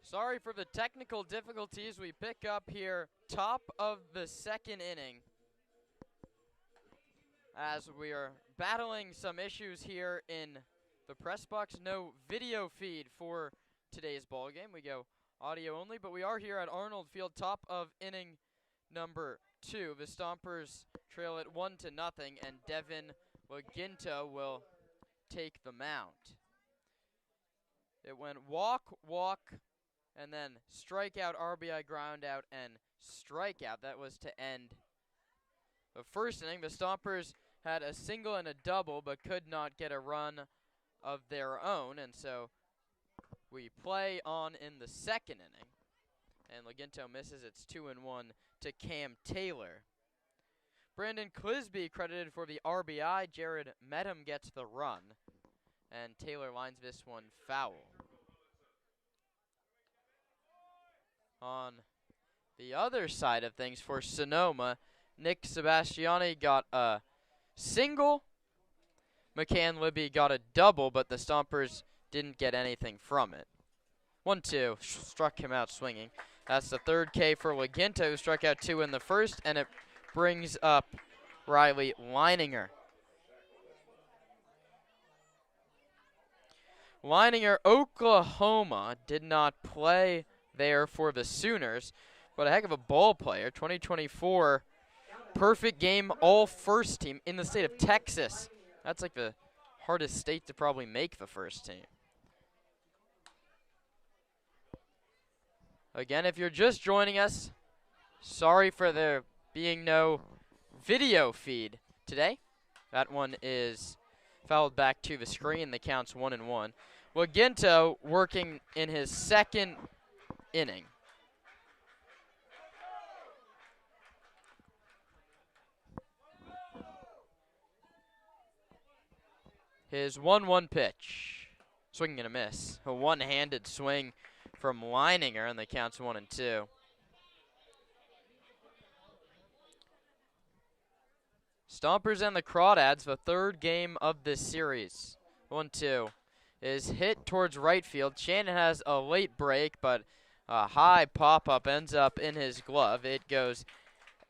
Sorry for the technical difficulties. We pick up here top of the second inning as we are battling some issues here in the press box. No video feed for today's ball game. We go audio only, but we are here at Arnold Field, top of inning number 2. The Stompers trail it 1-0, and Devin Laginto will take the mound. It went walk, and then strikeout, RBI, ground out, and strikeout. That was to end the first inning. The Stompers had a single and a double, but could not get a run of their own, and so we play on in the second inning. And Laginto misses. It's 2-1 to Cam Taylor. Brandon Clisby credited for the RBI. Jared Medham gets the run, and Taylor lines this one foul. On the other side of things for Sonoma, Nick Sebastiani got a single. McCann Libby got a double, but the Stompers didn't get anything from it. 1-2, struck him out swinging. That's the third K for Laginto, who struck out 2 in the first, and it brings up Riley Leininger. Leininger, Oklahoma, did not play there for the Sooners, but a heck of a ball player. 2024 perfect game, all first team in the state of Texas. That's like the hardest state to probably make the first team. Again, if you're just joining us, sorry for there being no video feed today. That one is fouled back to the screen. The count's 1-1. Laginto working in his second inning. His 1-1 pitch. Swinging and a miss. A one-handed swing from Leininger, and the count's 1-2. Stompers and the Crawdads, the third game of this series. 1-2 is hit towards right field. Shannon has a late break, but a high pop-up ends up in his glove. It goes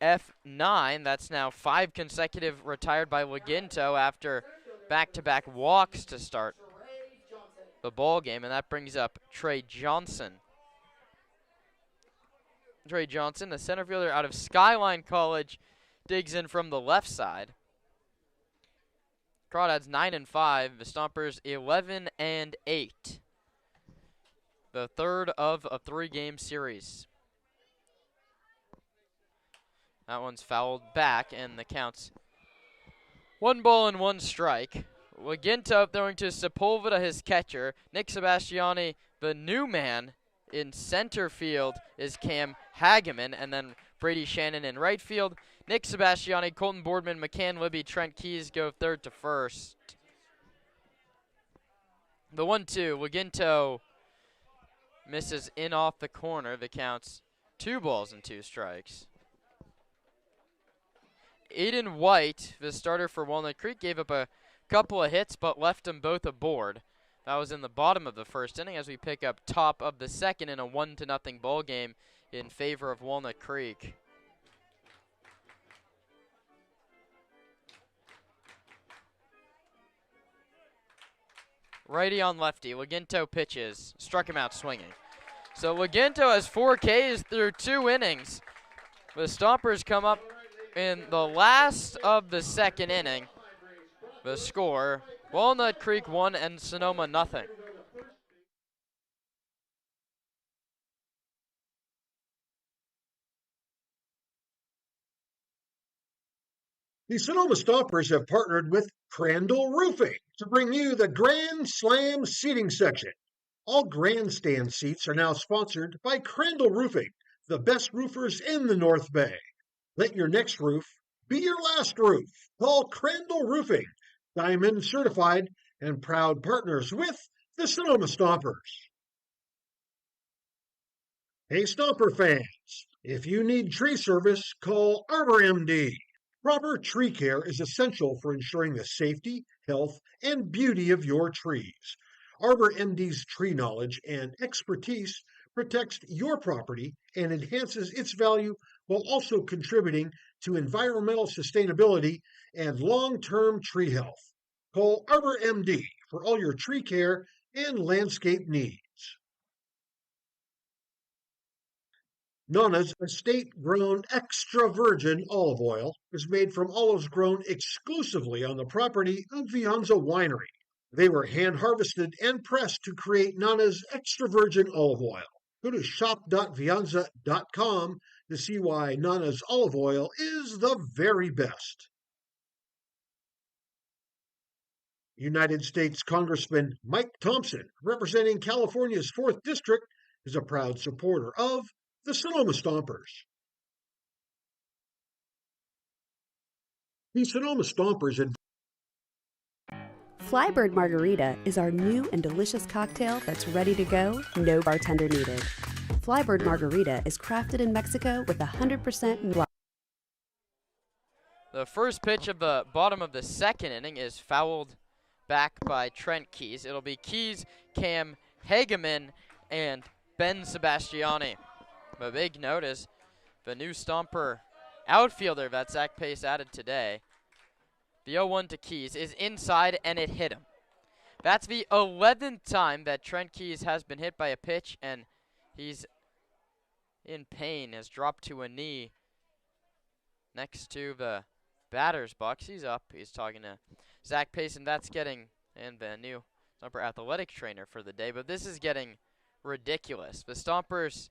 F9. That's now 5 consecutive retired by Laginto after back-to-back walks to start the ball game, and that brings up Trey Johnson. Trey Johnson, the center fielder out of Skyline College, digs in from the left side. Crawdads 9-5, the Stompers 11-8. The third of a 3-game series. That one's fouled back, and the count's 1-1 Laginto throwing to Sepulveda, his catcher. Nick Sebastiani, the new man in center field, is Cam Hageman, and then Brady Shannon in right field. Nick Sebastiani, Colton Boardman, McCann Libby, Trent Keys go third to first. The 1-2, Laginto misses in off the corner. The count's 2-2. Aiden White, the starter for Walnut Creek, gave up a couple of hits but left them both aboard. That was in the bottom of the first inning as we pick up top of the second in a 1-0 ball game in favor of Walnut Creek. Righty on lefty. Laginto pitches. Struck him out swinging. So Laginto has 4 Ks through 2 innings. The Stompers come up in the last of the second inning. The score, Walnut Creek 1 and Sonoma 0. The Sonoma Stompers have partnered with Crandall Roofing to bring you the Grand Slam seating section. All grandstand seats are now sponsored by Crandall Roofing, the best roofers in the North Bay. Let your next roof be your last roof. Call Crandall Roofing, Diamond certified and proud partners with the Sonoma Stompers. Hey Stomper fans, if you need tree service, call Arbor MD. Proper tree care is essential for ensuring the safety, health, and beauty of your trees. Arbor MD's tree knowledge and expertise protects your property and enhances its value while also contributing to environmental sustainability and long term tree health. Call Arbor MD for all your tree care and landscape needs. Nana's estate grown extra virgin olive oil is made from olives grown exclusively on the property of Vianza Winery. They were hand harvested and pressed to create Nana's extra virgin olive oil. Go to shop.vianza.com to see why Nana's olive oil is the very best. United States Congressman Mike Thompson, representing California's 4th District, is a proud supporter of the Sonoma Stompers. The Sonoma Stompers Flybird Margarita is our new and delicious cocktail that's ready to go, no bartender needed. Flybird Margarita is crafted in Mexico with 100% The first pitch of the bottom of the second inning is fouled back by Trent Keys. It'll be Keys, Cam Hageman, and Ben Sebastiani. A big note is the new Stomper outfielder that Zach Pace added today. The 0-1 to Keys is inside, and it hit him. That's the 11th time that Trent Keys has been hit by a pitch, and he's in pain, has dropped to a knee next to the batter's box. He's up. He's talking to Zach Pace, and that's getting, and the new Stomper athletic trainer for the day, but this is getting ridiculous. The Stompers'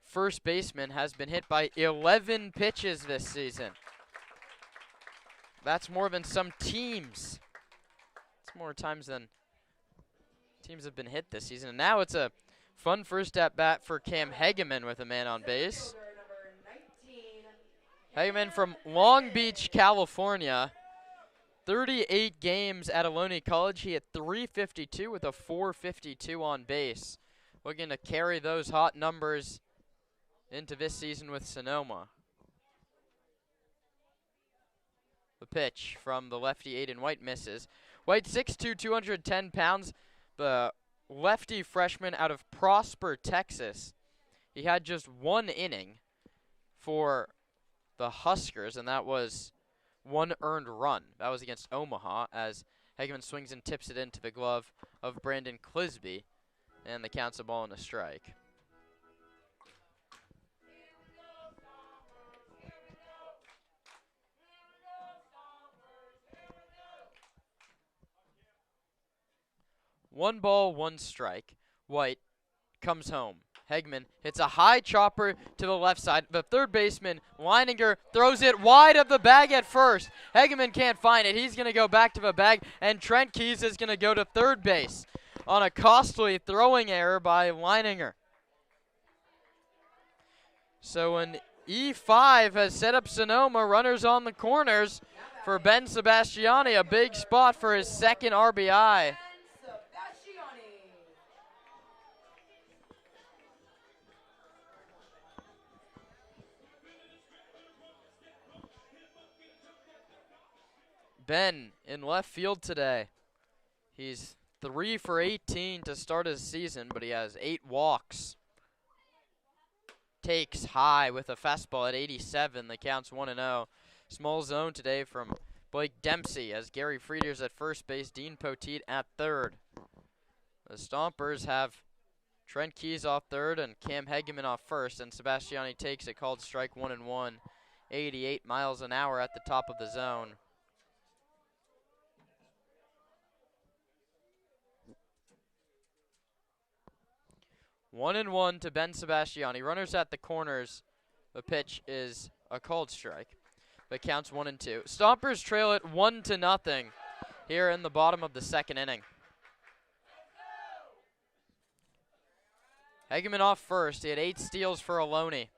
first baseman has been hit by 11 pitches this season. That's more than some teams. It's more times than teams have been hit this season. And now it's a fun first at bat for Cam Hageman with a man on base. Hageman from Long Beach, California. 38 games at Ohlone College. He hit .352 with a .452 on base. Looking to carry those hot numbers into this season with Sonoma. The pitch from the lefty, Aiden White, misses. White, 6'2", 210 pounds. The lefty freshman out of Prosper, Texas. He had just one inning for the Huskers, and that was one earned run. That was against Omaha, as Hageman swings and tips it into the glove of Brandon Clisby, and the count's a ball and a strike. One ball, one strike. White comes home. Hageman hits a high chopper to the left side. The third baseman, Leininger, throws it wide of the bag at first. Hageman can't find it. He's going to go back to the bag, and Trent Keys is going to go to third base on a costly throwing error by Leininger. So an E5 has set up Sonoma, runners on the corners for Ben Sebastiani, a big spot for his second RBI. Ben in left field today. He's 3 for 18 to start his season, but he has 8 walks. Takes high with a fastball at 87. The count's 1-0. Small zone today from Blake Dempsey as Gary Frieder's at first base, Dean Poteet at third. The Stompers have Trent Keys off third and Cam Hageman off first, and Sebastiani takes it, called strike 1-1. 88 miles an hour at the top of the zone. One and one to Ben Sebastiani. Runners at the corners. The pitch is a called strike. The count's 1-2. Stompers trail it 1-0 here in the bottom of the second inning. Hageman off first. He had 8 steals for Ohlone.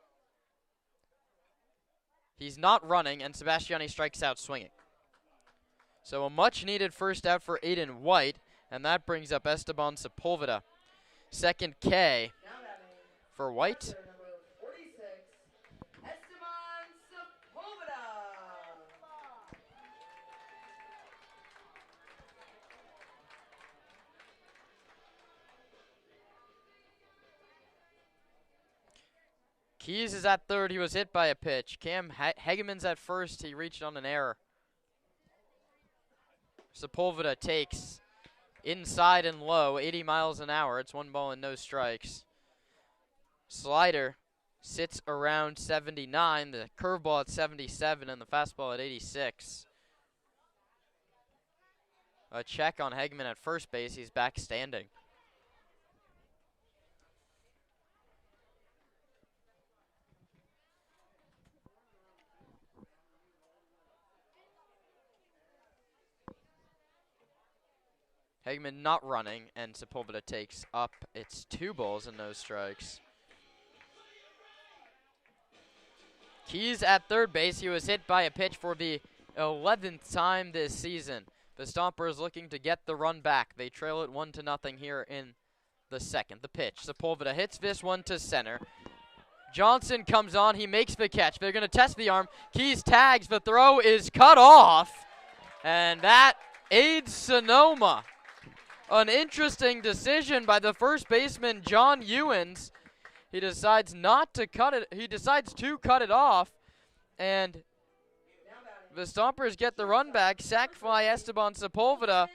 He's not running, and Sebastiani strikes out swinging. So a much-needed first out for Aiden White, and that brings up Esteban Sepulveda. Second K for White. Keys is at third. He was hit by a pitch. Cam Hegeman's at first. He reached on an error. Sepulveda takes inside and low, 80 miles an hour. It's 1 ball and no strikes. Slider sits around 79, the curveball at 77, and the fastball at 86. A check on Hegeman at first base. He's back standing. Hegeman not running, and Sepulveda takes up. It's 2 balls and no strikes. Keys at third base. He was hit by a pitch for the 11th time this season. The Stompers looking to get the run back. They trail it 1-0 here in the second. The pitch. Sepulveda hits this one to center. Johnson comes on. He makes the catch. They're going to test the arm. Keys tags. The throw is cut off. And that aids Sonoma. An interesting decision by the first baseman, John Ewens. He decides not to cut it. He decides to cut it off. And the Stompers get the run back. Sac fly Esteban Sepulveda,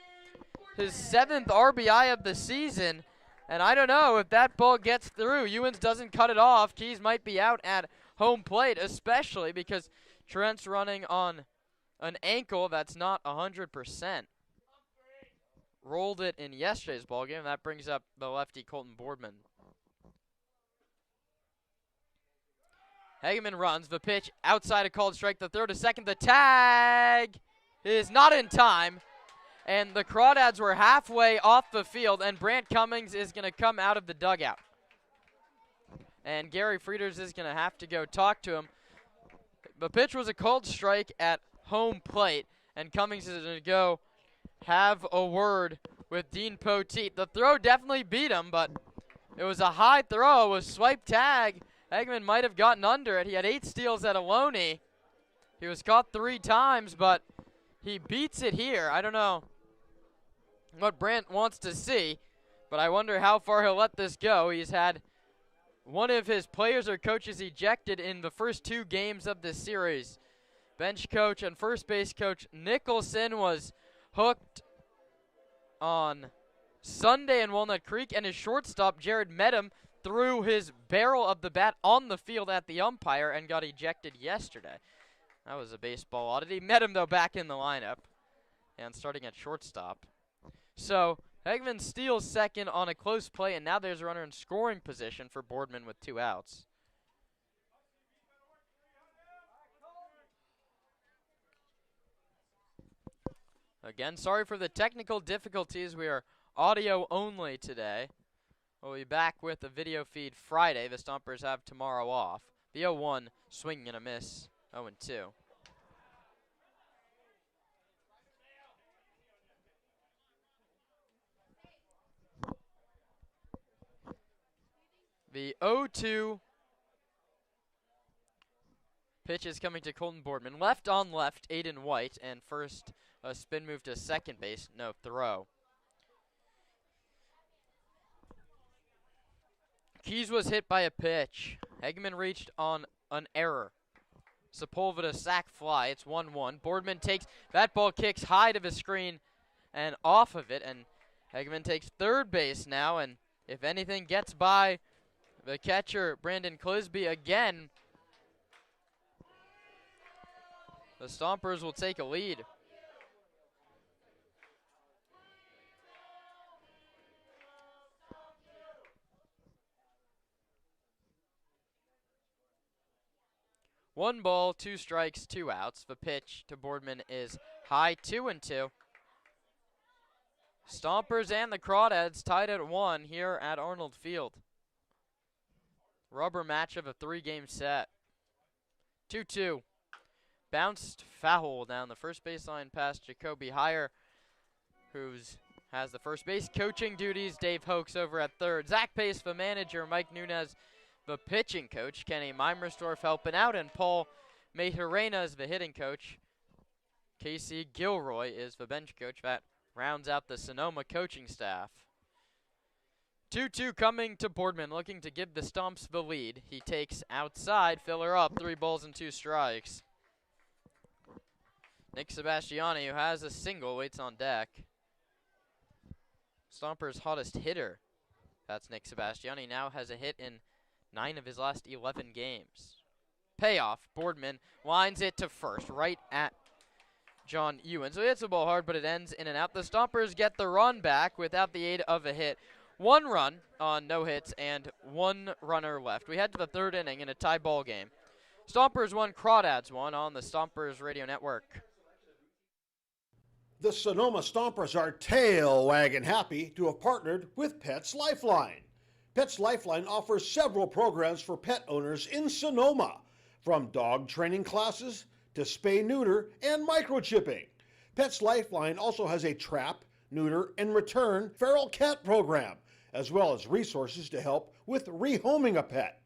his 7th RBI of the season. And I don't know if that ball gets through. Ewens doesn't cut it off. Keys might be out at home plate, especially because Trent's running on an ankle that's not 100%. Rolled it in yesterday's ballgame. That brings up the lefty Colton Boardman. Hegeman runs. The pitch outside a called strike. The throw to second. The tag is not in time. And the Crawdads were halfway off the field. And Brant Cummings is going to come out of the dugout. And Gary Frieders is going to have to go talk to him. The pitch was a called strike at home plate. And Cummings is going to go have a word with Dean Poteet. The throw definitely beat him, but it was a high throw. It was swipe tag. Hegeman might have gotten under it. He had 8 steals at Ohlone. He was caught 3 times, but he beats it here. I don't know what Brant wants to see, but I wonder how far he'll let this go. He's had one of his players or coaches ejected in the first 2 games of this series. Bench coach and first base coach Nicholson was hooked on Sunday in Walnut Creek, and his shortstop, Jared Medham, threw his barrel of the bat on the field at the umpire and got ejected yesterday. That was a baseball oddity. Medham, though, back in the lineup and starting at shortstop. So Hegeman steals second on a close play, and now there's a runner in scoring position for Boardman with 2 outs. Again, sorry for the technical difficulties. We are audio only today. We'll be back with a video feed Friday. The Stompers have tomorrow off. The 0-1, swing and a miss, 0-2. The 0-2 pitch is coming to Colton Boardman. Left on left, Aiden White, and first a spin move to second base, no throw. Keys was hit by a pitch. Hegeman reached on an error. Sepulveda sac fly. It's 1-1. Boardman takes, that ball kicks high to the screen and off of it, and Hegeman takes third base now, and if anything gets by the catcher, Brandon Clisby again, the Stompers will take a lead. One ball, 2 strikes, 2 outs. The pitch to Boardman is high, 2-2. Stompers and the Crawdads tied at 1 here at Arnold Field. Rubber match of a 3-game set. 2-2. Bounced foul down the first baseline past Jacoby Heyer, who has the first base coaching duties. Dave Hoax over at third. Zach Pace, the manager. Mike Nunez, the pitching coach. Kenny Meimersdorf helping out, and Paul Mejorena is the hitting coach. Casey Gilroy is the bench coach. That rounds out the Sonoma coaching staff. 2-2 coming to Boardman, looking to give the Stomps the lead. He takes outside, filler up, 3 balls and 2 strikes. Nick Sebastiani, who has a single, waits on deck. Stompers' hottest hitter, that's Nick Sebastiani, now has a hit in 9 of his last 11 games. Payoff, Boardman lines it to first, right at John Ewan. So he hits the ball hard, but it ends in and out. The Stompers get the run back without the aid of a hit. 1 run on no hits and 1 runner left. We head to the 3rd inning in a tie ball game. Stompers 1, Crawdads 1 on the Stompers Radio Network. The Sonoma Stompers are tail wagging happy to have partnered with Pets Lifeline. Pets Lifeline offers several programs for pet owners in Sonoma, from dog training classes to spay-neuter and microchipping. Pets Lifeline also has a trap, neuter, and return feral cat program, as well as resources to help with rehoming a pet.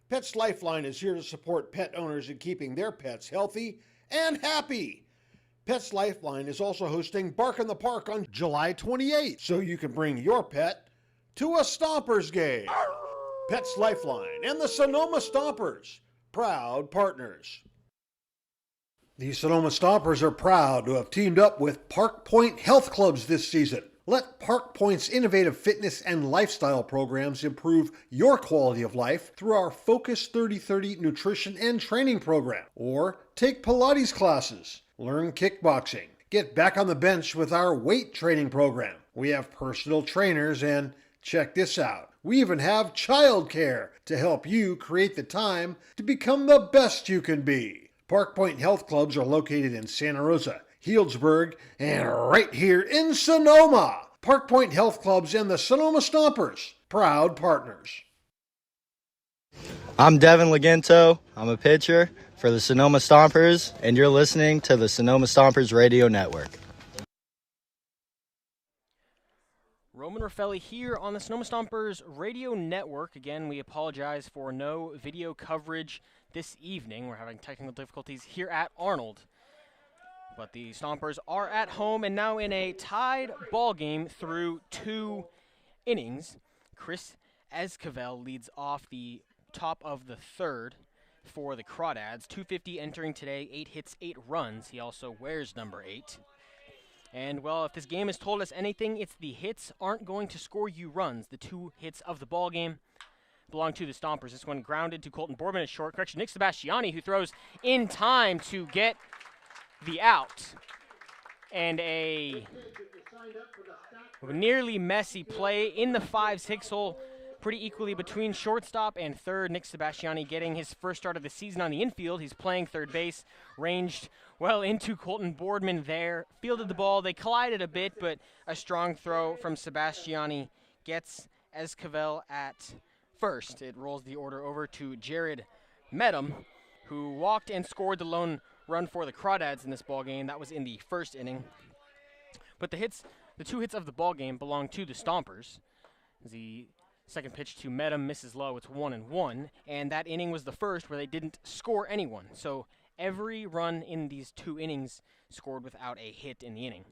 Pets Lifeline is here to support pet owners in keeping their pets healthy and happy. Pets Lifeline is also hosting Bark in the Park on July 28th, so you can bring your pet to a Stompers game. Pets Lifeline and the Sonoma Stompers, proud partners. The Sonoma Stompers are proud to have teamed up with Park Point Health Clubs this season. Let Park Point's innovative fitness and lifestyle programs improve your quality of life through our Focus 30/30 nutrition and training program. Or take Pilates classes, learn kickboxing, get back on the bench with our weight training program. We have personal trainers and, check this out, we even have childcare to help you create the time to become the best you can be. Park Point Health Clubs are located in Santa Rosa, Healdsburg, and right here in Sonoma. Park Point Health Clubs and the Sonoma Stompers, proud partners. I'm Devin Legento. I'm a pitcher for the Sonoma Stompers, and you're listening to the Sonoma Stompers Radio Network. Roman Raffelli here on the Sonoma Stompers Radio Network. Again, we apologize for no video coverage this evening. We're having technical difficulties here at Arnold. But the Stompers are at home and now in a tied ball game through 2 innings. Chris Esquivel leads off the top of the 3rd for the Crawdads. 250 entering today, 8 hits, 8 runs. He also wears number 8. And, well, if this game has told us anything, it's the hits aren't going to score you runs. The 2 hits of the ball game belong to the Stompers. This one grounded to Colton Boardman at short. Correction, Nick Sebastiani, who throws in time to get the out. And a nearly messy play in the 5-6 hole, pretty equally between shortstop and third. Nick Sebastiani getting his first start of the season on the infield. He's playing third base, ranged well into Colton Boardman there. Fielded the ball. They collided a bit, but a strong throw from Sebastiani gets Esquivel at first. It rolls the order over to Jared Medham, who walked and scored the lone run for the Crawdads in this ball game. That was in the 1st inning. But the 2 hits of the ball game belong to the Stompers. The second pitch to Medham misses low. It's 1-1, and that inning was the first where they didn't score anyone. So every run in these 2 innings scored without a hit in the inning.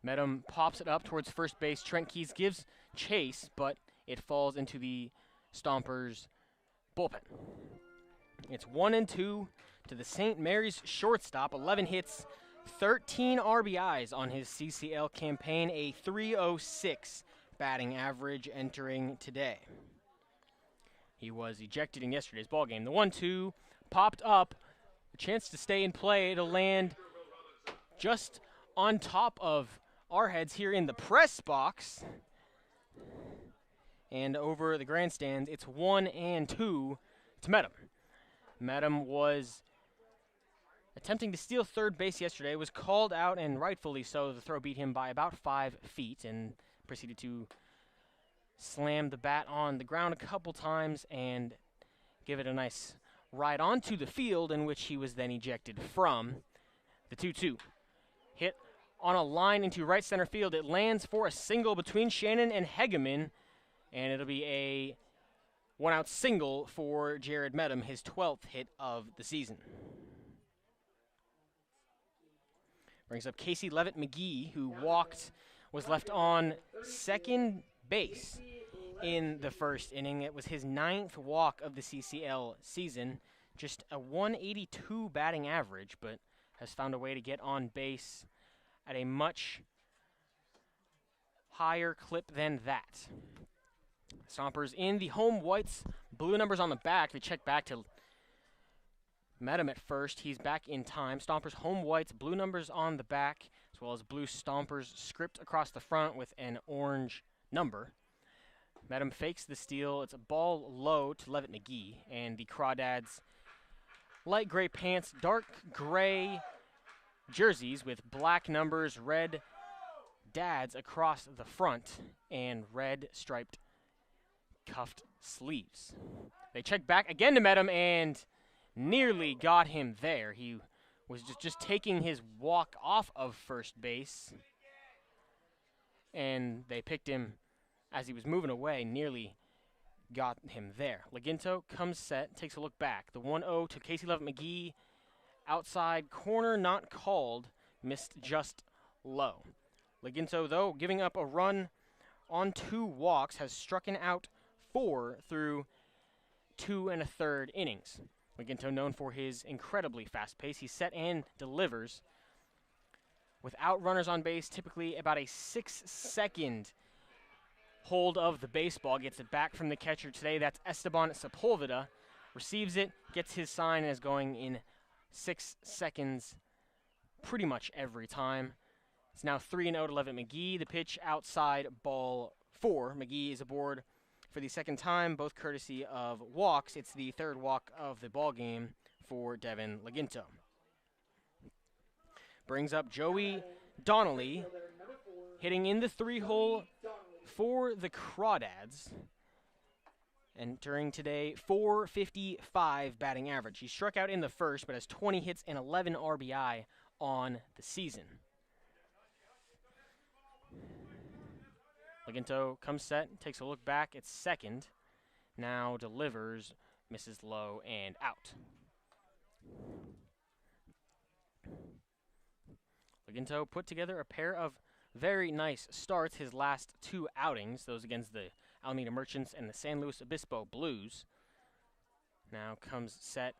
Medham pops it up towards first base. Trent Keys gives chase, but it falls into the Stompers' bullpen. It's 1-2 to the St. Mary's shortstop. 11 hits, 13 RBIs on his CCL campaign, a .306 batting average entering today. He was ejected in yesterday's ballgame. The 1-2 popped up, a chance to stay in play. It'll land just on top of our heads here in the press box. And over the grandstand, it's 1-2 to Medham. Medham was attempting to steal third base yesterday, was called out, and rightfully so. The throw beat him by about 5 feet and proceeded to slam the bat on the ground a couple times and give it a nice ride onto the field, in which he was then ejected from. The 2-2 hit on a line into right center field. It lands for a single between Shannon and Hegeman, and it'll be a one-out single for Jared Medham, his 12th hit of the season. Brings up Casey Levitt McGee, who was left on second base. in the first inning. It was his 9th walk of the CCL season. Just a 182 batting average, but has found a way to get on base at a much higher clip than that. Stompers in the home whites, blue numbers on the back. They check back to met him at first. He's back in time. Stompers home whites, blue numbers on the back, as well as blue Stompers script across the front with an orange number. Medham fakes the steal. It's a ball low to Levitt McGee, and the Crawdads light gray pants, dark gray jerseys with black numbers, red dads across the front, and red striped cuffed sleeves. They check back again to Medham and nearly got him there. He was just taking his walk off of first base, and they picked him as he was moving away, nearly got him there. Laginto comes set, takes a look back. The 1-0 to Casey Levitt McGee. Outside corner, not called, missed just low. Laginto, though, giving up a run on 2 walks, has struck out 4 through 2 1/3 innings. Laginto, known for his incredibly fast pace, he's set and delivers. Without runners on base, typically about a 6-second hold of the baseball. Gets it back from the catcher today. That's Esteban Sepulveda. Receives it, gets his sign, and is going in 6 seconds pretty much every time. It's now 3-0 to Levitt McGee. The pitch outside, ball 4. McGee is aboard for the second time, both courtesy of walks. It's the 3rd walk of the ball game for Devin Laginto. Brings up Joey Donnelly, hitting in the 3-hole for the Crawdads. Entering today, .455 batting average. He struck out in the first, but has 20 hits and 11 RBI on the season. Laginto comes set, takes a look back at second. Now delivers, misses low, and out. Laginto put together a pair of very nice starts his last 2 outings, those against the Alameda Merchants and the San Luis Obispo Blues. Now comes set,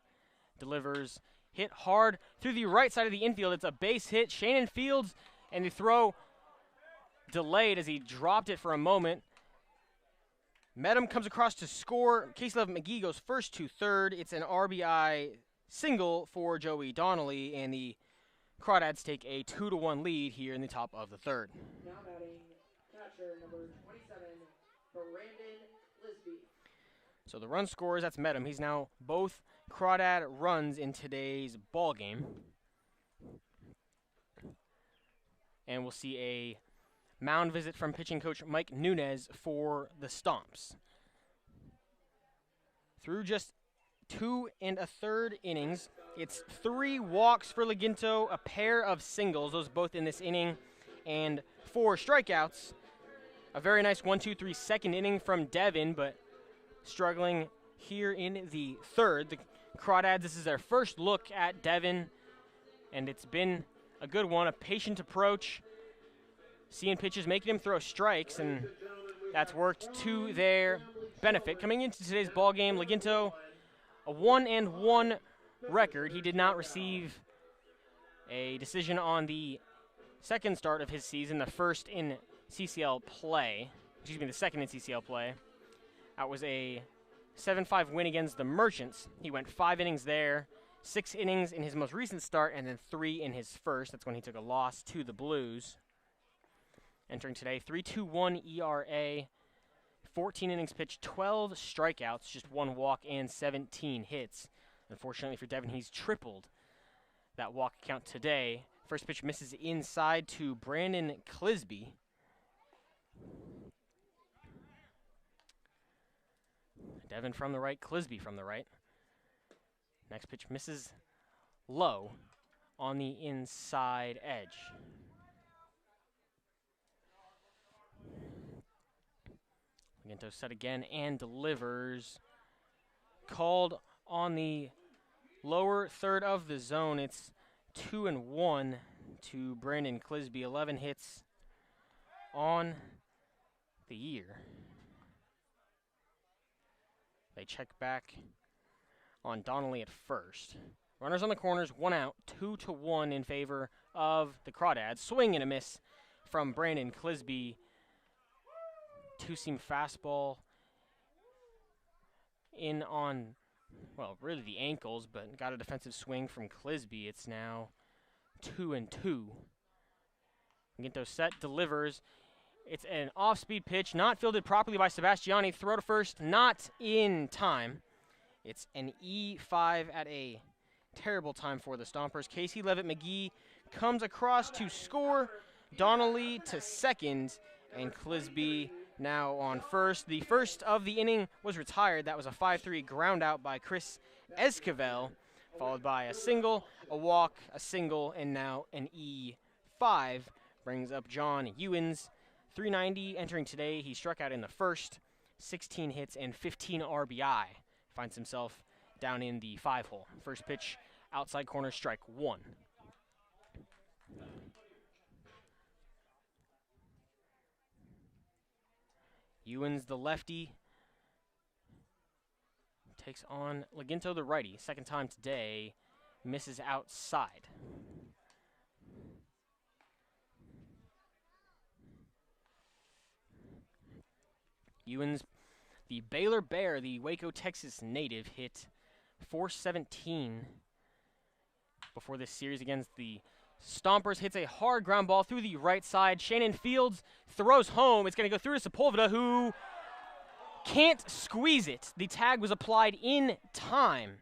delivers, hit hard through the right side of the infield. It's a base hit. Shannon Fields, and the throw delayed as he dropped it for a moment. Medham comes across to score. Casey Levitt McGee goes first to third. It's an RBI single for Joey Donnelly, and the Crawdads take a 2-1 lead here in the top of the 3rd. Now batting catcher number 27, Brandon Lisby. So the run scores, that's Medham. He's now both Crawdad runs in today's ball game. And we'll see a mound visit from pitching coach Mike Nunez for the Stomps. Through just 2 1/3 innings, it's 3 walks for Laginto, a pair of singles, those both in this inning, and 4 strikeouts. A very nice 1-2-3 second inning from Devin, but struggling here in the 3rd. The Crawdads, this is their first look at Devin, and it's been a good one, a patient approach. Seeing pitches, making him throw strikes, and that's worked to their benefit. Coming into today's ball game, Laginto, a 1-1 record. He did not receive a decision on the second start of his season, the first in CCL play. Excuse me, the second in CCL play. That was a 7-5 win against the Merchants. He went 5 innings there, 6 innings in his most recent start, and then 3 in his first. That's when he took a loss to the Blues. Entering today, 3.21 ERA, 14 innings pitched, 12 strikeouts, just 1 walk and 17 hits. Unfortunately for Devin, he's tripled that walk count today. First pitch misses inside to Brandon Clisby. Devin from the right, Clisby from the right. Next pitch misses low on the inside edge. Laginto set again and delivers. Called on the lower 3rd of the zone. It's 2-1 to Brandon Clisby. 11 hits on the year. They check back on Donnelly at first. Runners on the corners, 1 out, 2-1 in favor of the Crawdads. Swing and a miss from Brandon Clisby. Two-seam fastball in on, well, really the ankles, but got a defensive swing from Clisby. It's now 2-2. Ginto set, delivers. It's an off-speed pitch, not fielded properly by Sebastiani. Throw to first, not in time. It's an E5 at a terrible time for the Stompers. Casey Levitt-McGee comes across to score. Donnelly to second, and Clisby now on first. The first of the inning was retired. That was a 5-3 ground out by Chris Esquivel, followed by a single, a walk, a single, and now an E5. Brings up John Ewens. 390 entering today. He struck out in the first, 16 hits and 15 RBI. Finds himself down in the 5-hole. First pitch, outside corner, strike 1. Ewens, the lefty, takes on Laginto, the righty. Second time today, misses outside. Ewens, the Baylor Bear, the Waco, Texas native, hit .417 before this series against the Stompers. Hits a hard ground ball through the right side. Shannon Fields throws home. It's going to go through to Sepulveda, who can't squeeze it. The tag was applied in time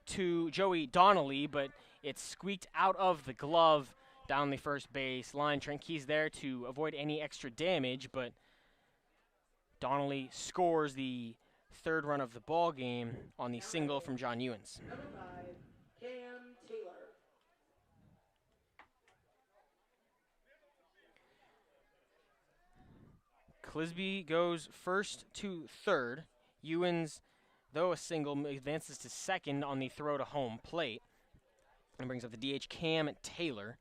to Joey Donnelly, but it squeaked out of the glove down the first base line. Trent Key's there to avoid any extra damage, but Donnelly scores the third run of the ball game on the single from John Ewens. Number 5, Cam Taylor. Clisby goes first to third. Ewens, though a single, advances to second on the throw to home plate. And brings up the DH Cam Taylor.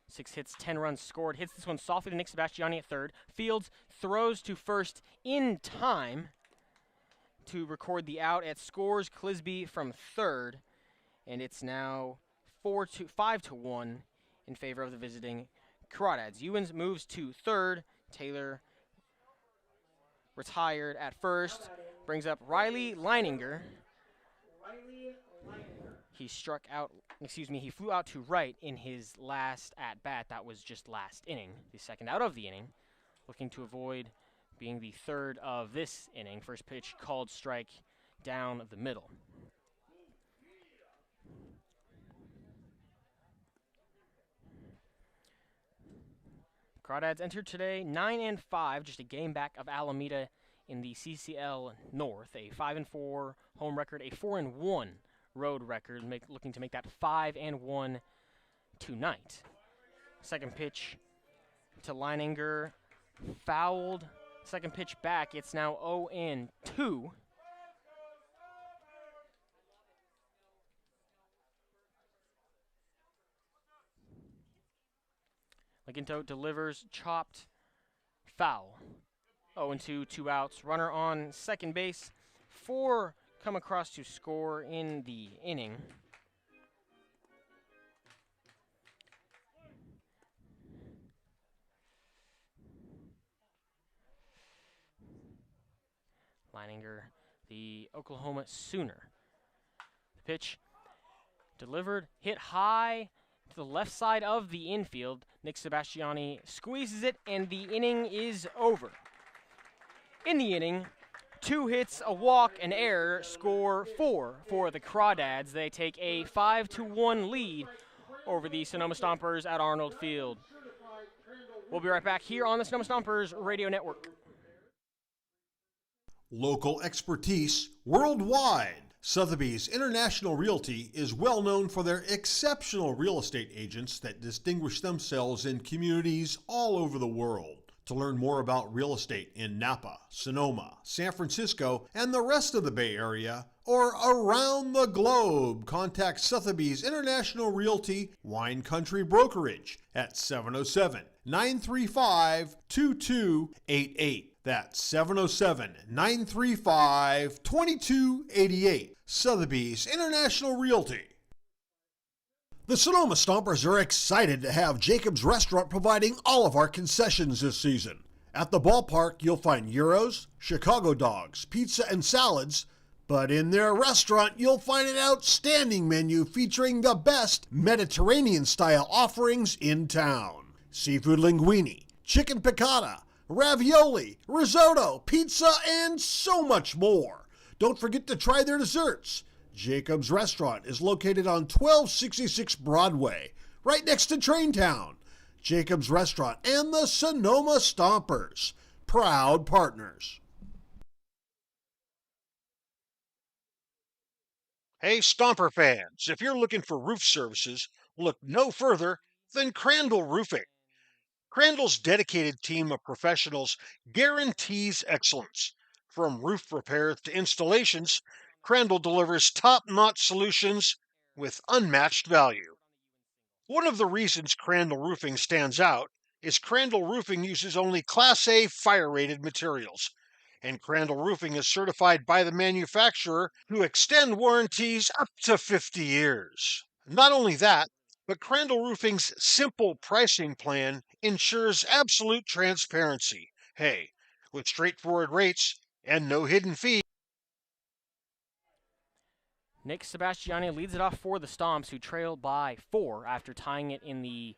6 hits, 10 runs scored. Hits this one softly to Nick Sebastiani at third. Fields throws to first in time to record the out. It scores Clisby from third. And it's now 5-1 in favor of the visiting Crawdads. Ewens moves to third. Taylor retired at first. Brings up Riley Leininger. He he flew out to right in his last at-bat. That was just last inning, the second out of the inning. Looking to avoid being the third of this inning. First pitch called strike down the middle. Crawdads entered today 9-5, just a game back of Alameda in the CCL North. A 5-4 home record, a 4-1 road record, looking to make that 5-1 tonight. Second pitch to Leininger, fouled. Second pitch back, it's now 0-2. Laginto delivers, chopped, foul. 0-2, 2 outs. Runner on second base. 4 come across to score in the inning. Leininger, the Oklahoma Sooner. The pitch delivered, hit high to the left side of the infield. Nick Sebastiani squeezes it, and the inning is over. In the inning, 2 hits, a walk, an error, score 4 for the Crawdads. They take a 5-1 lead over the Sonoma Stompers at Arnold Field. We'll be right back here on the Sonoma Stompers Radio Network. Local expertise worldwide. Sotheby's International Realty is well known for their exceptional real estate agents that distinguish themselves in communities all over the world. To learn more about real estate in Napa, Sonoma, San Francisco, and the rest of the Bay Area, or around the globe, contact Sotheby's International Realty Wine Country Brokerage at 707-935-2288. That's 707-935-2288. Sotheby's International Realty. The Sonoma Stompers are excited to have Jacob's Restaurant providing all of our concessions this season. At the ballpark, you'll find gyros, Chicago dogs, pizza, and salads. But in their restaurant, you'll find an outstanding menu featuring the best Mediterranean-style offerings in town. Seafood linguine, chicken piccata, ravioli, risotto, pizza, and so much more. Don't forget to try their desserts. Jacob's Restaurant is located on 1266 Broadway, right next to Traintown. Jacob's Restaurant and the Sonoma Stompers, proud partners. Hey, Stomper fans, if you're looking for roof services, look no further than Crandall Roofing. Crandall's dedicated team of professionals guarantees excellence. From roof repairs to installations, Crandall delivers top-notch solutions with unmatched value. One of the reasons Crandall Roofing stands out is Crandall Roofing uses only Class A fire-rated materials, and Crandall Roofing is certified by the manufacturer to extend warranties up to 50 years. Not only that, but Crandall Roofing's simple pricing plan ensures absolute transparency. Hey, with straightforward rates and no hidden fees. Nick Sebastiani leads it off for the Stomps, who trail by 4 after tying it in the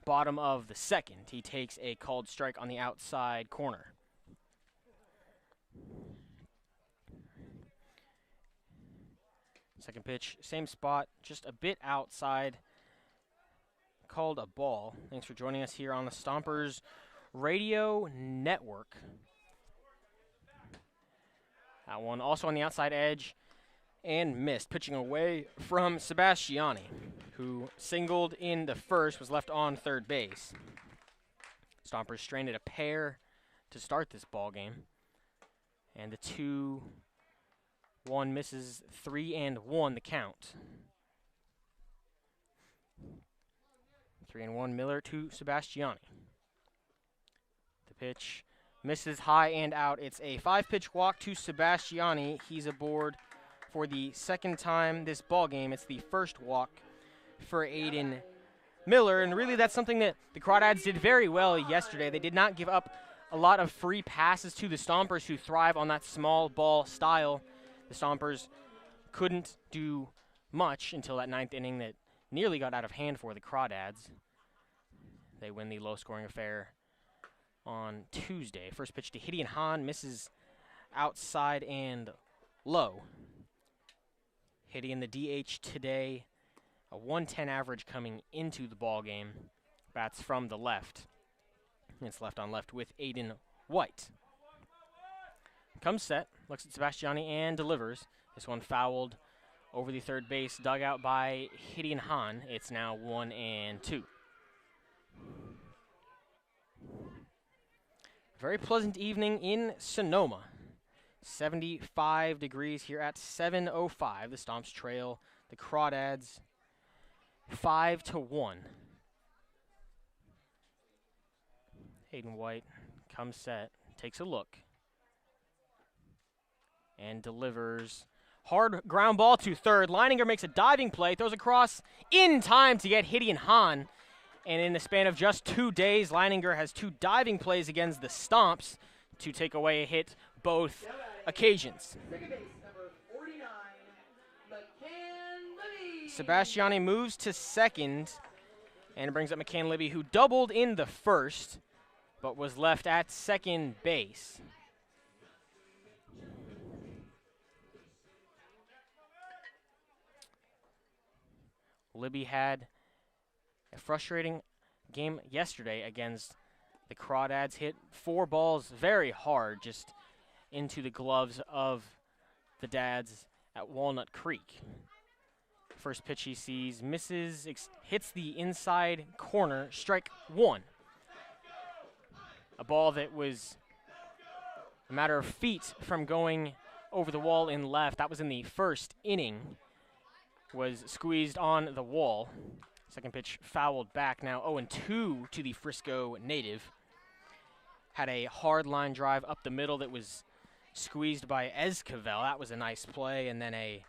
bottom of the second. He takes a called strike on the outside corner. Second pitch, same spot, just a bit outside. Called a ball. Thanks for joining us here on the Stompers Radio Network. That one also on the outside edge and missed. Pitching away from Sebastiani, who singled in the first, was left on third base. Stompers stranded a pair to start this ball game. And the 2-1 misses, 3-1 the count. 3-1 Miller to Sebastiani. The pitch misses high and out. It's a 5-pitch walk to Sebastiani. He's aboard for the second time this ball game. It's the first walk for Aiden Miller, and really that's something that the Crawdads did very well yesterday. They did not give up a lot of free passes to the Stompers, who thrive on that small ball style. The Stompers couldn't do much until that 9th inning that nearly got out of hand for the Crawdads. They win the low-scoring affair on Tuesday. First pitch to Gideon Hahn, misses outside and low. Gideon the DH today, a 110 average coming into the ball game. Bats from the left. It's left on left with Aiden White. Comes set, looks at Sebastiani and delivers. This one fouled over the third base dugout by Gideon Hahn. It's now 1-2. Very pleasant evening in Sonoma. 75 degrees here at 7:05. The Stomps trail the Crawdads 5-1. Aiden White comes set, takes a look, and delivers. Hard ground ball to third. Leininger makes a diving play, throws across in time to get Gideon Hahn. And in the span of just 2 days, Leininger has 2 diving plays against the Stomps to take away a hit both occasions. Sebastiani moves to second and brings up McCann Libby, who doubled in the first, but was left at second base. Libby had a frustrating game yesterday against the Crawdads. Hit 4 balls very hard, just into the gloves of the Dads at Walnut Creek. First pitch he sees, misses, hits the inside corner, strike 1. A ball that was a matter of feet from going over the wall in left. That was in the first inning. Was squeezed on the wall. Second pitch fouled back, now 0-2 to the Frisco native. had a hard line drive up the middle that was squeezed by Esquivel. That was a nice play. And then a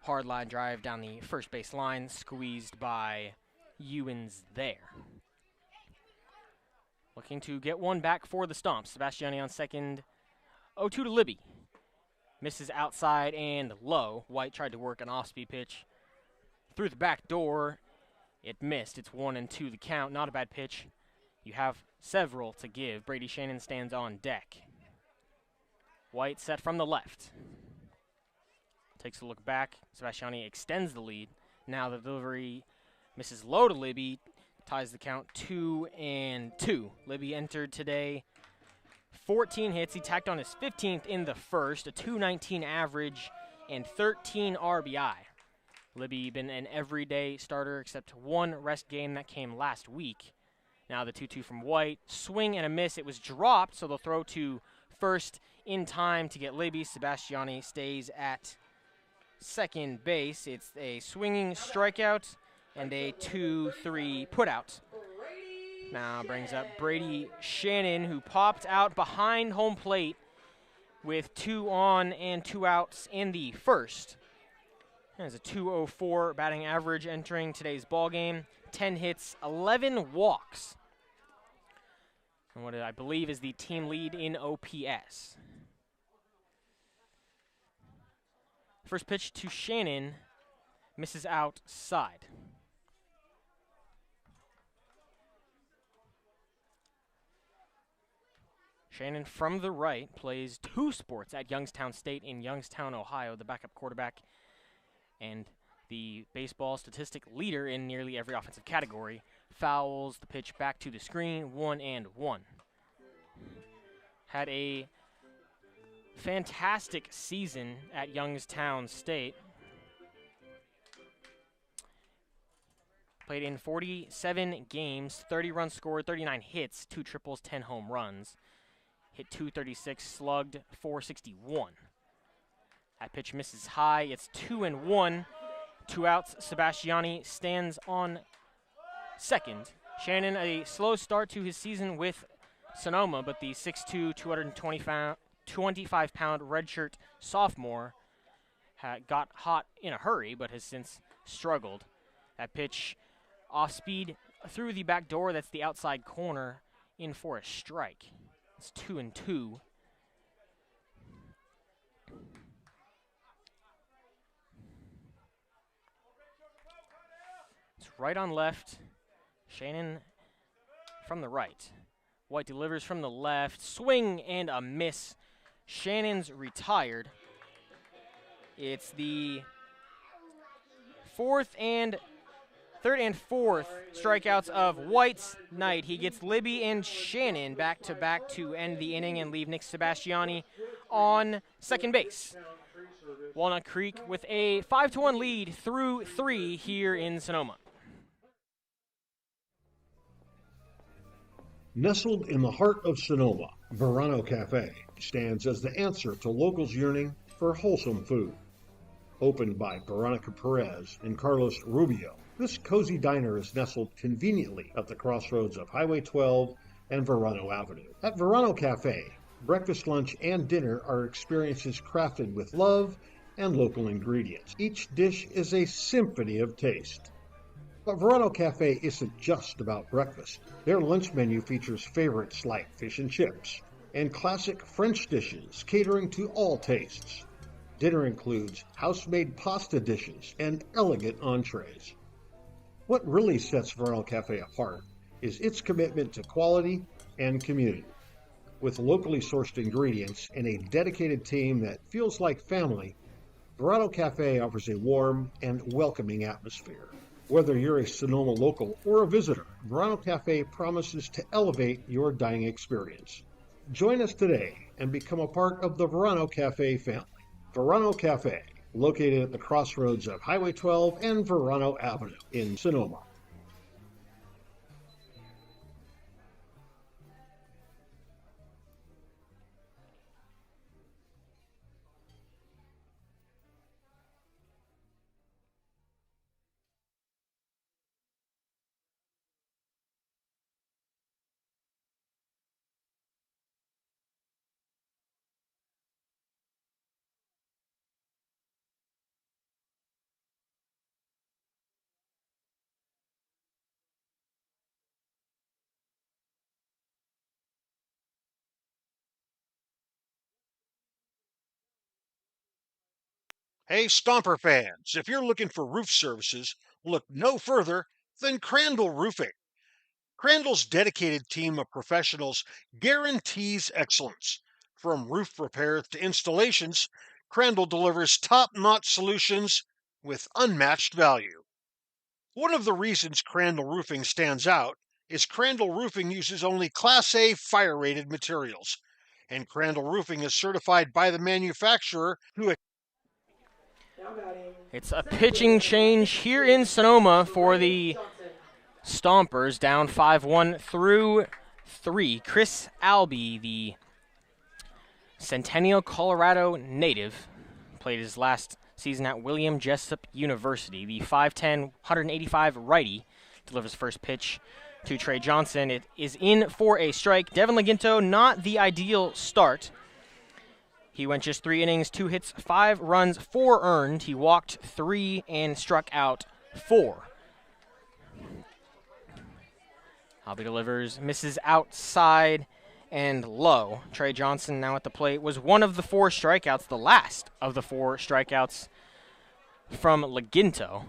hard line drive down the first base line, squeezed by Ewens there. Looking to get one back for the Stomps. Sebastiani on second. 0-2 to Libby. Misses outside and low. White tried to work an off-speed pitch. Through the back door. It missed. It's 1-2 the count. Not a bad pitch. You have several to give. Brady Shannon stands on deck. White set from the left. Takes a look back. Sebastiani extends the lead. Now the delivery misses low to Libby. Ties the count 2-2. Libby entered today 14 hits. He tacked on his 15th in the first, a .219 average, and 13 RBI. Libby been an everyday starter except one rest game that came last week. Now the 2-2 from White. Swing and a miss. It was dropped, so they'll throw to first in time to get Libby. Sebastiani stays at second base. It's a swinging strikeout and a 2-3 putout. Now brings up Brady Shannon, who popped out behind home plate with 2 on and 2 outs in the first. There's a .204 batting average entering today's ball game. 10 hits, 11 walks. And what I believe is the team lead in OPS. First pitch to Shannon, misses outside. Shannon from the right plays 2 sports at Youngstown State in Youngstown, Ohio, the backup quarterback and the baseball statistic leader in nearly every offensive category. Fouls the pitch back to the screen, 1-1. Had a fantastic season at Youngstown State. Played in 47 games, 30 runs scored, 39 hits, 2 triples, 10 home runs. Hit .236, slugged .461. That pitch misses high. It's 2-1. 2 outs. Sebastiani stands on second. Shannon, a slow start to his season with Sonoma, but the 6'2", 225-pound redshirt sophomore got hot in a hurry, but has since struggled. That pitch off speed through the back door. That's the outside corner, in for a strike. It's 2-2. It's right on left. Shannon from the right. White delivers from the left. Swing and a miss. Shannon's retired. It's the third and fourth strikeouts of White's night. He gets Libby and Shannon back-to-back to end the inning and leave Nick Sebastiani on second base. Walnut Creek with a 5-1 lead through 3 here in Sonoma. Nestled in the heart of Sonoma, Verano Cafe stands as the answer to locals yearning for wholesome food. Opened by Veronica Perez and Carlos Rubio, this cozy diner is nestled conveniently at the crossroads of Highway 12 and Verano Avenue. At Verano Cafe, breakfast, lunch, and dinner are experiences crafted with love and local ingredients. Each dish is a symphony of taste. But Verano Cafe isn't just about breakfast. Their lunch menu features favorites like fish and chips and classic French dishes catering to all tastes. Dinner includes house-made pasta dishes and elegant entrees. What really sets Verano Cafe apart is its commitment to quality and community. With locally sourced ingredients and a dedicated team that feels like family, Verano Cafe offers a warm and welcoming atmosphere. Whether you're a Sonoma local or a visitor, Verano Cafe promises to elevate your dining experience. Join us today and become a part of the Verano Cafe family. Verano Cafe, located at the crossroads of Highway 12 and Verano Avenue in Sonoma. Hey, Stomper fans, if you're looking for roof services, look no further than Crandall Roofing. Crandall's dedicated team of professionals guarantees excellence. From roof repairs to installations, Crandall delivers top-notch solutions with unmatched value. One of the reasons Crandall Roofing stands out is Crandall Roofing uses only Class A fire-rated materials, and Crandall Roofing is certified by the manufacturer to It's a pitching change here in Sonoma for the Stompers, down 5-1 through 3. Chris Albee, the Centennial, Colorado native, played his last season at William Jessup University. The 5'10", 185 righty delivers first pitch to Trey Johnson. It is in for a strike. Devin Laginto, not the ideal start. He went just 3 innings, 2 hits, 5 runs, 4 earned. He walked 3 and struck out 4. Albee delivers, misses outside and low. Trey Johnson now at the plate was one of the 4 strikeouts, the last of the 4 strikeouts from Laginto.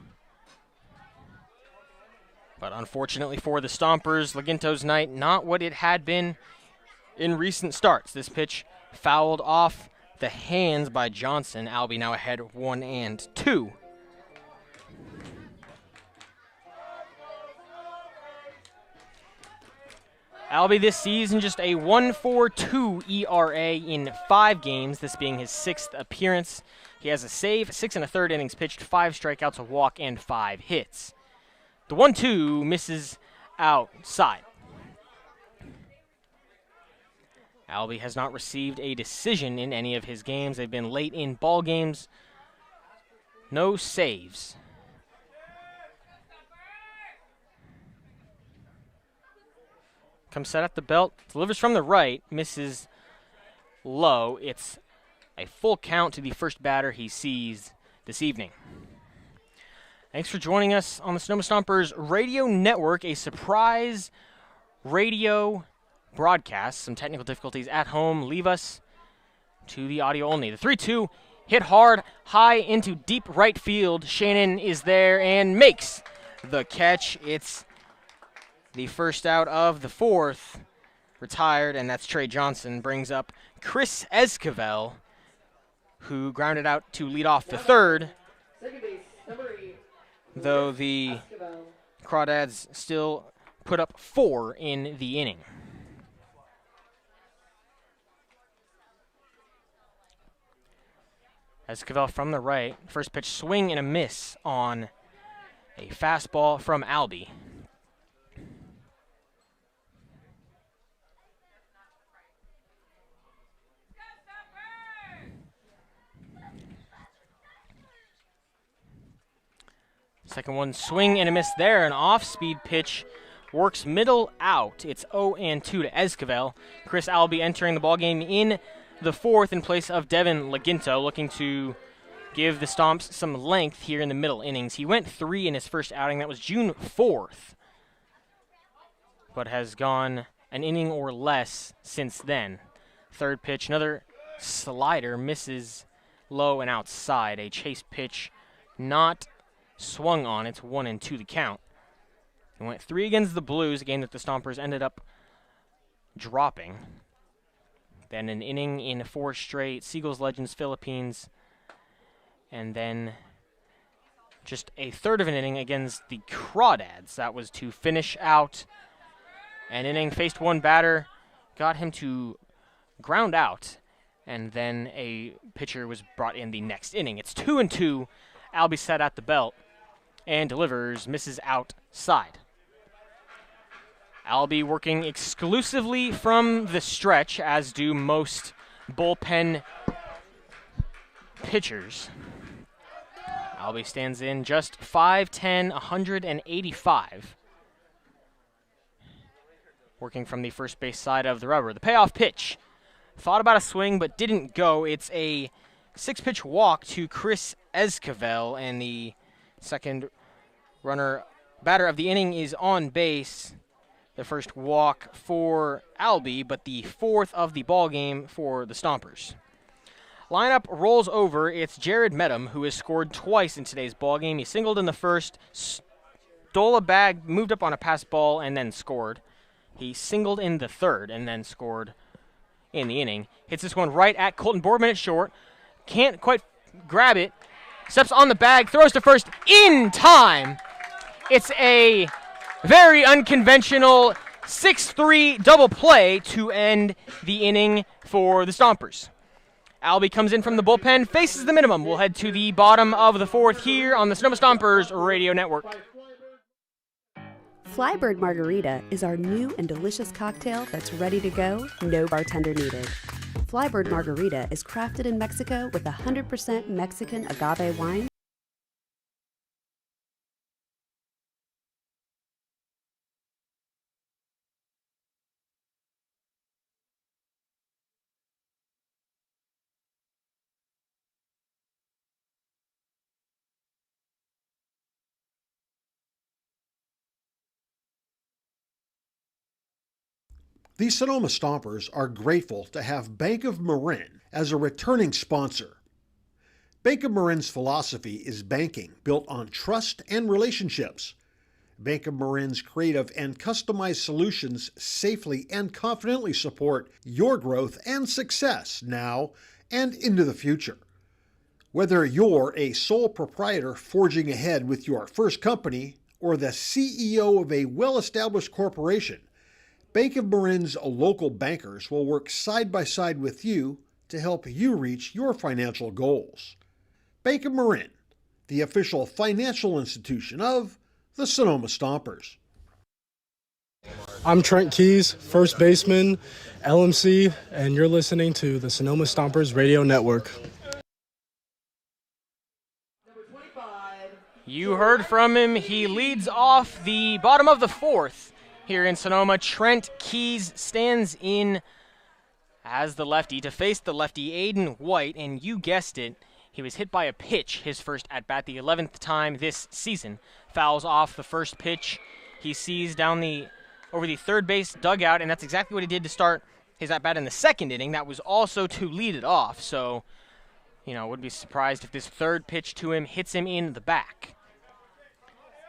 But unfortunately for the Stompers, Laginto's night not what it had been in recent starts. This pitch fouled off the hands by Johnson. Albee now ahead 1-2. Albee this season just a 1.42 ERA in 5 games, this being his 6th appearance. He has a save, 6 1/3 innings pitched, 5 strikeouts, a walk, and 5 hits. The 1-2 misses outside. Albee has not received a decision in any of his games. They've been late in ball games. No saves. Comes set at the belt, delivers from the right, misses low. It's a full count to the first batter he sees this evening. Thanks for joining us on the Sonoma Stompers Radio Network, a surprise radio broadcast. Some technical difficulties at home leave us to the audio only. The 3-2 hit hard, high into deep right field. Shannon is there and makes the catch. It's the first out of the 4th, retired, and that's Trey Johnson. Brings up Chris Esquivel, who grounded out to lead off the 3rd, though the Crawdads still put up 4 in the inning. Esquivel from the right, first pitch swing and a miss on a fastball from Albee. Second one, swing and a miss there. An off-speed pitch works middle out. It's 0-2 to Esquivel. Chris Albee entering the ballgame in the 4th in place of Devin Laginto, looking to give the Stomps some length here in the middle innings. He went 3 in his first outing. That was June 4th, but has gone an inning or less since then. Third pitch, another slider, misses low and outside. A chase pitch not swung on. It's 1-2 the count. He went 3 against the Blues, a game that the Stompers ended up dropping. Then an inning in 4 straight, Seagulls Legends Philippines, and then just a third of an inning against the Crawdads. That was to finish out an inning, faced one batter, got him to ground out, and then a pitcher was brought in the next inning. It's 2-2. Albee set at the belt and delivers, misses outside. Albee working exclusively from the stretch, as do most bullpen pitchers. Albee stands in just 5'10", 185. Working from the first base side of the rubber. The payoff pitch. Thought about a swing, but didn't go. It's a 6-pitch walk to Chris Esquivel, and the second batter of the inning is on base. The first walk for Albee, but the 4th of the ball game for the Stompers. Lineup rolls over. It's Jared Medham, who has scored twice in today's ballgame. He singled in the first, stole a bag, moved up on a pass ball, and then scored. He singled in the third and then scored in the inning. Hits this one right at Colton Boardman at short. Can't quite grab it. Steps on the bag, throws to first in time. It's a very unconventional 6-3 double play to end the inning for the Stompers. Albie comes in from the bullpen, faces the minimum. We'll head to the bottom of the fourth here on the Sonoma Stompers Radio Network. Flybird Margarita is our new and delicious cocktail that's ready to go, no bartender needed. Flybird Margarita is crafted in Mexico with 100% Mexican agave wine. The Sonoma Stompers are grateful to have Bank of Marin as a returning sponsor. Bank of Marin's philosophy is banking built on trust and relationships. Bank of Marin's creative and customized solutions safely and confidently support your growth and success now and into the future. Whether you're a sole proprietor forging ahead with your first company or the CEO of a well-established corporation, Bank of Marin's local bankers will work side by side with you to help you reach your financial goals. Bank of Marin, the official financial institution of the Sonoma Stompers. I'm Trent Keys, first baseman, LMC, and you're listening to the Sonoma Stompers Radio Network. You heard from him. He leads off the bottom of the fourth. Here in Sonoma, Trent Keys stands in as the lefty to face the lefty, Aiden White, and you guessed it, he was hit by a pitch his first at-bat, the 11th time this season. Fouls off the first pitch. He sees down over the third base dugout, and that's exactly what he did to start his at-bat in the second inning. That was also to lead it off, so, wouldn't be surprised if this third pitch to him hits him in the back.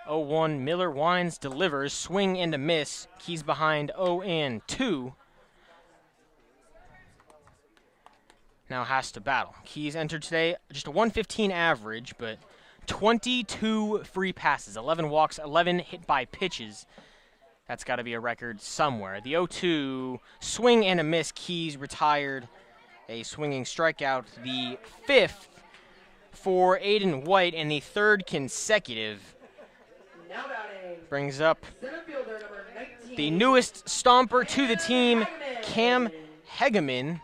0-1, Miller Wines delivers, swing and a miss. Keys behind 0-2. Now has to battle. Keys entered today just a 115 average, but 22 free passes, 11 walks, 11 hit by pitches. That's got to be a record somewhere. The 0-2, swing and a miss. Keys retired a swinging strikeout. The fifth for Aiden White and the third consecutive. Brings up the newest Stomper to the team, Cam Hegeman.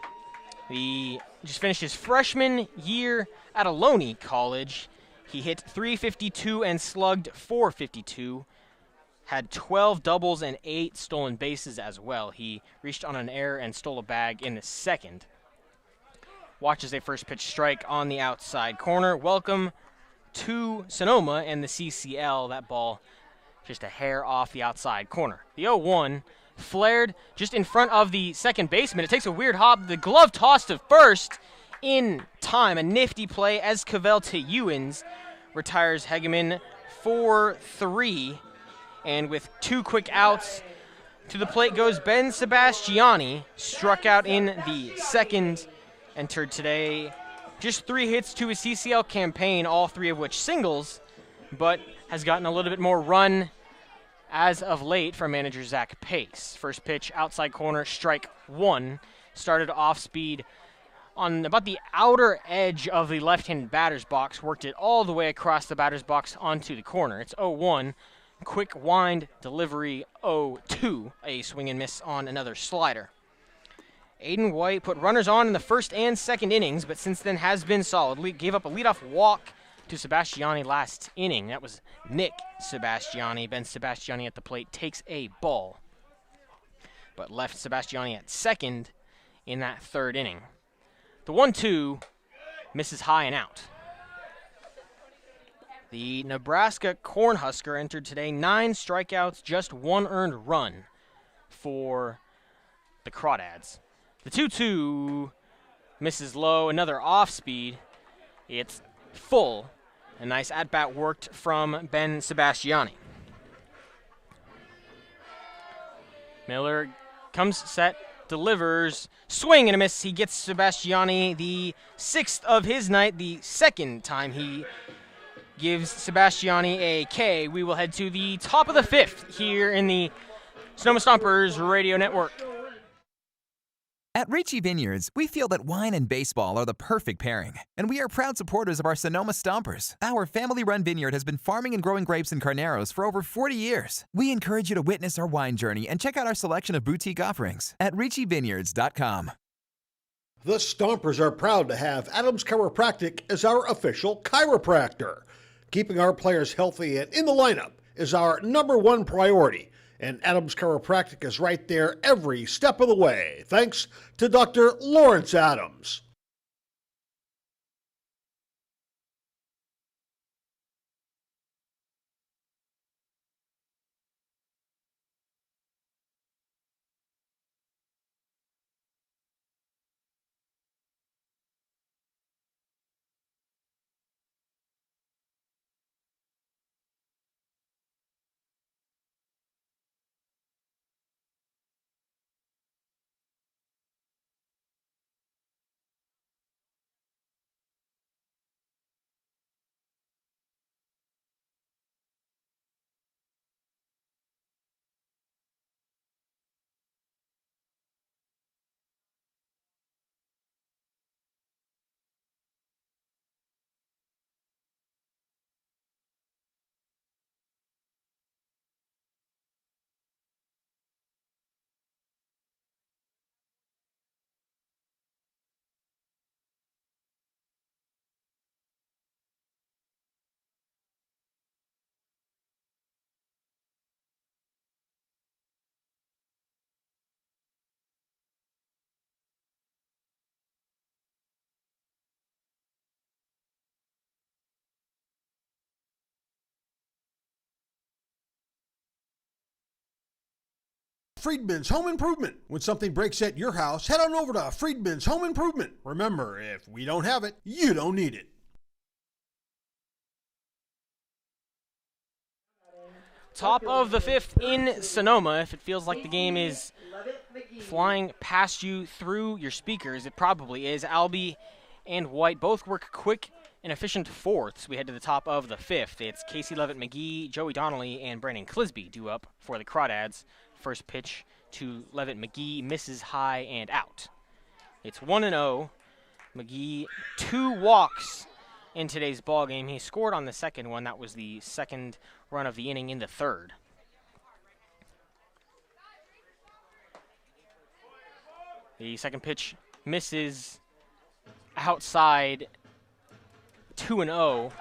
He just finished his freshman year at Ohlone College. He hit .352 and slugged .452. Had 12 doubles and 8 stolen bases as well. He reached on an error and stole a bag in the second. Watches a first pitch strike on the outside corner. Welcome to Sonoma and the CCL. That ball just a hair off the outside corner. The 0-1 flared just in front of the second baseman. It takes a weird hop. The glove toss to first in time. A nifty play. Esquivel to Ewens retires Hegeman 4-3. And with 2 quick outs, to the plate goes Ben Sebastiani. Struck out in the second. Entered today just 3 hits to his CCL campaign, all 3 of which singles, but has gotten a little bit more run as of late from manager Zach Pace. First pitch, outside corner, strike 1. Started off speed on about the outer edge of the left-handed batter's box, worked it all the way across the batter's box onto the corner. It's 0-1. Quick wind delivery 0-2. A swing and miss on another slider. Aiden White put runners on in the first and second innings, but since then has been solid. Gave up a leadoff walk to Sebastiani last inning. That was Nick Sebastiani. Ben Sebastiani at the plate takes a ball, but left Sebastiani at second in that third inning. The 1-2 misses high and out. The Nebraska Cornhusker entered today 9 strikeouts, just 1 earned run for the Crawdads. The 2-2 misses low. Another off speed. It's full. A nice at-bat worked from Ben Sebastiani. Miller comes set, delivers, swing and a miss. He gets Sebastiani the 6th of his night, the second time he gives Sebastiani a K. We will head to the top of the 5th here in the Sonoma Stompers Radio Network. At Ricci Vineyards, we feel that wine and baseball are the perfect pairing, and we are proud supporters of our Sonoma Stompers. Our family-run vineyard has been farming and growing grapes and carneros for over 40 years. We encourage you to witness our wine journey and check out our selection of boutique offerings at RicciVineyards.com. The Stompers are proud to have Adams Chiropractic as our official chiropractor. Keeping our players healthy and in the lineup is our #1 priority. And Adams Chiropractic is right there every step of the way, thanks to Dr. Lawrence Adams. Friedman's Home Improvement. When something breaks at your house, head on over to Friedman's Home Improvement. Remember, if we don't have it, you don't need it. Top of the 5th in Sonoma. If it feels like the game is flying past you through your speakers, it probably is. Albie and White both work quick and efficient fourths. We head to the top of the 5th. It's Casey Levitt-McGee, Joey Donnelly, and Brandon Clisby due up for the Crawdads. First pitch to Levitt-McGee, misses high and out. It's 1-0. McGee 2 walks in today's ball game. He scored on the second one. That was the second run of the inning in the third. The second pitch misses outside, 2-0.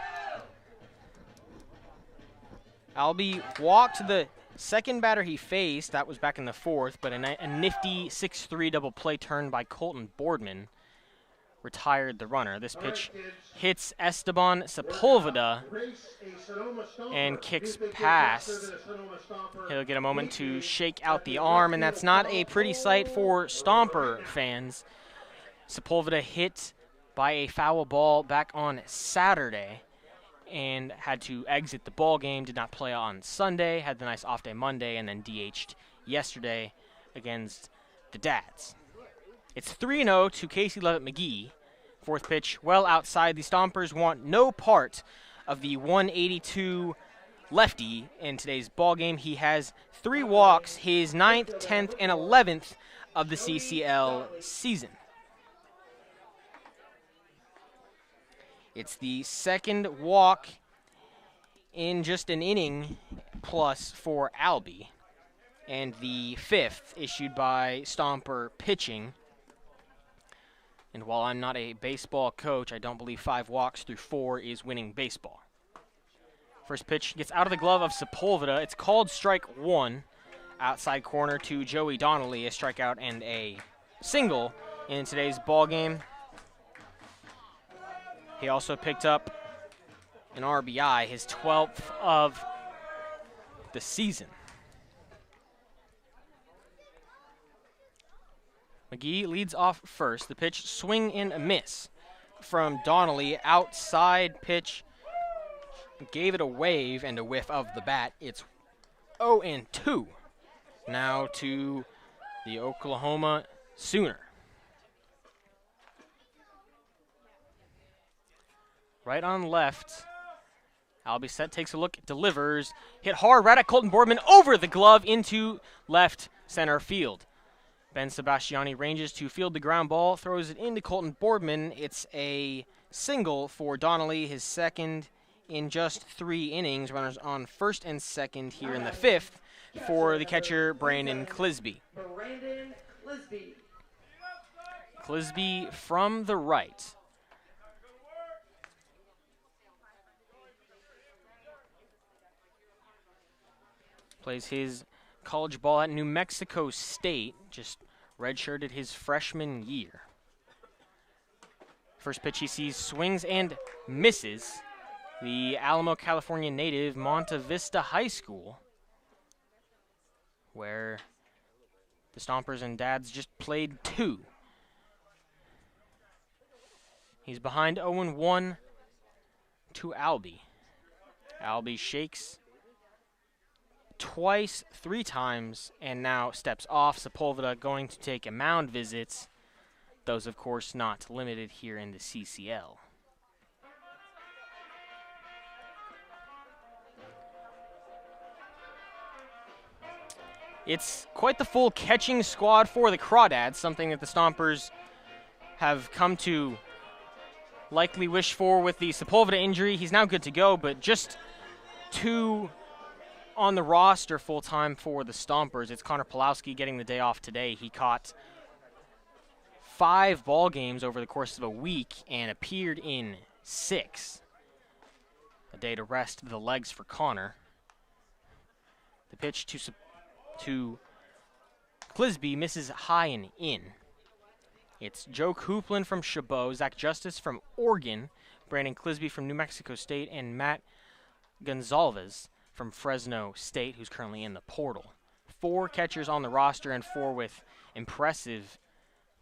Albie walked the second batter he faced. That was back in the 4th, but a nifty 6-3 double play turn by Colton Boardman retired the runner. This pitch hits Esteban Sepulveda and kicks past. He'll get a moment to shake out the arm, and that's not a pretty sight for Stomper fans. Sepulveda hit by a foul ball back on Saturday and had to exit the ball game, did not play on Sunday, had the nice off day Monday, and then DH'd yesterday against the Dads. It's 3-0 to Casey Levitt-McGee. Fourth pitch well outside. The Stompers want no part of the 182 lefty in today's ball game. He has 3 walks, his 9th, 10th, and 11th of the CCL season. It's the second walk in just an inning plus for Albie, and the 5th issued by Stomper pitching. And while I'm not a baseball coach, I don't believe 5 walks through 4 is winning baseball. First pitch gets out of the glove of Sepulveda. It's called strike 1. Outside corner to Joey Donnelly, a strikeout and a single in today's ball game. He also picked up an RBI, his 12th of the season. McGee leads off first. The pitch, swing and a miss from Donnelly. Outside pitch, gave it a wave and a whiff of the bat. It's 0-2 now to the Oklahoma Sooner. Right on left. Albie set, takes a look, delivers. Hit hard right at Colton Boardman, over the glove into left center field. Ben Sebastiani ranges to field the ground ball, throws it into Colton Boardman. It's a single for Donnelly, his second in just 3 innings. Runners on first and second here in the 5th for the catcher, Brandon Clisby. Clisby from the right. Plays his college ball at New Mexico State, just redshirted his freshman year. First pitch he sees, swings and misses. The Alamo, California native, Monta Vista High School, where the Stompers and Dads just played 2. He's behind 0-1 to Albie. Albie shakes twice, 3 times, and now steps off. Sepulveda going to take a mound visit. Those, of course, not limited here in the CCL. It's quite the full catching squad for the Crawdads, something that the Stompers have come to likely wish for with the Sepulveda injury. He's now good to go, but just 2 on the roster full-time for the Stompers. It's Connor Pulowski getting the day off today. He caught 5 ball games over the course of a week and appeared in 6. A day to rest the legs for Connor. The pitch to Clisby misses high and in. It's Joe Cooplin from Chabot, Zach Justice from Oregon, Brandon Clisby from New Mexico State, and Matt Gonzalez from Fresno State, who's currently in the portal. 4 catchers on the roster and 4 with impressive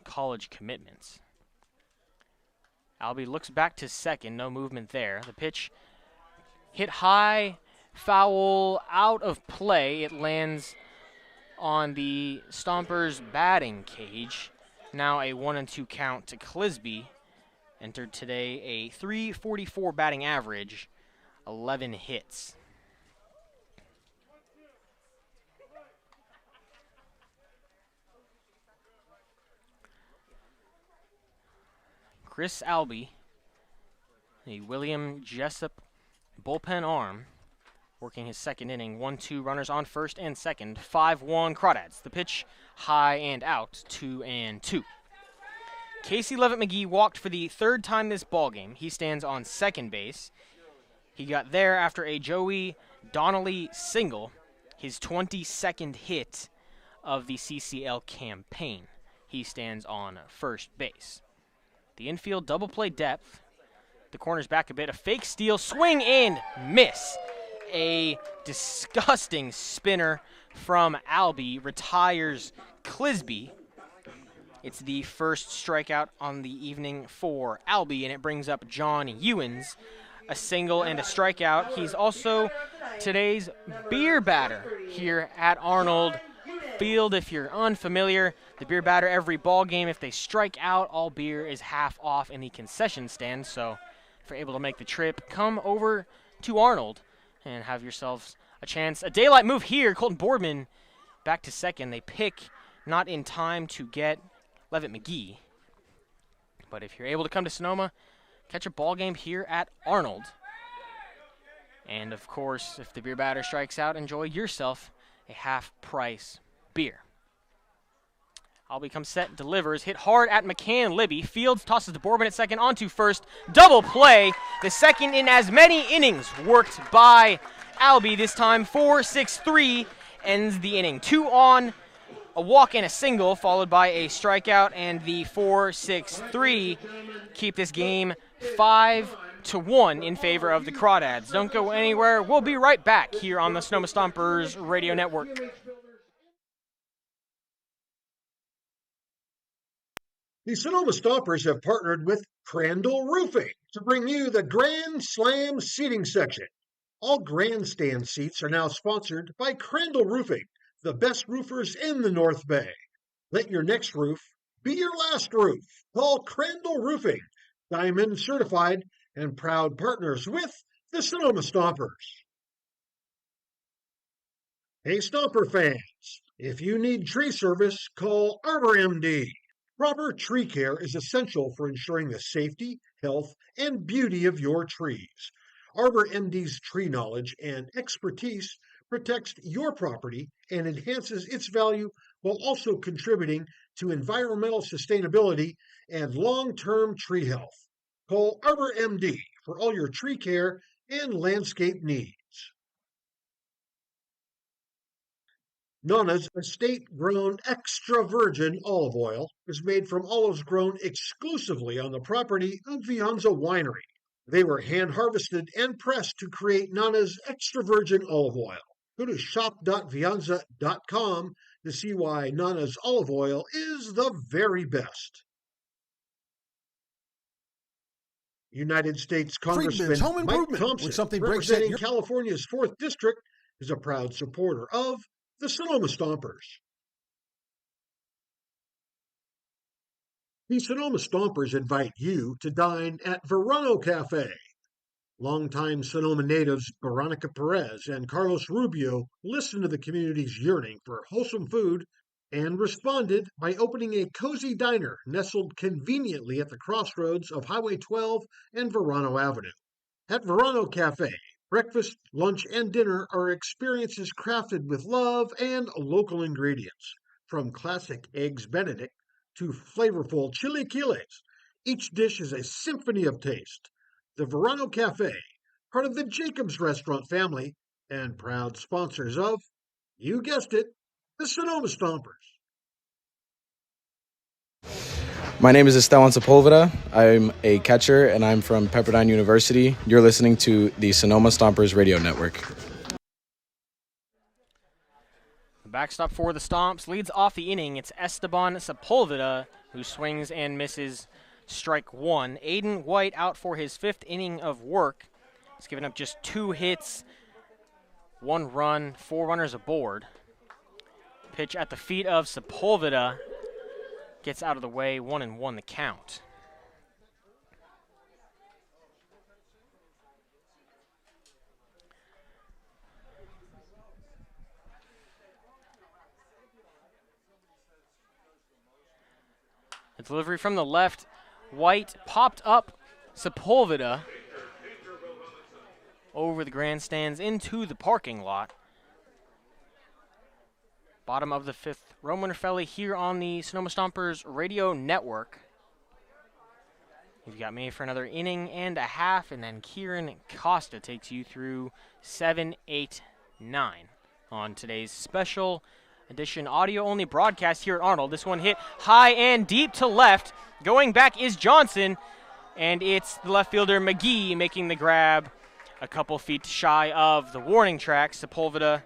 college commitments. Albie looks back to second, no movement there. The pitch hit high, foul, out of play. It lands on the Stompers' batting cage. Now a 1-2 count to Clisby. Entered today a .344 batting average, 11 hits. Chris Albie, the William Jessup bullpen arm, working his second inning. 1-2 runners on first and second. 5-1 Crawdads. The pitch high and out. 2-2. Casey Levitt McGee walked for the 3rd time this ballgame. He stands on second base. He got there after a Joey Donnelly single, his 22nd hit of the CCL campaign. He stands on first base. The infield double play depth. The corner's back a bit. A fake steal, swing and miss. A disgusting spinner from Albie retires Clisby. It's the first strikeout on the evening for Albie, and it brings up John Ewens. A single and a strikeout. He's also today's beer batter here at Arnold Field. If you're unfamiliar, the beer batter every ball game, if they strike out, all beer is half off in the concession stand. So if you're able to make the trip, come over to Arnold and have yourselves a chance. A daylight move here. Colton Boardman back to second. They pick not in time to get Levitt McGee. But if you're able to come to Sonoma, catch a ball game here at Arnold. And of course, if the beer batter strikes out, enjoy yourself a half-price beer. Albie comes set, delivers, hit hard at McCann Libby. Fields tosses to Boardman at second, onto first. Double play. The second in as many innings worked by Albie. This time 4-6-3 ends the inning. 2 on, a walk and a single, followed by a strikeout, and the 4-6-3 keep this game 5-1 in favor of the Crawdads. Don't go anywhere. We'll be right back here on the Sonoma Stompers Radio Network. The Sonoma Stompers have partnered with Crandall Roofing to bring you the Grand Slam seating section. All grandstand seats are now sponsored by Crandall Roofing, the best roofers in the North Bay. Let your next roof be your last roof. Call Crandall Roofing, Diamond certified and proud partners with the Sonoma Stompers. Hey, Stomper fans, if you need tree service, call Arbor MD. Proper tree care is essential for ensuring the safety, health, and beauty of your trees. Arbor MD's tree knowledge and expertise protects your property and enhances its value while also contributing to environmental sustainability and long-term tree health. Call Arbor MD for all your tree care and landscape needs. Nana's estate-grown extra virgin olive oil is made from olives grown exclusively on the property of Vianza Winery. They were hand-harvested and pressed to create Nana's extra virgin olive oil. Go to shop.vianza.com to see why Nana's olive oil is the very best. United States Congressman Home Mike Improvement. Thompson, When something breaks at representing your California's 4th District, is a proud supporter of the Sonoma Stompers. The Sonoma Stompers invite you to dine at Verano Cafe. Longtime Sonoma natives Veronica Perez and Carlos Rubio listened to the community's yearning for wholesome food and responded by opening a cozy diner nestled conveniently at the crossroads of Highway 12 and Verano Avenue. At Verano Cafe, breakfast, lunch, and dinner are experiences crafted with love and local ingredients. From classic Eggs Benedict to flavorful chilaquiles, each dish is a symphony of taste. The Verano Cafe, part of the Jacobs Restaurant family, and proud sponsors of, you guessed it, the Sonoma Stompers. My name is Esteban Sepulveda. I'm a catcher, and I'm from Pepperdine University. You're listening to the Sonoma Stompers Radio Network. The backstop for the Stomps leads off the inning. It's Esteban Sepulveda who swings and misses strike one. Aiden White out for his 5th inning of work. He's given up just 2 hits, 1 run, 4 runners aboard. Pitch at the feet of Sepulveda. Gets out of the way, 1-1 the count. The delivery from the left, White popped up Sepulveda over the grandstands into the parking lot. Bottom of the 5th, Roman Raffelli here on the Sonoma Stompers Radio Network. You've got me for another inning and a half, and then Kieran Costa takes you through 7, 8, 9 on today's special edition audio-only broadcast here at Arnold. This one hit high and deep to left. Going back is Johnson, and it's the left fielder McGee making the grab a couple feet shy of the warning track. Sepulveda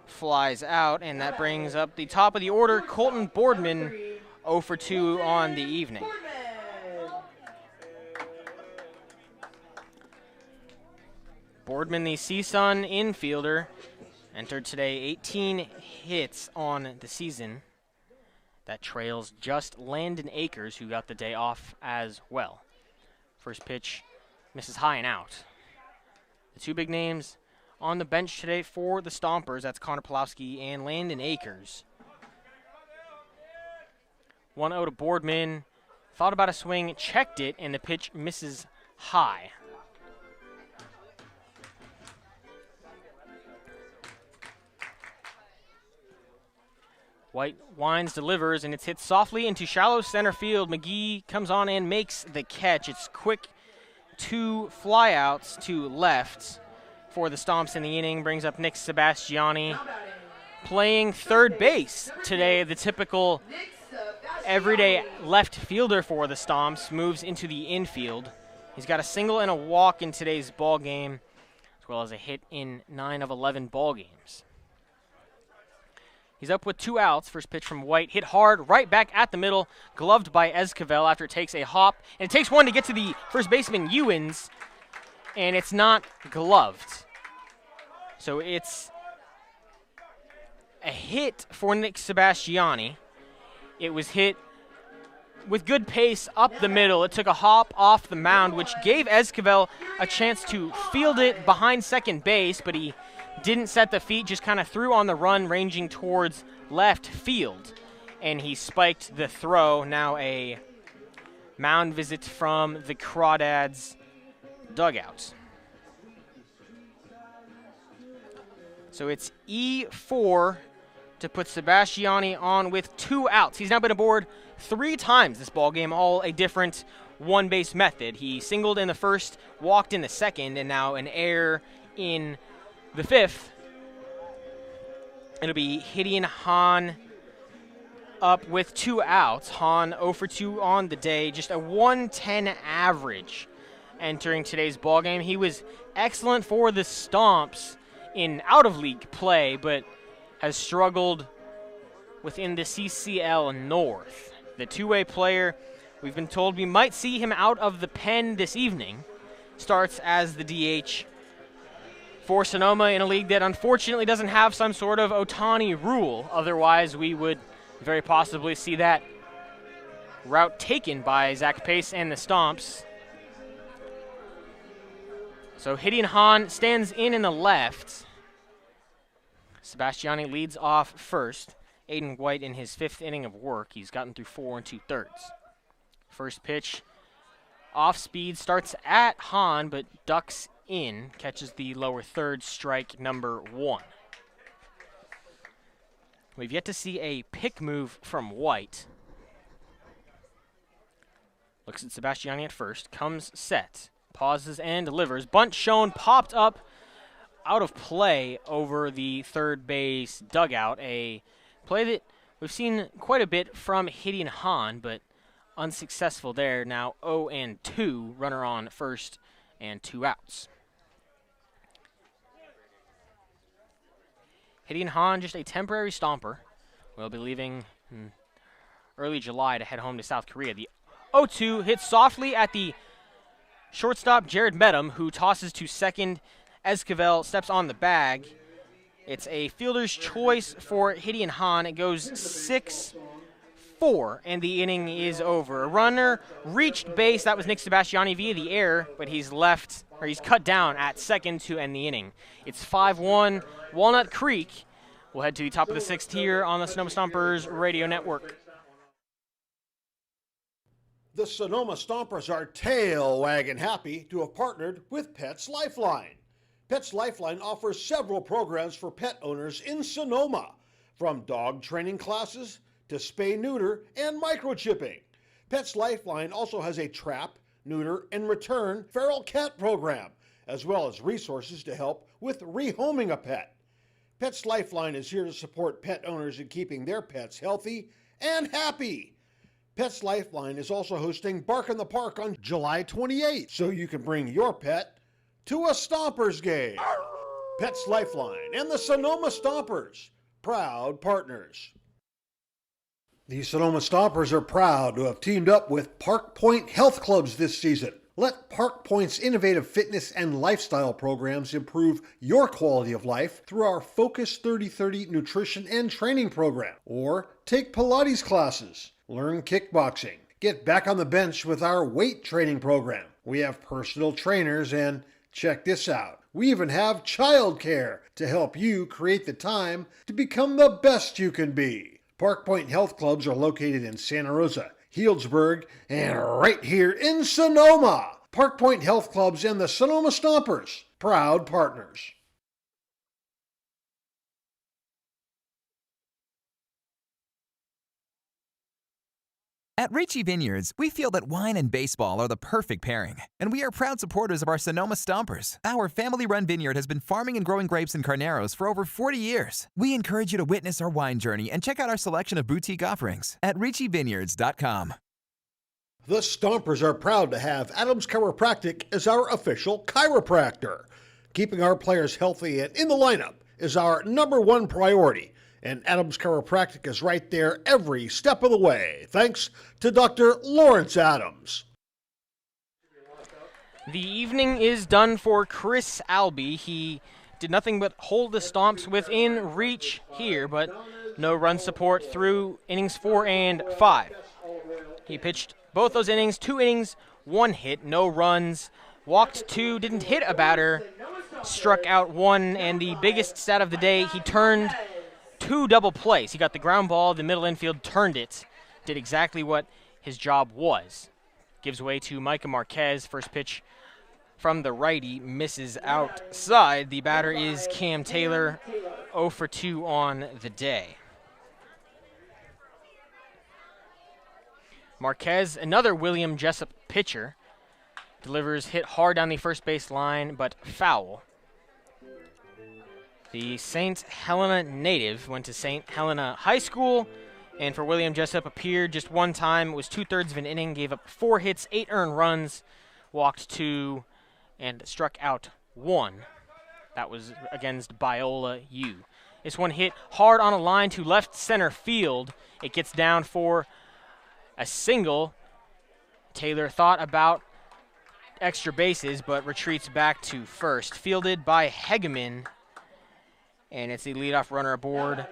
flies out, and that brings up the top of the order, Colton Boardman, 0 for 2 on the evening. Boardman, the CSUN infielder, entered today 18 hits on the season. That trails just Landon Akers, who got the day off as well. First pitch misses high and out. The 2 big names on the bench today for the Stompers, that's Connor Pulowski and Landon Akers. 1-0 to Boardman. Thought about a swing, checked it, and the pitch misses high. White winds, delivers, and it's hit softly into shallow center field. McGee comes on and makes the catch. It's quick 2 flyouts to left for the Stomps in the inning. Brings up Nick Sebastiani playing third base today. The typical everyday left fielder for the Stomps moves into the infield. He's got a single and a walk in today's ball game, as well as a hit in 9 of 11 ball games. He's up with 2 outs. First pitch from White, hit hard, right back at the middle, gloved by Esquivel after it takes a hop. And it takes one to get to the first baseman, Ewens, and it's not gloved. So it's a hit for Nick Sebastiani. It was hit with good pace up the middle. It took a hop off the mound, which gave Esquivel a chance to field it behind second base, but he didn't set the feet, just kind of threw on the run, ranging towards left field. And he spiked the throw. Now a mound visit from the Crawdads dugout. So it's E4 to put Sebastiani on with 2 outs. He's now been aboard 3 times this ballgame, all a different one-base method. He singled in the first, walked in the second, and now an error in the 5th. It'll be Gideon Hahn up with 2 outs. Hahn 0 for 2 on the day, just a 110 average entering today's ballgame. He was excellent for the Stomps in out-of-league play, but has struggled within the CCL North. The two-way player, we've been told we might see him out of the pen this evening, starts as the DH for Sonoma in a league that unfortunately doesn't have some sort of Ohtani rule. Otherwise, we would very possibly see that route taken by Zach Pace and the Stomps. So Gideon Hahn stands in the left. Sebastiani leads off first. Aiden White in his 5th inning of work. He's gotten through 4 2/3. First pitch, off speed, starts at Hahn, but ducks in, catches the lower third, strike number 1. We've yet to see a pick move from White. Looks at Sebastiani at first, comes set, pauses and delivers. Bunt shown, popped up, out of play over the third base dugout. A play that we've seen quite a bit from Gideon Hahn, but unsuccessful there. Now 0-2, runner on first and 2 outs. Gideon Hahn, just a temporary stomper, will be leaving in early July to head home to South Korea. The 0-2 hits softly at the shortstop, Jared Medham, who tosses to second. Esquivel steps on the bag. It's a fielder's choice for Gideon Hahn. It goes 6-4, and the inning is over. A runner reached base. That was Nick Sebastiani via the error, but he's cut down at second to end the inning. It's 5-1, Walnut Creek. We'll head to the top of the 6th here on the Sonoma Stompers Radio Network. The Sonoma Stompers are tail-wagging happy to have partnered with Pets Lifeline. Pets Lifeline offers several programs for pet owners in Sonoma, from dog training classes to spay-neuter and microchipping. Pets Lifeline also has a trap, neuter, and return feral cat program, as well as resources to help with rehoming a pet. Pets Lifeline is here to support pet owners in keeping their pets healthy and happy. Pets Lifeline is also hosting Bark in the Park on July 28th, so you can bring your pet to a Stompers game. Pets Lifeline and the Sonoma Stompers, proud partners. The Sonoma Stompers are proud to have teamed up with Park Point Health Clubs this season. Let Park Point's innovative fitness and lifestyle programs improve your quality of life through our Focus 30/30 nutrition and training program. Or take Pilates classes, learn kickboxing, get back on the bench with our weight training program. We have personal trainers and, check this out, we even have childcare to help you create the time to become the best you can be. Park Point Health Clubs are located in Santa Rosa, Healdsburg, and right here in Sonoma. Park Point Health Clubs and the Sonoma Stompers, proud partners. At Ritchie Vineyards, we feel that wine and baseball are the perfect pairing, and we are proud supporters of our Sonoma Stompers. Our family-run vineyard has been farming and growing grapes and carneros for over 40 years. We encourage you to witness our wine journey and check out our selection of boutique offerings at ritchievineyards.com. The Stompers are proud to have Adams Chiropractic as our official chiropractor. Keeping our players healthy and in the lineup is our #1 priority, And Adams Chiropractic is right there every step of the way, thanks to Dr. Lawrence Adams. The evening is done for Chris Albee. He did nothing but hold the Stomps within reach here, but no run support through innings 4 and 5. He pitched both those innings, 2 innings, 1 hit, no runs, walked 2, didn't hit a batter, struck out 1, and the biggest stat of the day, he turned 2 double plays. He got the ground ball, the middle infield turned it, did exactly what his job was. Gives way to Micah Marquez. First pitch from the righty misses outside. The batter is Cam Taylor, 0 for 2 on the day. Marquez, another William Jessup pitcher, delivers hit hard down the first base line, but foul. The St. Helena native went to St. Helena High School, and for William Jessup appeared just 1 time. It was 2/3 of an inning, gave up 4 hits, 8 earned runs, walked 2, and struck out 1. That was against Biola U. This one hit hard on a line to left center field. It gets down for a single. Taylor thought about extra bases, but retreats back to first. Fielded by Hegeman, and it's the leadoff runner aboard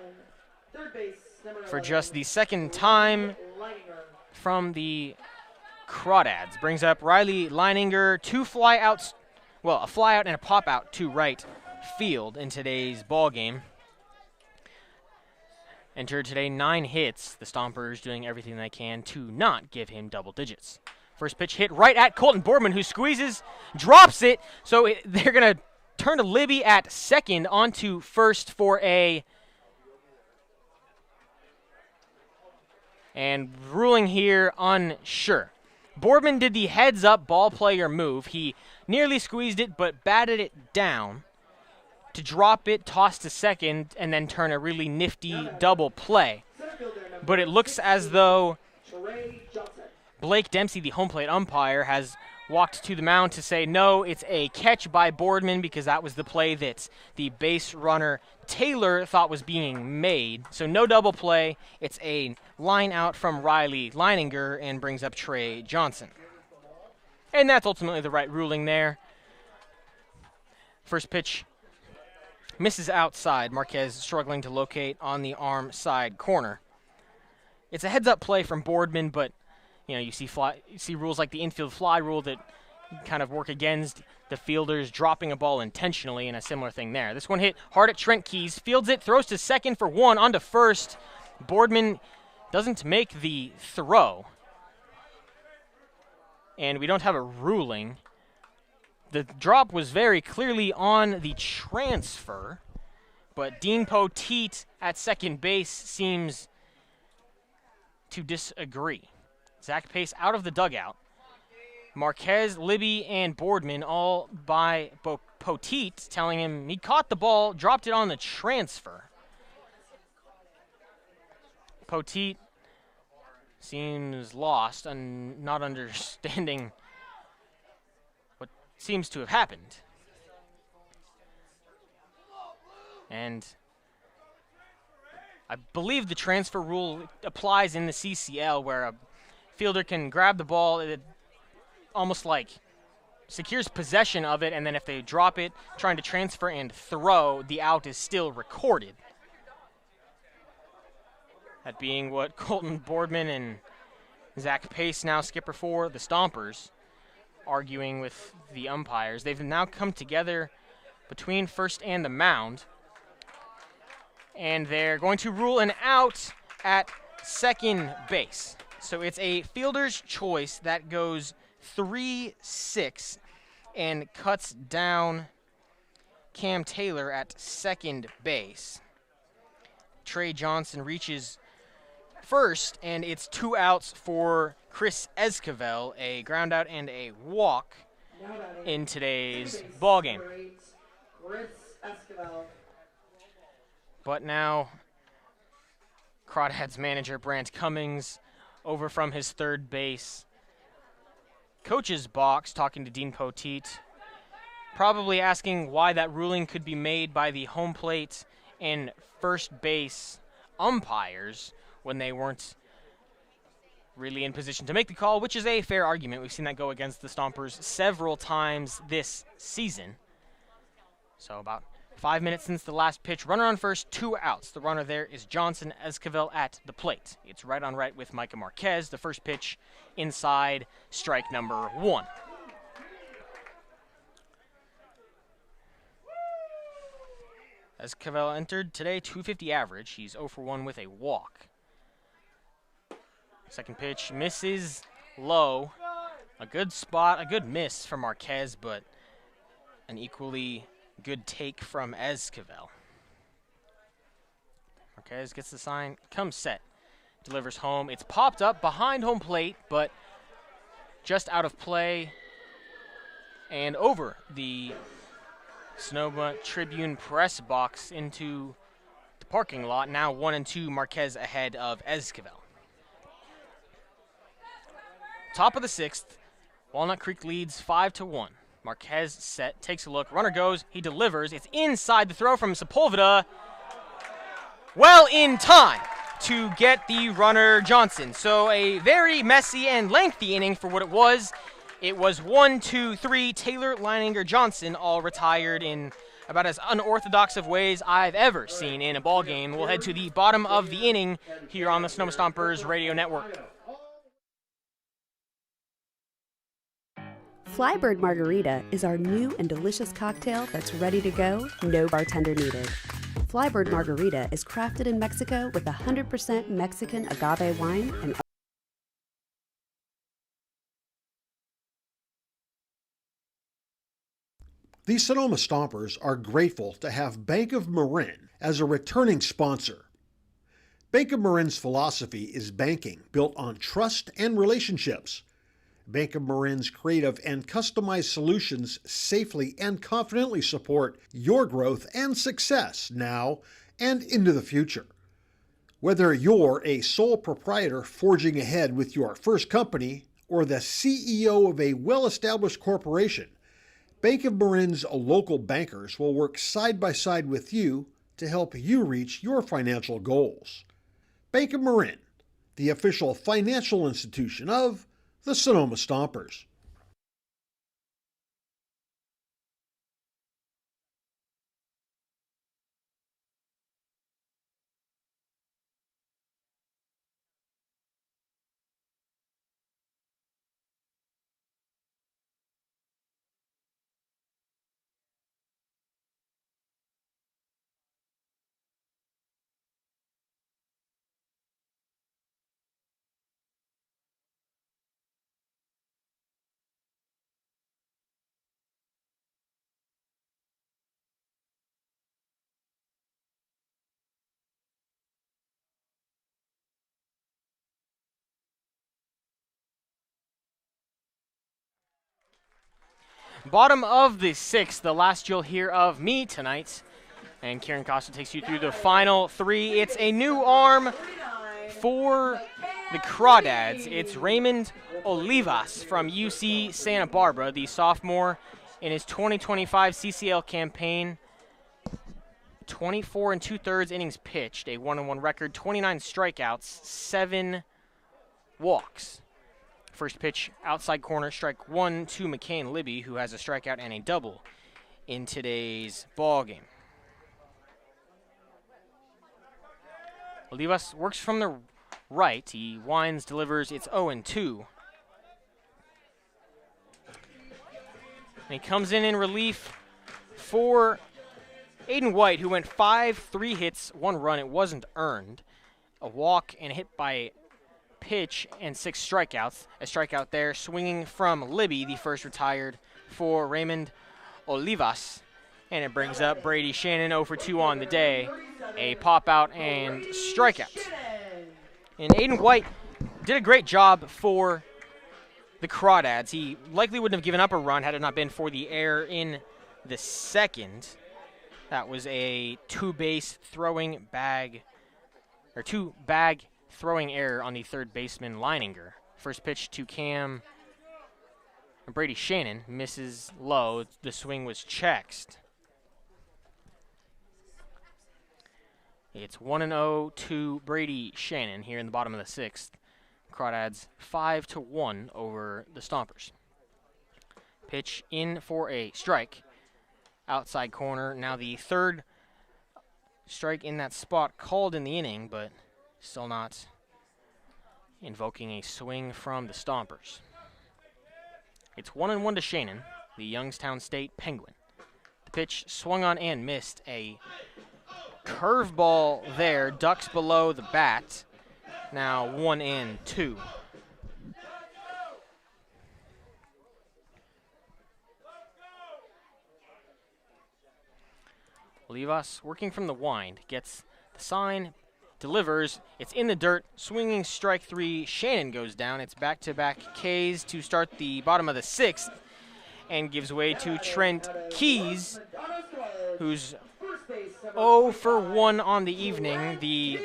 for just the second time from the Crawdads. Brings up Riley Leininger, 2 flyouts, well, a flyout and a pop out to right field in today's ball game. Entered today 9 hits. The Stompers doing everything they can to not give him double digits. First pitch hit right at Colton Boardman, who squeezes, drops it. So they're going to turn to Libby at second, onto first for a... And ruling here, unsure. Boardman did the heads-up ball player move. He nearly squeezed it, but batted it down to drop it, toss to second, and then turn a really nifty double play. But it looks as though Blake Dempsey, the home plate umpire, has walked to the mound to say, no, it's a catch by Boardman, because that was the play that the base runner Taylor thought was being made. So no double play. It's a line out from Riley Leininger and brings up Trey Johnson. And that's ultimately the right ruling there. First pitch misses outside. Marquez struggling to locate on the arm side corner. It's a heads-up play from Boardman, but you see rules like the infield fly rule that kind of work against the fielders dropping a ball intentionally, and a similar thing there. This one hit hard at Trent Keys, fields it, throws to second for 1, onto first. Boardman doesn't make the throw, and we don't have a ruling. The drop was very clearly on the transfer, but Dean Poteet at second base seems to disagree. Zach Pace out of the dugout. Marquez, Libby, and Boardman all by Poteet, telling him he caught the ball, dropped it on the transfer. Poteet seems lost and not understanding what seems to have happened. And I believe the transfer rule applies in the CCL, where a fielder can grab the ball, it almost like secures possession of it, and then if they drop it, trying to transfer and throw, the out is still recorded. That being what Colton Boardman and Zach Pace, now skipper for the Stompers, arguing with the umpires. They've now come together between first and the mound, and they're going to rule an out at second base. So it's a fielder's choice that goes 3-6 and cuts down Cam Taylor at second base. Trey Johnson reaches first, and it's 2 outs for Chris Esquivel, a ground out and a walk in today's ball game. But now Crawdads manager Brant Cummings over from his third base coach's box, talking to Dean Poteet, probably asking why that ruling could be made by the home plate and first base umpires when they weren't really in position to make the call, which is a fair argument. We've seen that go against the Stompers several times this season. So about 5 minutes since the last pitch. Runner on first, 2 outs. The runner there is Johnson Esquivel at the plate. It's right on right with Micah Marquez. The first pitch inside, strike number 1. Esquivel entered today, .250 average. He's 0 for 1 with a walk. Second pitch misses low. A good spot, a good miss from Marquez, but an equally good take from Esquivel. Marquez gets the sign, comes set, delivers home. It's popped up behind home plate, but just out of play and over the Sonoma Tribune press box into the parking lot. Now 1-2, Marquez ahead of Esquivel. Top of the 6th, Walnut Creek leads 5-1. Marquez set, takes a look, runner goes, he delivers. It's inside the throw from Sepulveda. Well in time to get the runner Johnson. So a very messy and lengthy inning for what it was. It was 1, 2, 3, Taylor, Leininger, Johnson, all retired in about as unorthodox of ways I've ever seen in a ball game. We'll head to the bottom of the inning here on the Sonoma Stompers Radio Network. Flybird Margarita is our new and delicious cocktail that's ready to go, no bartender needed. Flybird Margarita is crafted in Mexico with 100% Mexican agave wine and The Sonoma Stompers are grateful to have Bank of Marin as a returning sponsor. Bank of Marin's philosophy is banking built on trust and relationships. Bank of Marin's creative and customized solutions safely and confidently support your growth and success now and into the future. Whether you're a sole proprietor forging ahead with your first company or the CEO of a well-established corporation, Bank of Marin's local bankers will work side by side with you to help you reach your financial goals. Bank of Marin, the official financial institution of the Sonoma Stompers. Bottom of the 6th, the last you'll hear of me tonight. And Kieran Costa takes you through the final 3. It's a new arm for the Crawdads. It's Raymond Olivas from UC Santa Barbara, the sophomore in his 2025 CCL campaign. 24 2/3 innings pitched, a 1-1 record, 29 strikeouts, 7 walks. First pitch, outside corner, strike 1 to McCain Libby, who has a strikeout and a double in today's ball game. Olivas works from the right. He winds, delivers. It's 0-2. And he comes in relief for Aiden White, who went 5, 3 hits, 1 run. It wasn't earned. A walk and a hit by pitch and 6 strikeouts. A strikeout there, swinging from Libby, the first retired for Raymond Olivas. And it brings up Brady Shannon, 0 for 2 on the day. A pop out and strikeout. And Aiden White did a great job for the Crawdads. He likely wouldn't have given up a run had it not been for the error in the second. That was a 2-bag throwing error on the third baseman Leininger. First pitch to Cam. Brady Shannon misses low. The swing was checked. It's 1-0 to Brady Shannon here in the bottom of the 6th. Crawdads 5-1 over the Stompers. Pitch in for a strike. Outside corner. Now the third strike in that spot called in the inning, but still not invoking a swing from the Stompers. It's 1-1 to Shannon, the Youngstown State Penguin. The pitch swung on and missed. A curveball there, ducks below the bat. Now 1-2. Olivas, working from the wind, gets the sign, delivers. It's in the dirt, swinging strike 3. Shannon goes down. It's back-to-back Ks to start the bottom of the 6th and gives way to Trent Keys, who's 0 for 1 on the evening. The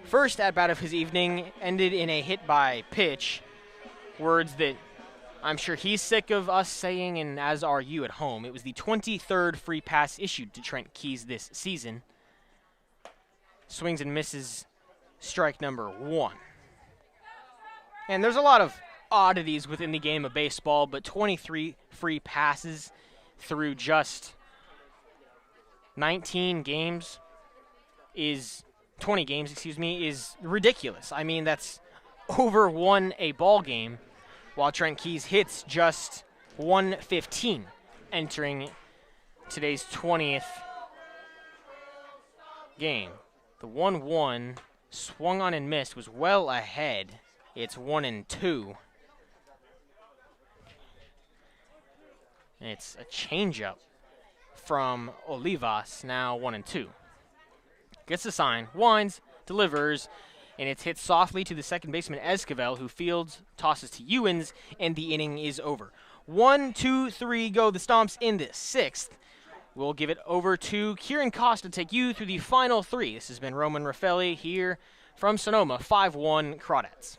first at-bat of his evening ended in a hit by pitch, words that I'm sure he's sick of us saying, and as are you at home. It was the 23rd free pass issued to Trent Keys this season. Swings and misses strike number 1. And there's a lot of oddities within the game of baseball, but 23 free passes through just 20 games is ridiculous. I mean, that's over 1 a ball game, while Trent Keys hits just 115 entering today's 20th game. The 1-1 swung on and missed was well ahead. It's 1-2. And it's a changeup from Olivas, now 1-2. Gets the sign, winds, delivers, and it's hit softly to the second baseman Esquivel, who fields, tosses to Ewens, and the inning is over. 1, 2, 3 go the Stomps in the 6th. We'll give it over to Kieran Costa to take you through the final 3. This has been Roman Raffelli here from Sonoma, 5-1 Crawdads.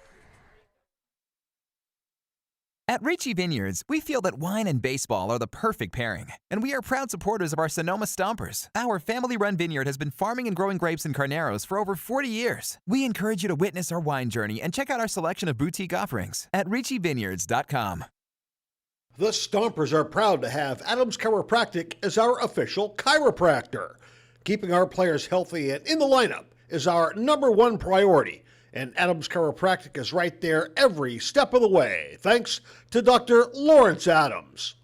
At Ritchie Vineyards, we feel that wine and baseball are the perfect pairing, and we are proud supporters of our Sonoma Stompers. Our family-run vineyard has been farming and growing grapes and carneros for over 40 years. We encourage you to witness our wine journey and check out our selection of boutique offerings at ritchievineyards.com. The Stompers are proud to have Adams Chiropractic as our official chiropractor. Keeping our players healthy and in the lineup is our #1 priority, and Adams Chiropractic is right there every step of the way, thanks to Dr. Lawrence Adams.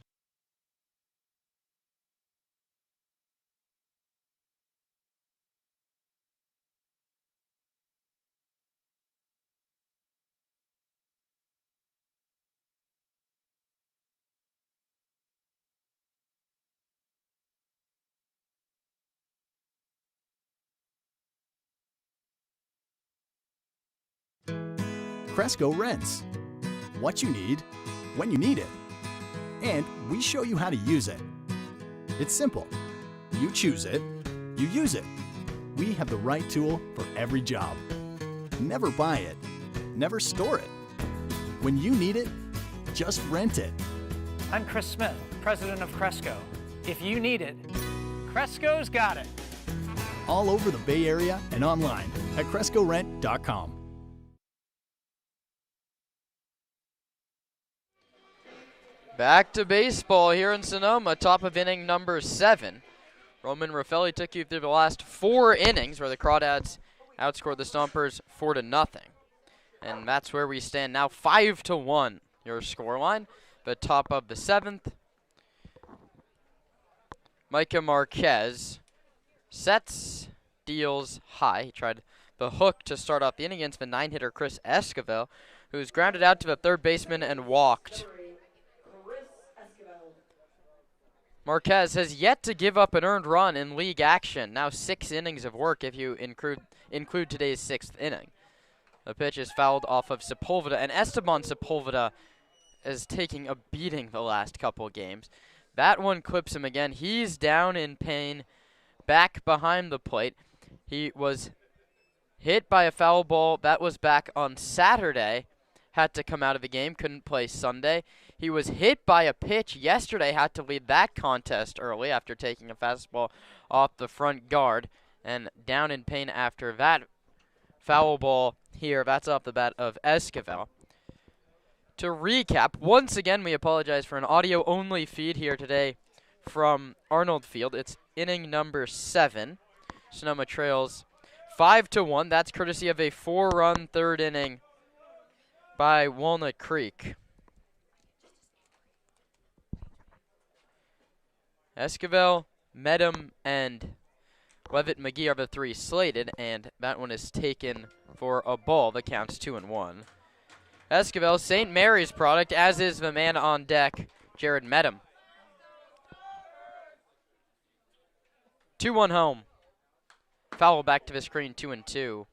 Cresco Rents. What you need, when you need it. And we show you how to use it. It's simple. You choose it, you use it. We have the right tool for every job. Never buy it, never store it. When you need it, just rent it. I'm Chris Smith, president of Cresco. If you need it, Cresco's got it. All over the Bay Area and online at CrescoRent.com. Back to baseball here in Sonoma, top of inning number 7. Roman Raffelli took you through the last 4 innings where the Crawdads outscored the Stompers 4-0. And that's where we stand now, 5-1, your scoreline. But top of the 7th, Micah Marquez sets, deals high. He tried the hook to start off the inning against the 9-hitter Chris Esquivel, who's grounded out to the third baseman and walked. Marquez has yet to give up an earned run in league action. Now 6 innings of work if you include today's 6th inning. The pitch is fouled off of Sepulveda, and Esteban Sepulveda is taking a beating the last couple of games. That one clips him again. He's down in pain back behind the plate. He was hit by a foul ball. That was back on Saturday. Had to come out of the game, couldn't play Sunday. He was hit by a pitch yesterday, had to leave that contest early after taking a fastball off the front guard. and down in pain after that foul ball here. That's off the bat of Esquivel. To recap, once again, we apologize for an audio-only feed here today from Arnold Field. It's inning number 7. Sonoma trails 5-1. That's courtesy of a 4-run third inning by Walnut Creek. Esquivel, Medham, and Levitt McGee are the 3 slated, and that one is taken for a ball that counts 2-1. Esquivel, St. Mary's product, as is the man on deck, Jared Medham. 2-1 home. Foul back to the screen, 2-2.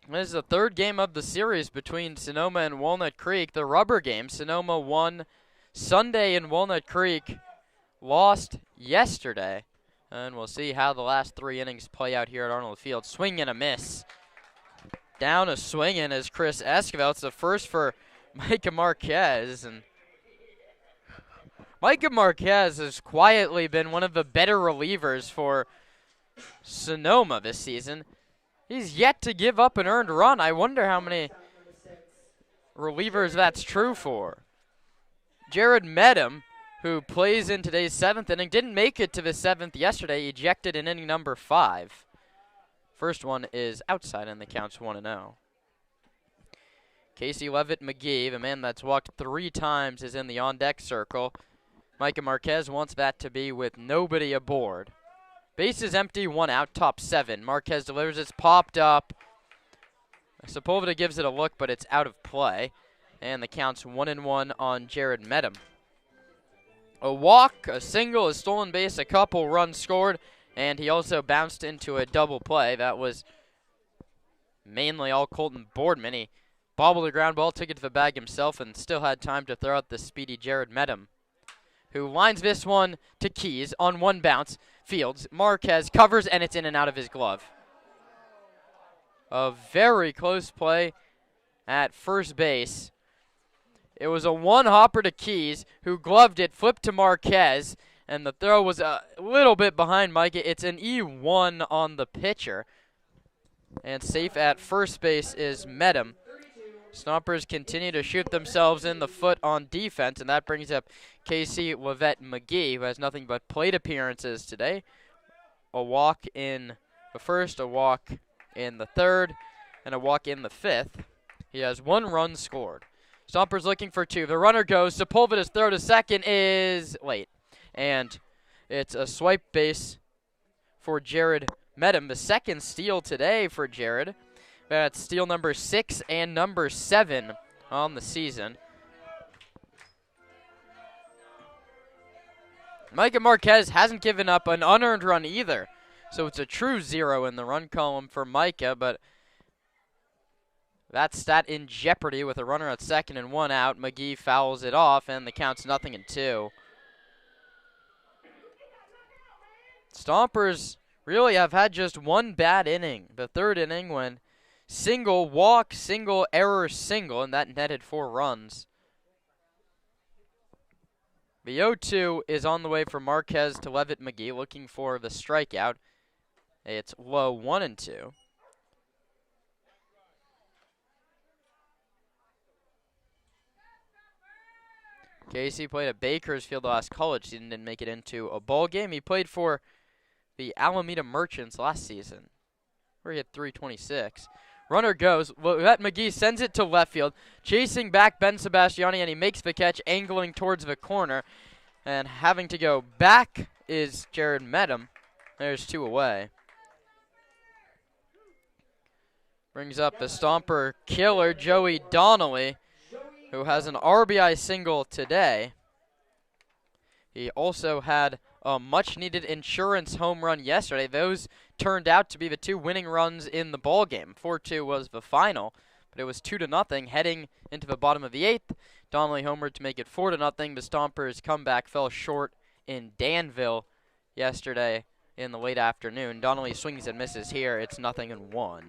This is the third game of the series between Sonoma and Walnut Creek. The rubber game, Sonoma won Sunday in Walnut Creek, lost yesterday. And we'll see how the last 3 innings play out here at Arnold Field. Swing and a miss. Down a swinging is Chris Esquivel. It's the first for Micah Marquez. And Micah Marquez has quietly been one of the better relievers for Sonoma this season. He's yet to give up an earned run. I wonder how many relievers that's true for. Jared Medham, who plays in today's 7th inning, didn't make it to the 7th yesterday, ejected in inning number 5. First one is outside and the count's 1-0. Casey Levitt McGee, the man that's walked 3 times, is in the on-deck circle. Micah Marquez wants that to be with nobody aboard. Base is empty, 1 out, top 7. Marquez delivers, it's popped up. Sepulveda gives it a look, but it's out of play. And the count's 1-1 on Jared Medham. A walk, a single, a stolen base, a couple runs scored, and he also bounced into a double play. That was mainly all Colton Boardman. He bobbled a ground ball, took it to the bag himself, and still had time to throw out the speedy Jared Medham, who lines this one to Keys on 1 bounce. Fields, Marquez covers, and it's in and out of his glove. A very close play at first base. It was a 1-hopper to Keys, who gloved it, flipped to Marquez, and the throw was a little bit behind Micah. It's an E1 on the pitcher. And safe at first base is Medham. Stompers continue to shoot themselves in the foot on defense, and that brings up Casey Levitt McGee, who has nothing but plate appearances today. A walk in the first, a walk in the third, and a walk in the 5th. He has 1 run scored. Stompers looking for 2. The runner goes. Sepulveda's throw to second is late. And it's a swipe base for Jared Medham. The second steal today for Jared. That's steal number 6 and number 7 on the season. Micah Marquez hasn't given up an unearned run either. So it's a true 0 in the run column for Micah, but that stat in jeopardy with a runner at second and 1 out. McGee fouls it off, and the count's 0-2. Stompers really have had just 1 bad inning. The 3rd inning when single, walk, single, error, single, and that netted 4 runs. The 0-2 is on the way for Marquez to Levitt McGee, looking for the strikeout. It's low, 1-2. Casey played at Bakersfield last college season, didn't make it into a ball game. He played for the Alameda Merchants last season, where he had 326. Runner goes. Levitt McGee sends it to left field. Chasing back Ben Sebastiani, and he makes the catch, angling towards the corner. And having to go back is Jared Medham. There's 2 away. Brings up the Stomper killer, Joey Donnelly, who has an RBI single today. He also had a much-needed insurance home run yesterday. Those turned out to be the 2 winning runs in the ballgame. 4-2 was the final, but it was 2-0 heading into the bottom of the 8th. Donnelly homered to make it 4-0. The Stompers' comeback fell short in Danville yesterday in the late afternoon. Donnelly swings and misses here. It's 0-1.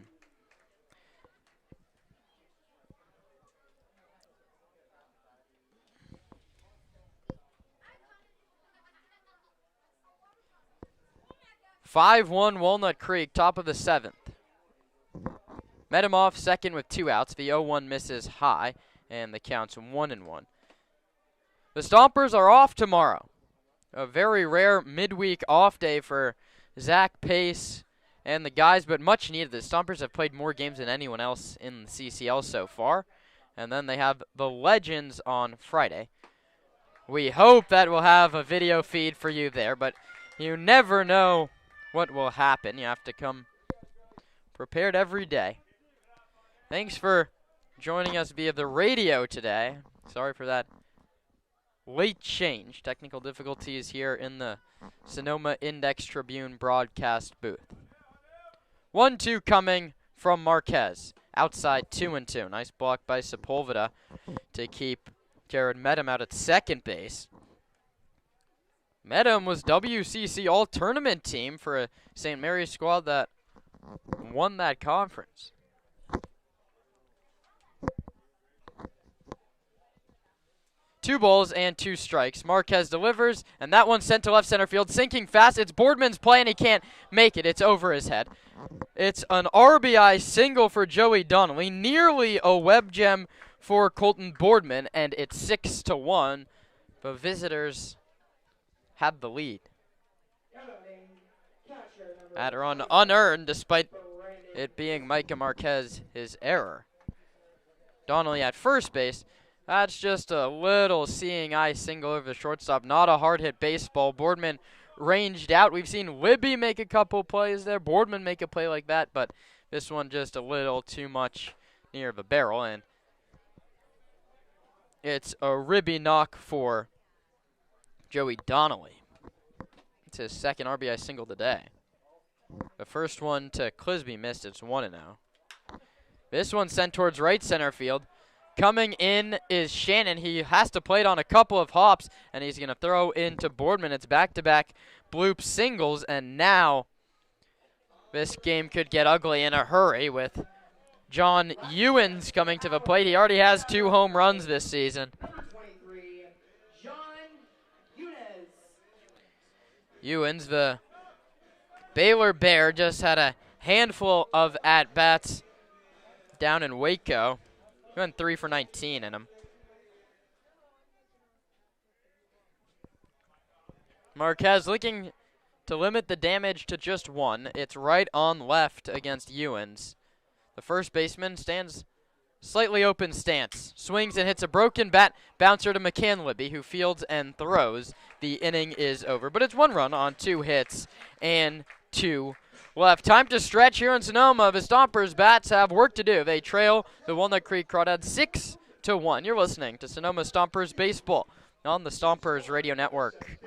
5-1 Walnut Creek, top of the 7th. Met him off second with 2 outs. The 0-1 misses high, and the count's 1-1. The Stompers are off tomorrow. A very rare midweek off day for Zach Pace and the guys, but much needed. The Stompers have played more games than anyone else in the CCL so far. And then they have the Legends on Friday. We hope that we'll have a video feed for you there, but you never know what will happen. You have to come prepared every day. Thanks for joining us via the radio today. Sorry for that late change. Technical difficulties here in the Sonoma Index Tribune broadcast booth. 1-2 coming from Marquez. Outside 2-2. Nice block by Sepulveda to keep Jared Medham out at second base. Medham was WCC All-Tournament team for a St. Mary's squad that won that conference. Two balls and 2 strikes. Marquez delivers, and that one's sent to left center field. Sinking fast. It's Boardman's play, and he can't make it. It's over his head. It's an RBI single for Joey Donnelly. Nearly a web gem for Colton Boardman, and it's 6-1. The visitors have the lead. That run unearned, despite it being Micah Marquez, his error. Donnelly at first base. That's just a little seeing eye single over the shortstop. Not a hard hit baseball. Boardman ranged out. We've seen Libby make a couple plays there. Boardman make a play like that, but this one just a little too much near the barrel, and it's a ribby knock for Joey Donnelly. It's his second RBI single today. The first one to Clisby missed. It's 1-0. This one sent towards right center field. Coming in is Shannon. He has to play it on a couple of hops, and he's going to throw into Boardman. It's back-to-back bloop singles, and now this game could get ugly in a hurry with John Ewens coming to the plate. He already has 2 home runs this season. Ewens, the Baylor Bear, just had a handful of at-bats down in Waco. He went 3 for 19 in him. Marquez looking to limit the damage to just 1. It's right on left against Ewens. The first baseman stands slightly open stance. Swings and hits a broken bat bouncer to McCann Libby, who fields and throws. The inning is over. But it's 1 run on 2 hits and 2 left. Time to stretch here in Sonoma. The Stompers bats have work to do. They trail the Walnut Creek Crawdads 6-1. You're listening to Sonoma Stompers Baseball on the Stompers Radio Network.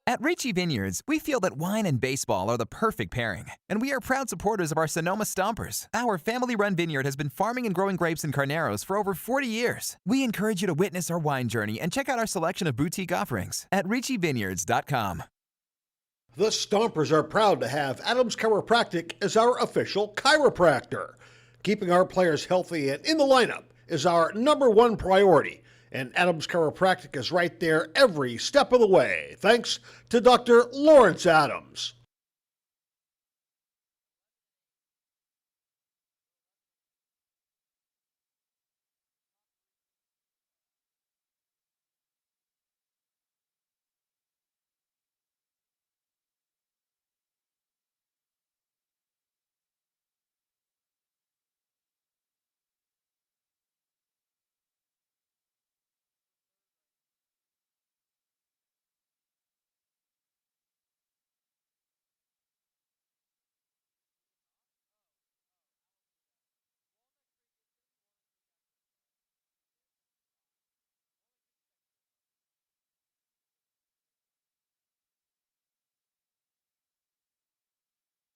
At Ricci Vineyards, we feel that wine and baseball are the perfect pairing, and we are proud supporters of our Sonoma Stompers. Our family-run vineyard has been farming and growing grapes and carneros for over 40 years. We encourage you to witness our wine journey and check out our selection of boutique offerings at RicciVineyards.com. The Stompers are proud to have Adams Chiropractic as our official chiropractor. Keeping our players healthy and in the lineup is our #1 priority, and Adams Chiropractic is right there every step of the way, thanks to Dr. Lawrence Adams.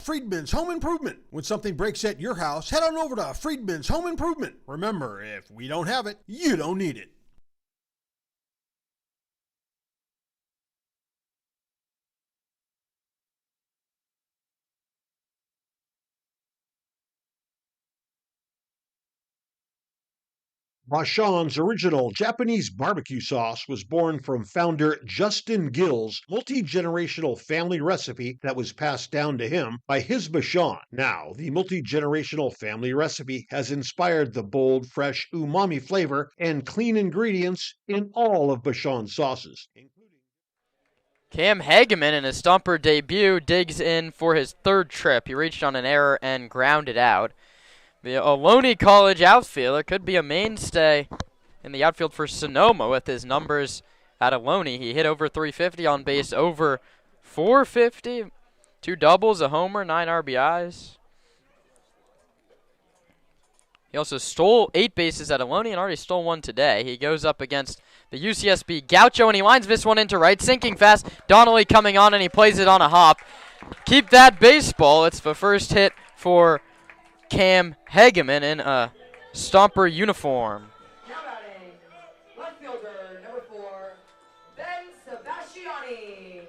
Friedman's Home Improvement. When something breaks at your house, head on over to Friedman's Home Improvement. Remember, if we don't have it, you don't need it. Bashan's original Japanese barbecue sauce was born from founder Justin Gill's multi-generational family recipe that was passed down to him by his Bashan. Now, the multi-generational family recipe has inspired the bold, fresh umami flavor and clean ingredients in all of Bashan's sauces. Cam Hageman in his Stomper debut digs in for his third trip. He reached on an error and grounded out. The Ohlone College outfielder could be a mainstay in the outfield for Sonoma with his numbers at Ohlone. He hit over 350 on base, over 450, 2 doubles, a homer, 9 RBIs. He also stole 8 bases at Ohlone and already stole 1 today. He goes up against the UCSB Gaucho, and he lines this one into right, sinking fast. Donnelly coming on, and he plays it on a hop. Keep that baseball. It's the first hit for Cam Hageman in a Stomper uniform. Now batting, left fielder, number 4, Ben Sebastiani.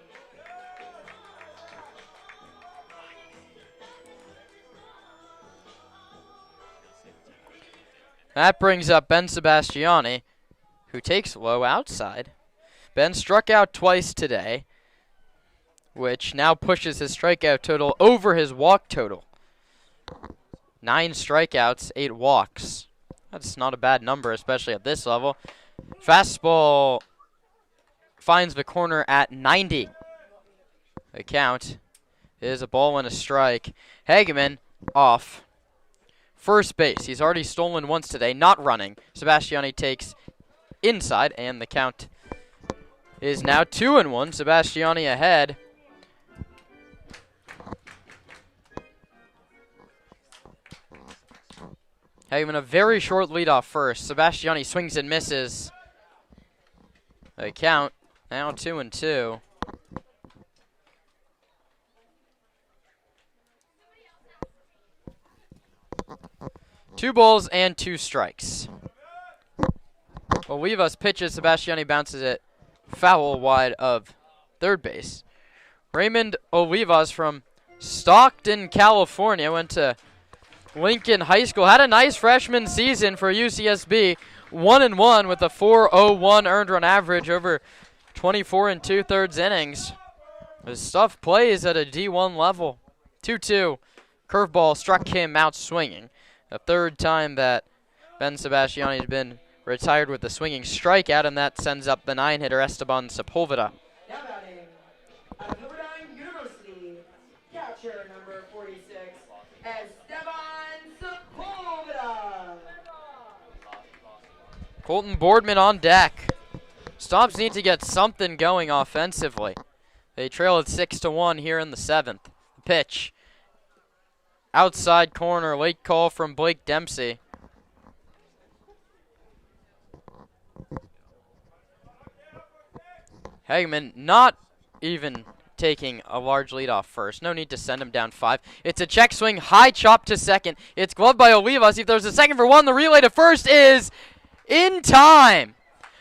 That brings up Ben Sebastiani, who takes low outside. Ben struck out twice today, which now pushes his strikeout total over his walk total. 9 strikeouts, 8 walks. That's not a bad number, especially at this level. Fastball finds the corner at 90. The count is a ball and a strike. Hageman off first base. He's already stolen once today, not running. Sebastiani takes inside, and the count is now 2-1. Sebastiani ahead. Hageman a very short lead off first. Sebastiani swings and misses. The count now 2-2. Two balls and 2 strikes. Olivas pitches. Sebastiani bounces it foul wide of third base. Raymond Olivas from Stockton, California, went to Lincoln High School. Had a nice freshman season for UCSB. 1-1 with a 4.01 earned run average over 24 2/3 innings. His stuff plays at a D1 level. 2-2. Curveball struck him out swinging. The third time that Ben Sebastiani has been retired with a swinging strikeout, and that sends up the 9-hitter Esteban Sepulveda. Now batting, out of Pepperdine University, catcher number 46, Esteban Sepulveda. Colton Boardman on deck. Stomps need to get something going offensively. They trail at 6-1 here in the 7th. Pitch. Outside corner, late call from Blake Dempsey. Hageman not even taking a large lead off first. No need to send him down 5. It's a check swing, high chop to second. It's gloved by Olivas. If there's a second for 1, the relay to first is in time.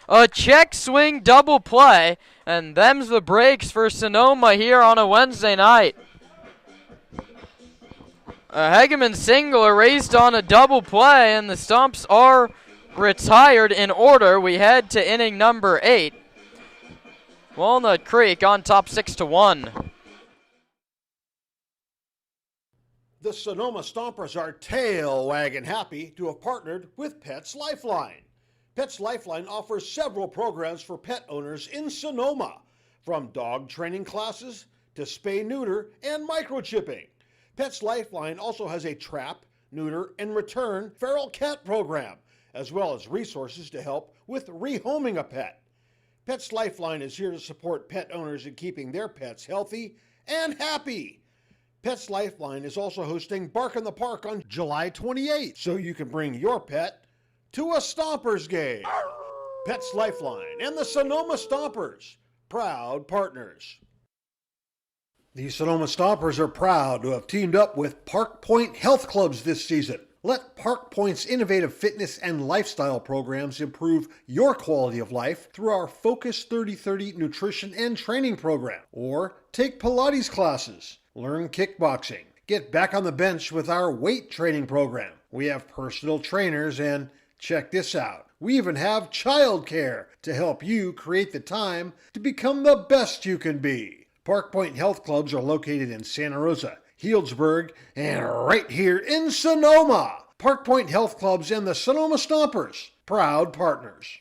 A check swing double play, and them's the breaks for Sonoma here on a Wednesday night. A Hageman single erased on a double play, and the Stomps are retired in order. We head to inning number 8. Walnut Creek on top 6-1. The Sonoma Stompers are tail-wagging happy to have partnered with Pets Lifeline. Pets Lifeline offers several programs for pet owners in Sonoma, from dog training classes to spay-neuter and microchipping. Pets Lifeline also has a trap, neuter, and return feral cat program, as well as resources to help with rehoming a pet. Pets Lifeline is here to support pet owners in keeping their pets healthy and happy. Pets Lifeline is also hosting Bark in the Park on July 28th, so you can bring your pet to a Stompers game. Pets Lifeline and the Sonoma Stompers, proud partners. The Sonoma Stompers are proud to have teamed up with Park Point Health Clubs this season. Let Park Point's innovative fitness and lifestyle programs improve your quality of life through our Focus 30/30 nutrition and training program. Or take Pilates classes, learn kickboxing, get back on the bench with our weight training program. We have personal trainers and check this out. We even have childcare to help you create the time to become the best you can be. Park Point Health Clubs are located in Santa Rosa, Healdsburg, and right here in Sonoma. Park Point Health Clubs and the Sonoma Stompers, proud partners.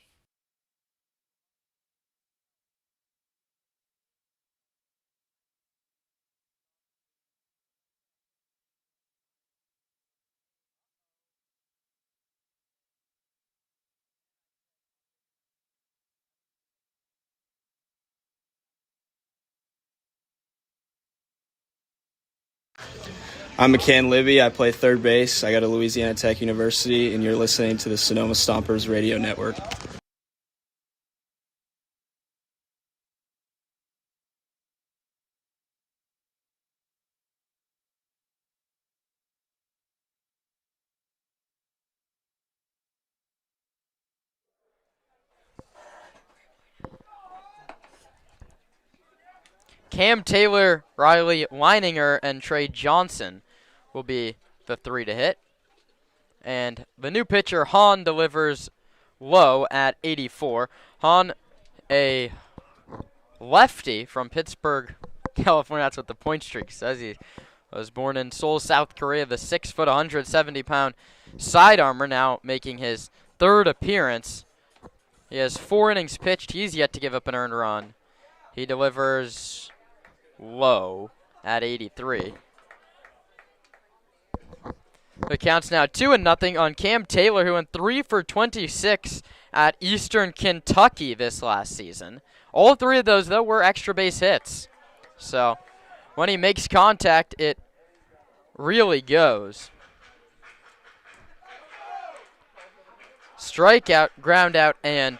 I'm McCann Libby. I play third base. I go to Louisiana Tech University, and you're listening to the Sonoma Stompers Radio Network. Cam Taylor, Riley Leininger, and Trey Johnson will be the 3 to hit. And the new pitcher, Hahn, delivers low at 84. Hahn, a lefty from Pittsburgh, California. That's what the point streak says. He was born in Seoul, South Korea. The 6', 170-pound sidearmer, now making his 3rd appearance. He has 4 innings pitched. He's yet to give up an earned run. He delivers low at 83. The count's now 2-0 on Cam Taylor, who went 3 for 26 at Eastern Kentucky this last season. All 3 of those, though, were extra base hits. So when he makes contact, it really goes. Strikeout, ground out, and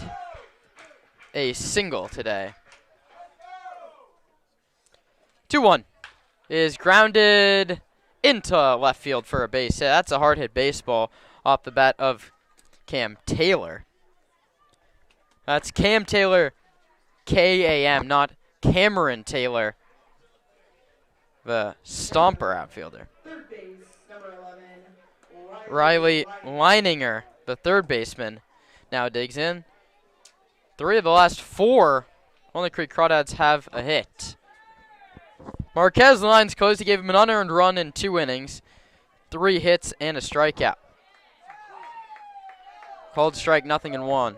a single today. 2-1 is grounded into left field for a base hit. That's a hard hit baseball off the bat of Cam Taylor. That's Cam Taylor, K-A-M, not Cameron Taylor, the Stomper outfielder. Third base, number 11, Riley Leininger, the third baseman, now digs in. 3 of the last 4 Walnut Creek Crawdads have a hit. Marquez lines closed. He gave him an unearned run in 2 innings, 3 hits, and a strikeout. Called strike, 0-1.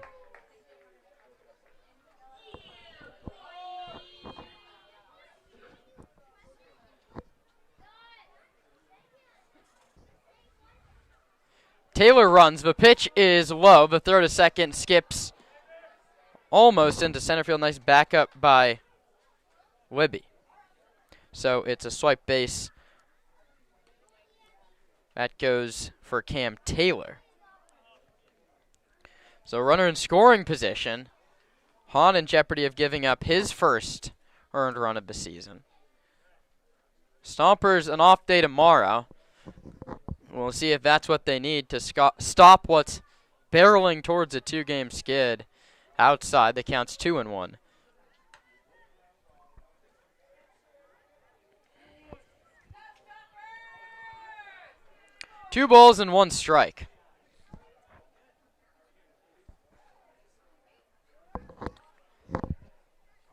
Taylor runs. The pitch is low. The throw to second skips almost into center field. Nice backup by Libby. So it's a swipe base. That goes for Cam Taylor. So runner in scoring position. Hahn in jeopardy of giving up his first earned run of the season. Stompers an off day tomorrow. We'll see if that's what they need to stop what's barreling towards a 2-game skid. Outside, the count's 2-1. 2 balls and 1 strike.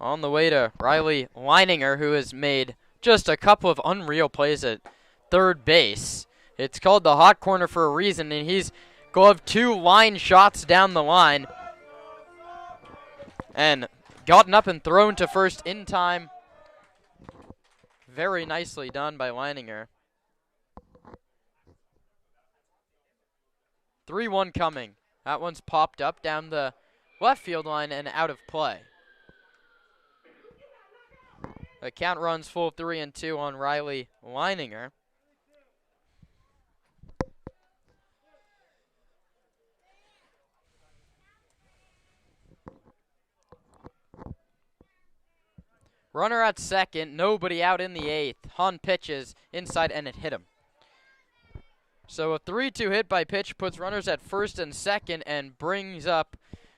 On the way to Riley Leininger, who has made just a couple of unreal plays at third base. It's called the hot corner for a reason, and he's gloved 2 line shots down the line and gotten up and thrown to first in time. Very nicely done by Leininger. 3-1 coming. That one's popped up down the left field line and out of play. The count runs full 3-2 on Riley Leininger. Runner at second, nobody out in the 8th. Hahn pitches inside and it hit him. So a 3-2 hit by pitch puts runners at first and second and brings up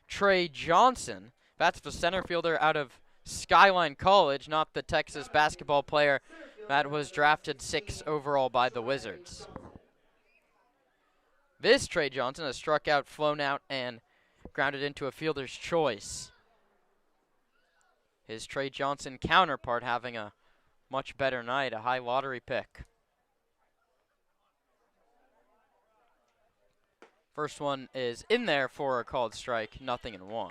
Trey Johnson. That's the center fielder out of Skyline College, not the Texas basketball player that was drafted 6th overall by the Wizards. This Trey Johnson has struck out, flown out, and grounded into a fielder's choice. His Trey Johnson counterpart having a much better night, a high lottery pick. First one is in there for a called strike, 0-1.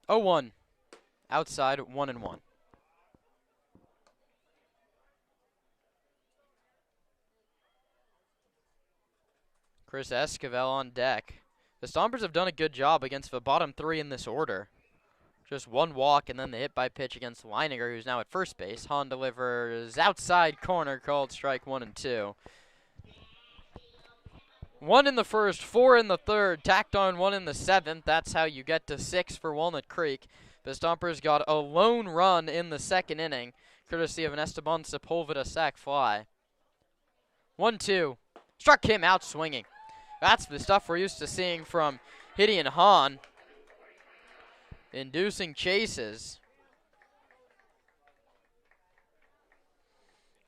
Oh, 1. Outside, 1-1. Chris Esquivel on deck. The Stompers have done a good job against the bottom three in this order. Just one walk and then the hit by pitch against Leininger, who's now at first base. Hahn delivers outside corner, called strike 1-2. 1 in the first, 4 in the third, tacked on 1 in the seventh. That's how you get to 6 for Walnut Creek. The Stompers got a lone run in the second inning, courtesy of an Esteban Sepulveda sac fly. 1-2. Struck him out swinging. That's the stuff we're used to seeing from Gideon Hahn. Inducing chases.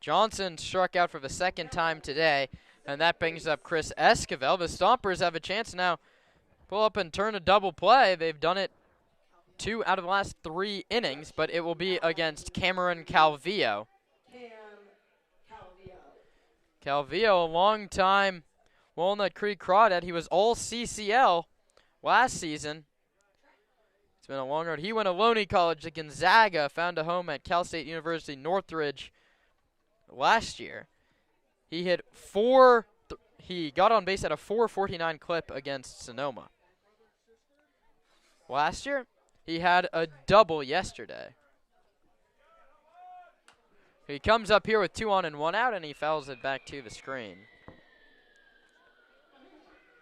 Johnson struck out for the second time today, and that brings up Chris Esquivel. The Stompers have a chance now pull up and turn a double play. They've done it 2 out of the last 3 innings, but it will be against Cameron Calvillo. Calvillo, a long-time Walnut Creek Crawdad. He was all CCL last season. It's been a long road. He went to Loney College to Gonzaga, found a home at Cal State University Northridge last year. He hit he got on base at a .449 clip against Sonoma. Last year, he had a double yesterday. He comes up here with 2 on and 1 out, and he fouls it back to the screen.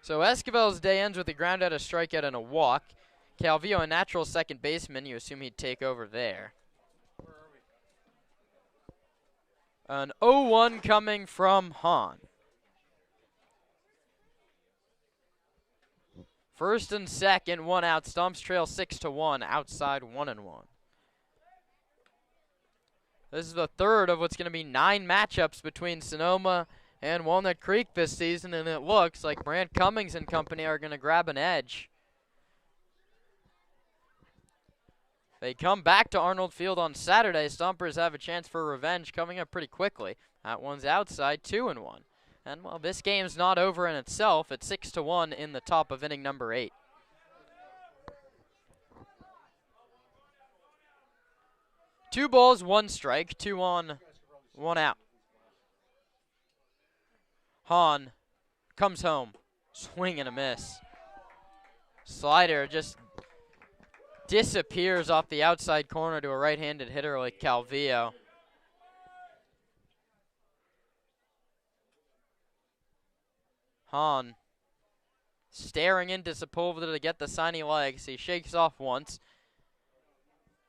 So Esquivel's day ends with a ground out, a strikeout, and a walk. Calvillo, a natural second baseman, you assume he'd take over there. An 0-1 coming from Hahn. First and second, 1 out. Stomps trail 6-1, outside 1-1. This is the third of what's going to be 9 matchups between Sonoma and Walnut Creek this season, and it looks like Brant Cummings and company are going to grab an edge. They come back to Arnold Field on Saturday. Stompers have a chance for revenge coming up pretty quickly. That one's outside, 2-1. And, well, this game's not over in itself. It's 6-1 in the top of inning number 8. Two balls, 1 strike, 2 on, 1 out. Hahn comes home, swing and a miss. Slider just disappears off the outside corner to a right-handed hitter like Calvillo. Hahn staring into Sepulveda to get the signy legs. He shakes off once.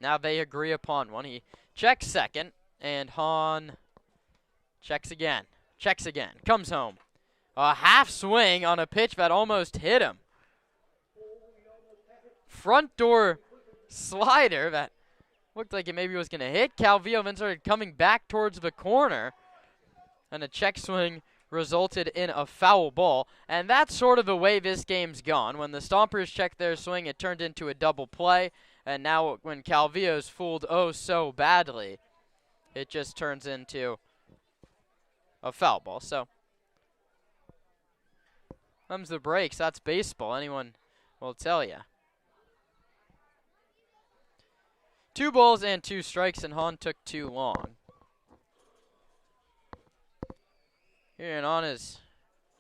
Now they agree upon one. He checks second, and Hahn checks again. Checks again. Comes home. A half swing on a pitch that almost hit him. Front door slider that looked like it maybe was going to hit Calvillo, then started coming back towards the corner. And a check swing resulted in a foul ball. And that's sort of the way this game's gone. When the Stompers checked their swing, it turned into a double play. And now when Calvillo's fooled oh so badly, it just turns into a foul ball. So, comes the breaks. That's baseball. Anyone will tell you. 2 balls and 2 strikes, and Hahn took too long. Here and on is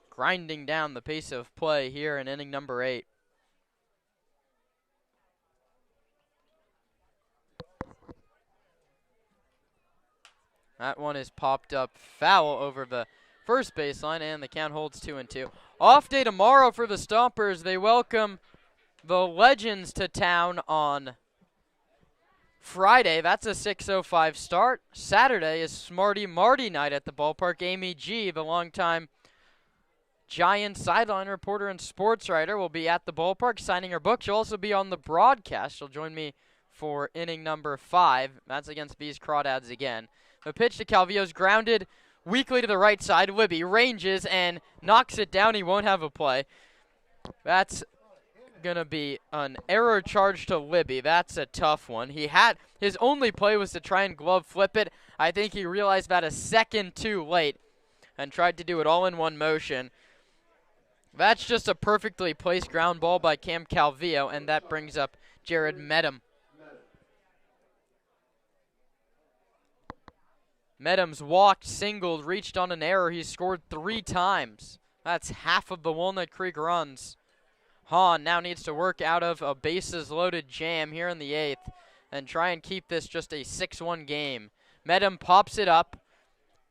grinding down the pace of play here in inning number 8. That one is popped up foul over the first baseline, and the count holds 2-2. Off day tomorrow for the Stompers. They welcome the Legends to town on Friday. That's a 6:05 start. Saturday is Smarty Marty night at the ballpark. Amy G., the longtime Giants sideline reporter and sports writer, will be at the ballpark signing her book. She'll also be on the broadcast. She'll join me for inning number 5. That's against these Crawdads again. The pitch to Calvillo's grounded weakly to the right side. Libby ranges and knocks it down. He won't have a play. That's going to be an error charge to Libby. That's a tough one. His only play was to try and glove flip it. I think he realized that a second too late and tried to do it all in one motion. That's just a perfectly placed ground ball by Cam Calvillo, and that brings up Jared Medham. Medham's walked, singled, reached on an error. He's scored 3 times. That's half of the Walnut Creek runs. Hahn now needs to work out of a bases-loaded jam here in the 8th and try and keep this just a 6-1 game. Medham pops it up,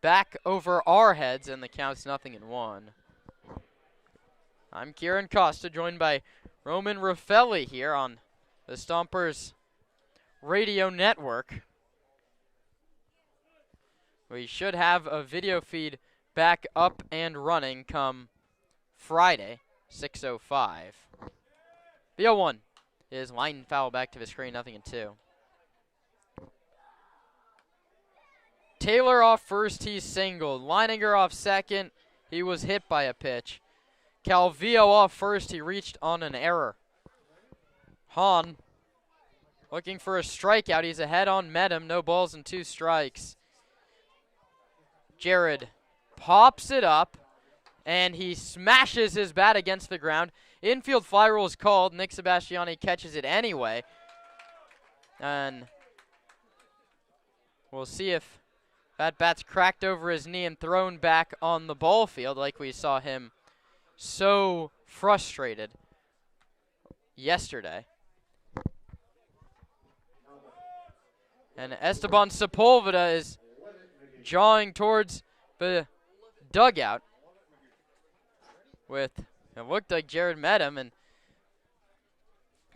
back over our heads, and the count's 0-1. I'm Kieran Costa, joined by Roman Raffelli here on the Stompers Radio Network. We should have a video feed back up and running come Friday, 6:05. The 0-1 is line foul back to the screen, 0-2. Taylor off first, he singled. Leininger off second, he was hit by a pitch. Calvillo off first, he reached on an error. Hahn looking for a strikeout. He's ahead on Medham, no balls and 2 strikes. Jared pops it up, and he smashes his bat against the ground. Infield fly rule is called. Nick Sebastiani catches it anyway. And we'll see if that bat's cracked over his knee and thrown back on the ball field like we saw him so frustrated yesterday. And Esteban Sepulveda is jawing towards the dugout with, it looked like Jared Medham, and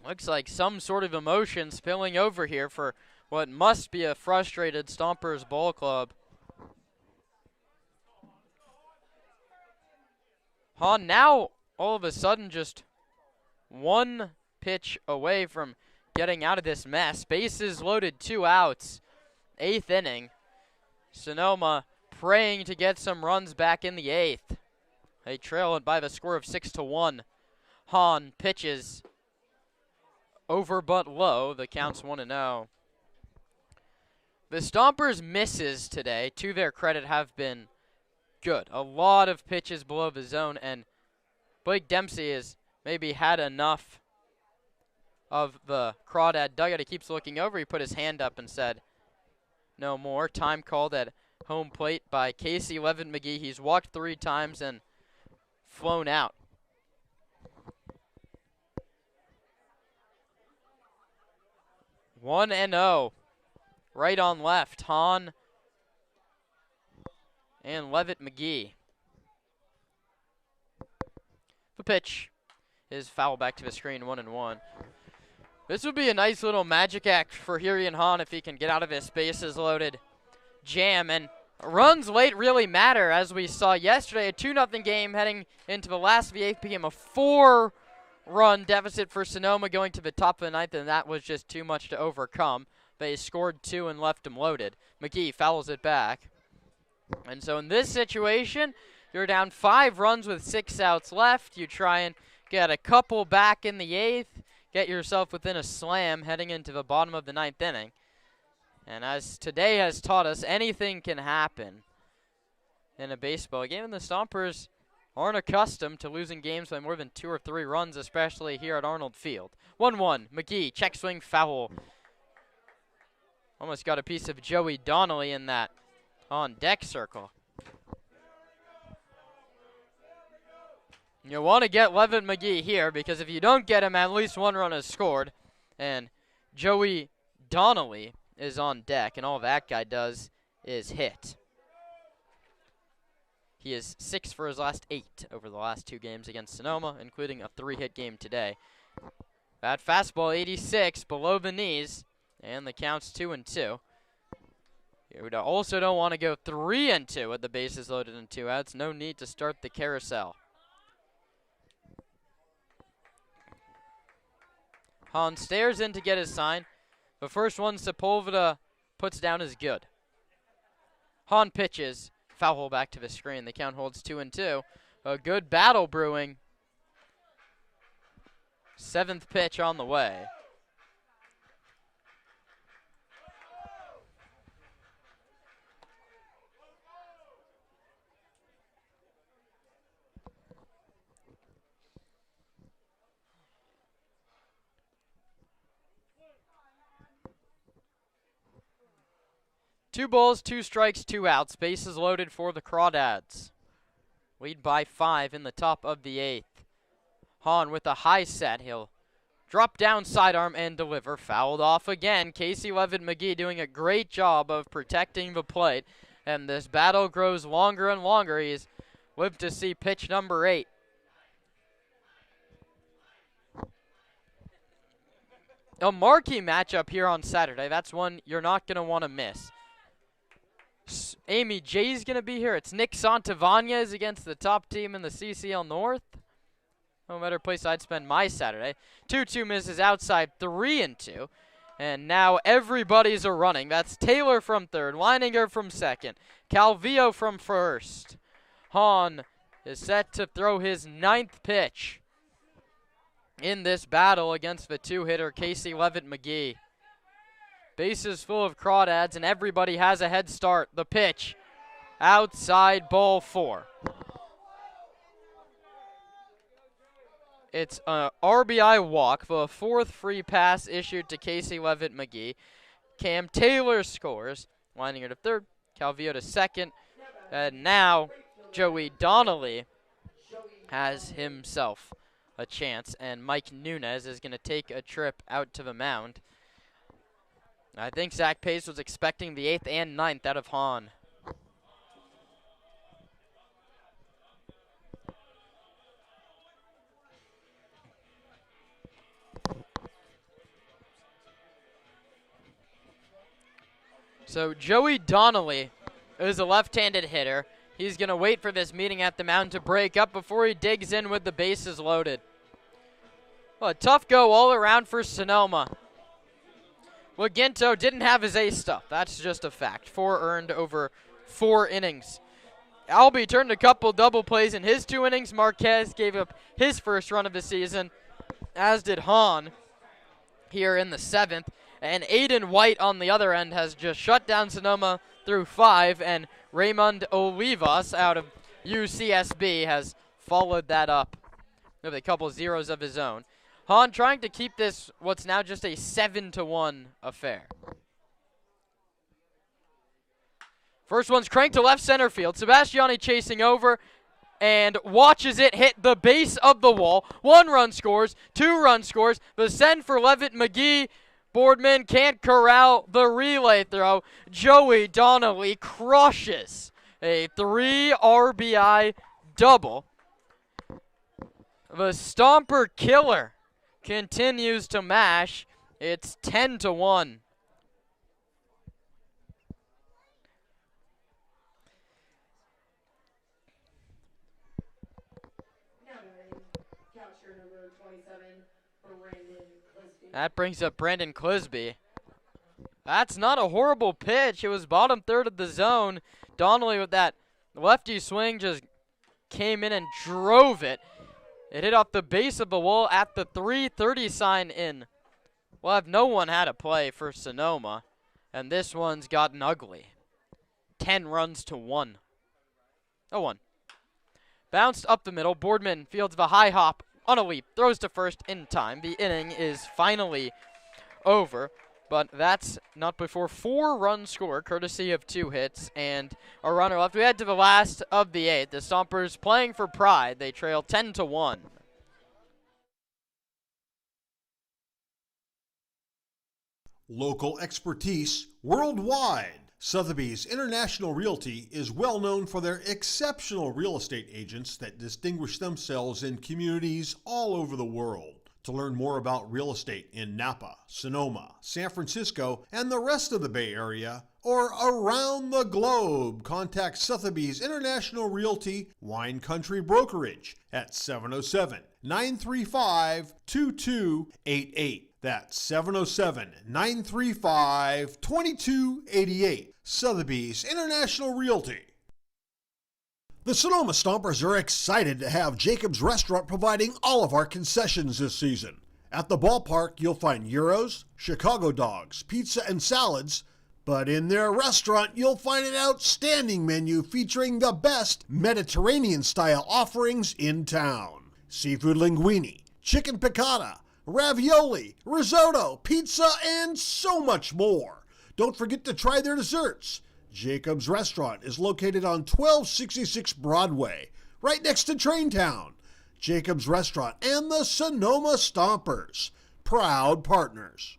looks like some sort of emotion spilling over here for what must be a frustrated Stompers ball club. Hahn now all of a sudden just 1 pitch away from getting out of this mess. Bases loaded, 2 outs. 8th inning. Sonoma praying to get some runs back in the 8th. They trail it by the score of 6-1. Hahn pitches over but low. The count's 1-0. The Stompers' misses today, to their credit, have been good. A lot of pitches below the zone, and Blake Dempsey has maybe had enough of the Crawdad dugout. He keeps looking over. He put his hand up and said, no more. Time called at home plate by Casey Levitt McGee. He's walked 3 times and flown out. One and 0. Right on left. Hahn and Levitt McGee. The pitch is foul back to the screen, 1-1. This would be a nice little magic act for Hirian Hahn if he can get out of this bases loaded jam. And runs late really matter, as we saw yesterday. A 2-0 game heading into the last of the 8th became a 4-run deficit for Sonoma going to the top of the 9th, and that was just too much to overcome. They scored 2 and left them loaded. McGee fouls it back. And so in this situation, you're down 5 runs with 6 outs left. You try and get a couple back in the 8th, get yourself within a slam heading into the bottom of the 9th inning. And as today has taught us, anything can happen in a baseball game. And the Stompers aren't accustomed to losing games by more than 2 or 3 runs, especially here at Arnold Field. 1-1, McGee, check swing, foul. Almost got a piece of Joey Donnelly in that on-deck circle. You want to get Levitt McGee here, because if you don't get him, at least 1 run is scored. And Joey Donnelly is on deck, and all that guy does is hit. He is 6 for his last 8 over the last 2 games against Sonoma, including a 3-hit game today. That fastball, 86, below the knees, and the count's 2-2. You also don't want to go 3-2 with the bases loaded and 2 outs. No need to start the carousel. Hahn stares in to get his sign. The first one Sepulveda puts down is good. Hahn pitches. Foul hole back to the screen. The count holds 2-2. A good battle brewing. 7th pitch on the way. Two balls, 2 strikes, 2 outs. Bases loaded for the Crawdads. Lead by 5 in the top of the 8th. Hahn with a high set. He'll drop down sidearm and deliver. Fouled off again. Casey Levitt-McGee doing a great job of protecting the plate. And this battle grows longer and longer. He's lived to see pitch number 8. A marquee matchup here on Saturday. That's one you're not going to want to miss. Amy J's going to be here. It's Nick Santavanez against the top team in the CCL North. No better place I'd spend my Saturday. 2-2 misses outside, 3-2. And now everybody's a running. That's Taylor from third, Leininger from second, Calvillo from first. Hahn is set to throw his 9th pitch in this battle against the 2-hitter Casey Levitt-McGee. Bases full of Crawdads, and everybody has a head start. The pitch, outside, ball 4. It's an RBI walk for a 4th free pass issued to Casey Levitt-McGee. Cam Taylor scores. Leininger to third, Calvillo to second. And now Joey Donnelly has himself a chance, and Mike Nunez is going to take a trip out to the mound. I think Zach Pace was expecting the 8th and 9th out of Hahn. So Joey Donnelly is a left-handed hitter. He's going to wait for this meeting at the mound to break up before he digs in with the bases loaded. Well, a tough go all around for Sonoma. Laginto didn't have his ace stuff. That's just a fact. 4 earned over 4 innings. Albee turned a couple double plays in his 2 innings. Marquez gave up his first run of the season, as did Hahn here in the 7th. And Aiden White on the other end has just shut down Sonoma through 5, and Raymond Olivas out of UCSB has followed that up with a couple zeros of his own. Hahn trying to keep this what's now just a 7-1 affair. First one's cranked to left center field. Sebastiani chasing over and watches it hit the base of the wall. 1 run scores, 2 run scores. The send for Levitt-McGee. Boardman can't corral the relay throw. Joey Donnelly crushes a 3 RBI double. The Stomper killer continues to mash. It's 10-1. That brings up Brandon Clisby. That's not a horrible pitch. It was bottom third of the zone. Donnelly with that lefty swing just came in and drove it. It hit off the base of the wall at the 3:30 sign in. We'll have no one had a play for Sonoma, and this one's gotten ugly. 10 runs to 1. 0-1. Bounced up the middle. Boardman fields the high hop on a leap. Throws to first in time. The inning is finally over, but that's not before 4 runs scored, courtesy of 2 hits and a runner left. We head to the last of the 8th. The Stompers playing for pride. They trail 10-1. Local expertise worldwide. Sotheby's International Realty is well known for their exceptional real estate agents that distinguish themselves in communities all over the world. To learn more about real estate in Napa, Sonoma, San Francisco, and the rest of the Bay Area, or around the globe, contact Sotheby's International Realty Wine Country Brokerage at 707-935-2288. That's 707-935-2288. Sotheby's International Realty. The Sonoma Stompers are excited to have Jacob's Restaurant providing all of our concessions this season. At the ballpark, you'll find gyros, Chicago dogs, pizza, and salads. But in their restaurant, you'll find an outstanding menu featuring the best Mediterranean-style offerings in town. Seafood linguine, chicken piccata, ravioli, risotto, pizza, and so much more. Don't forget to try their desserts. Jacob's Restaurant is located on 1266 Broadway, right next to Traintown. Jacob's Restaurant and the Sonoma Stompers, proud partners.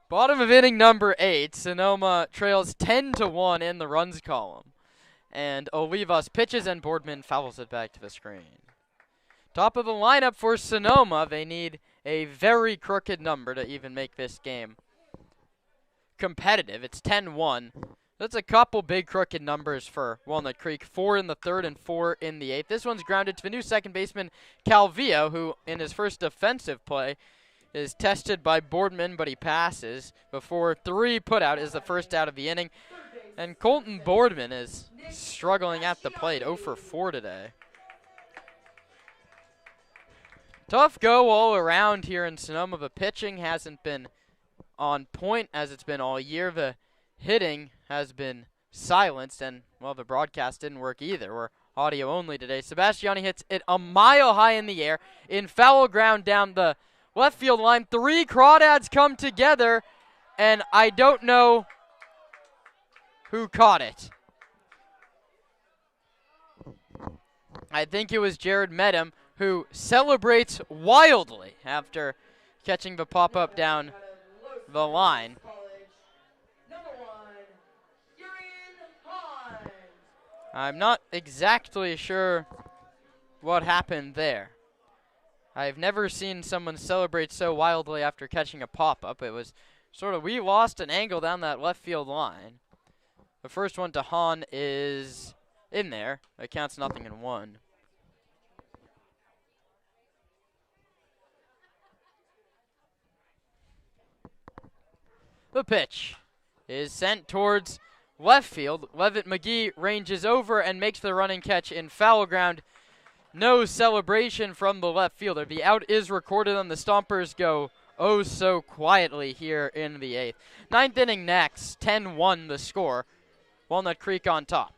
Bottom of inning number 8, Sonoma trails 10-1 in the runs column. And Olivas pitches and Boardman fouls it back to the screen. Top of the lineup for Sonoma. They need a very crooked number to even make this game competitive. It's 10-1. That's a couple big crooked numbers for Walnut Creek. 4 in the 3rd and 4 in the 8th. This one's grounded to the new second baseman, Calvillo, who in his first defensive play is tested by Boardman, but he passes before 3 putout is the first out of the inning. And Colton Boardman is struggling at the plate, 0 for 4 today. Tough go all around here in Sonoma. The pitching hasn't been on point as it's been all year. The hitting has been silenced, and, well, the broadcast didn't work either. We're audio only today. Sebastiani hits it a mile high in the air in foul ground down the left field line. 3 Crawdads come together, and I don't know who caught it. I think it was Jared Medham, who celebrates wildly after catching the pop-up down the line. I'm not exactly sure what happened there. I've never seen someone celebrate so wildly after catching a pop-up. It was sort of, we lost an angle down that left field line. The first one to Hahn is in there. It counts 0-1. The pitch is sent towards left field. Levitt McGee ranges over and makes the running catch in foul ground. No celebration from the left fielder. The out is recorded, and the Stompers go oh so quietly here in the 8th. 9th inning next, 10-1 the score. Walnut Creek on top.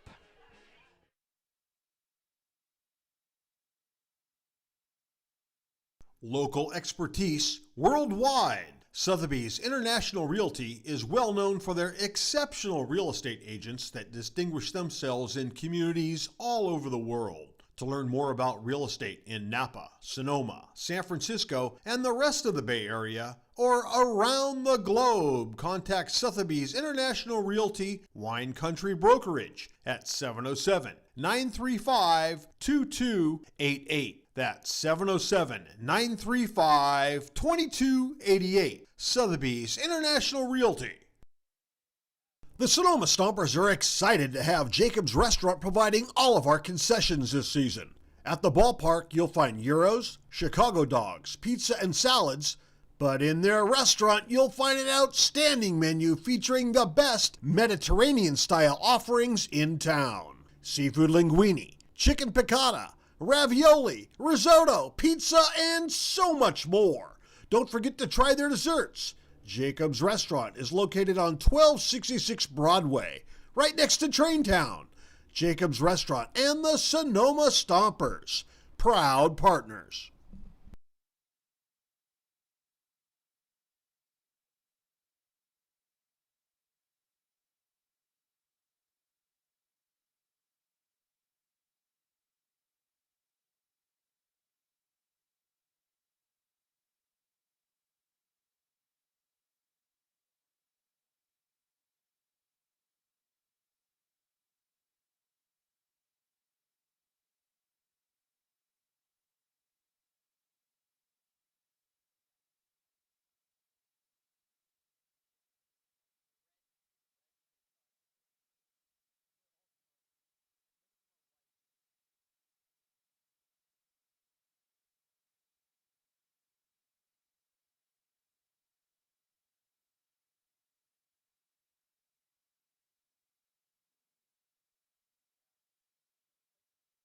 Local expertise worldwide. Sotheby's International Realty is well known for their exceptional real estate agents that distinguish themselves in communities all over the world. To learn more about real estate in Napa, Sonoma, San Francisco, and the rest of the Bay Area, or around the globe, contact Sotheby's International Realty Wine Country Brokerage at 707-935-2288. That's 707-935-2288. Sotheby's International Realty. The Sonoma Stompers are excited to have Jacob's Restaurant providing all of our concessions this season. At the ballpark, you'll find gyros, Chicago dogs, pizza, and salads. But in their restaurant, you'll find an outstanding menu featuring the best Mediterranean-style offerings in town. Seafood linguine, chicken piccata, ravioli, risotto, pizza, and so much more. Don't forget to try their desserts. Jacob's Restaurant is located on 1266 Broadway, right next to Traintown. Jacob's Restaurant, and the Sonoma Stompers, proud partners.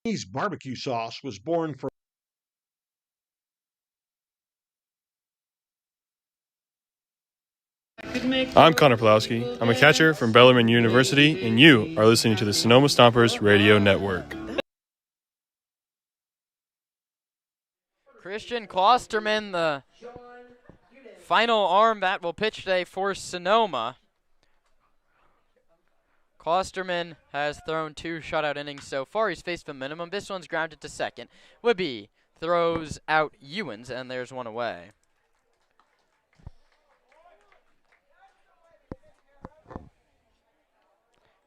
Chinese barbecue sauce was born from I'm Connor Pulowski. I'm a catcher from Bellarmine University, and you are listening to the Sonoma Stompers Radio Network. Christian Klosterman, the final arm that will pitch today for Sonoma. Klosterman has thrown 2 shutout innings so far. He's faced the minimum. This one's grounded to second. Libby throws out Ewens, and there's one away.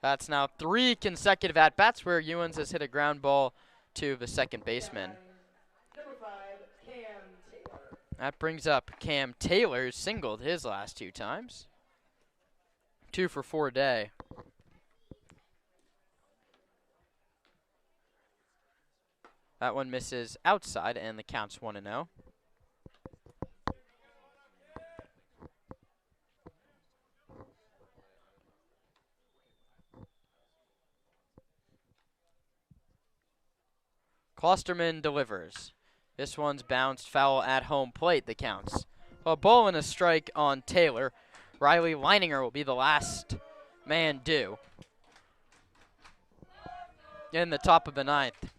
That's now 3 consecutive at-bats where Ewens has hit a ground ball to the second baseman. That brings up Cam Taylor, who singled his last 2 times. 2 for 4 day. That one misses outside, and the count's 1-0. Klosterman delivers. This one's bounced foul at home plate, the counts. A ball and a strike on Taylor. Riley Leininger will be the last man due in the top of the 9th.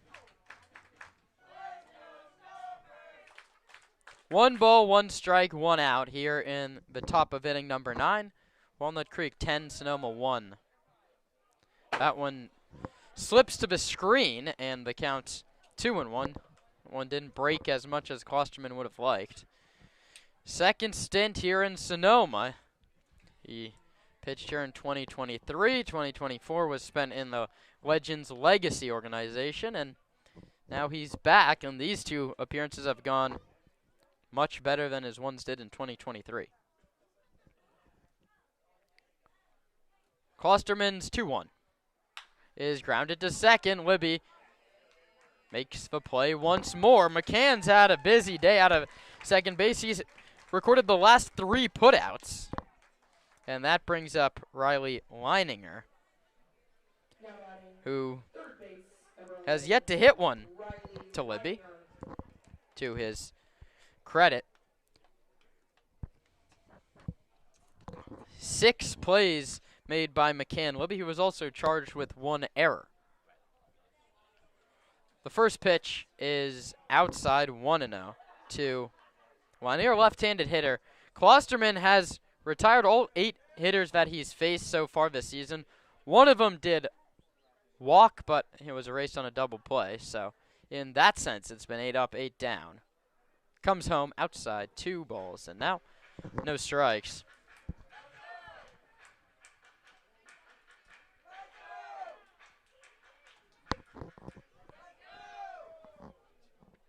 1 ball, 1 strike, 1 out here in the top of inning number 9. Walnut Creek 10, Sonoma 1. That one slips to the screen, and the count's 2-1. One didn't break as much as Klosterman would have liked. Second stint here in Sonoma. He pitched here in 2023. 2024 was spent in the Legends Legacy organization, and now he's back, and these 2 appearances have gone much better than his ones did in 2023. Klosterman's 2-1 is grounded to second. Libby makes the play once more. McCann's had a busy day out of second base. He's recorded the last 3 putouts. And that brings up Riley Leininger, who has yet to hit one to Libby, to his credit. 6 plays made by McCann. Libby, who was also charged with 1 error. The first pitch is outside, 1-0 to Leininger, left-handed hitter. Klosterman has retired all 8 hitters that he's faced so far this season. One of them did walk, but he was erased on a double play. So in that sense, it's been 8 up, 8 down. Comes home outside, 2 balls, and now no strikes.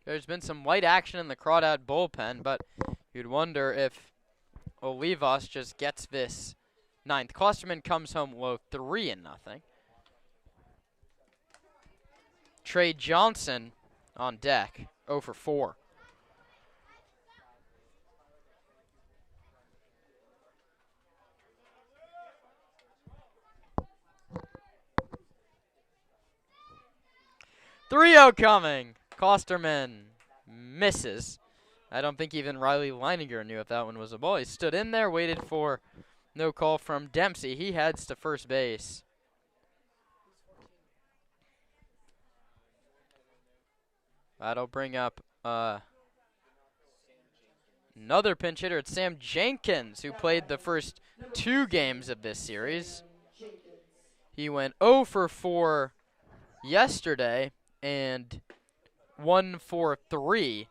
There's been some light action in the Crawdad bullpen, but you'd wonder if Olivas just gets this 9th. Klosterman comes home low, 3-0. Trey Johnson on deck, 0 for 4. Three-0 coming. Klosterman misses. I don't think even Riley Leininger knew if that one was a ball. He stood in there, waited for no call from Dempsey. He heads to first base. That'll bring up another pinch hitter. It's Sam Jenkins, who played the first 2 games of this series. He went 0 for 4 yesterday and 1 for 3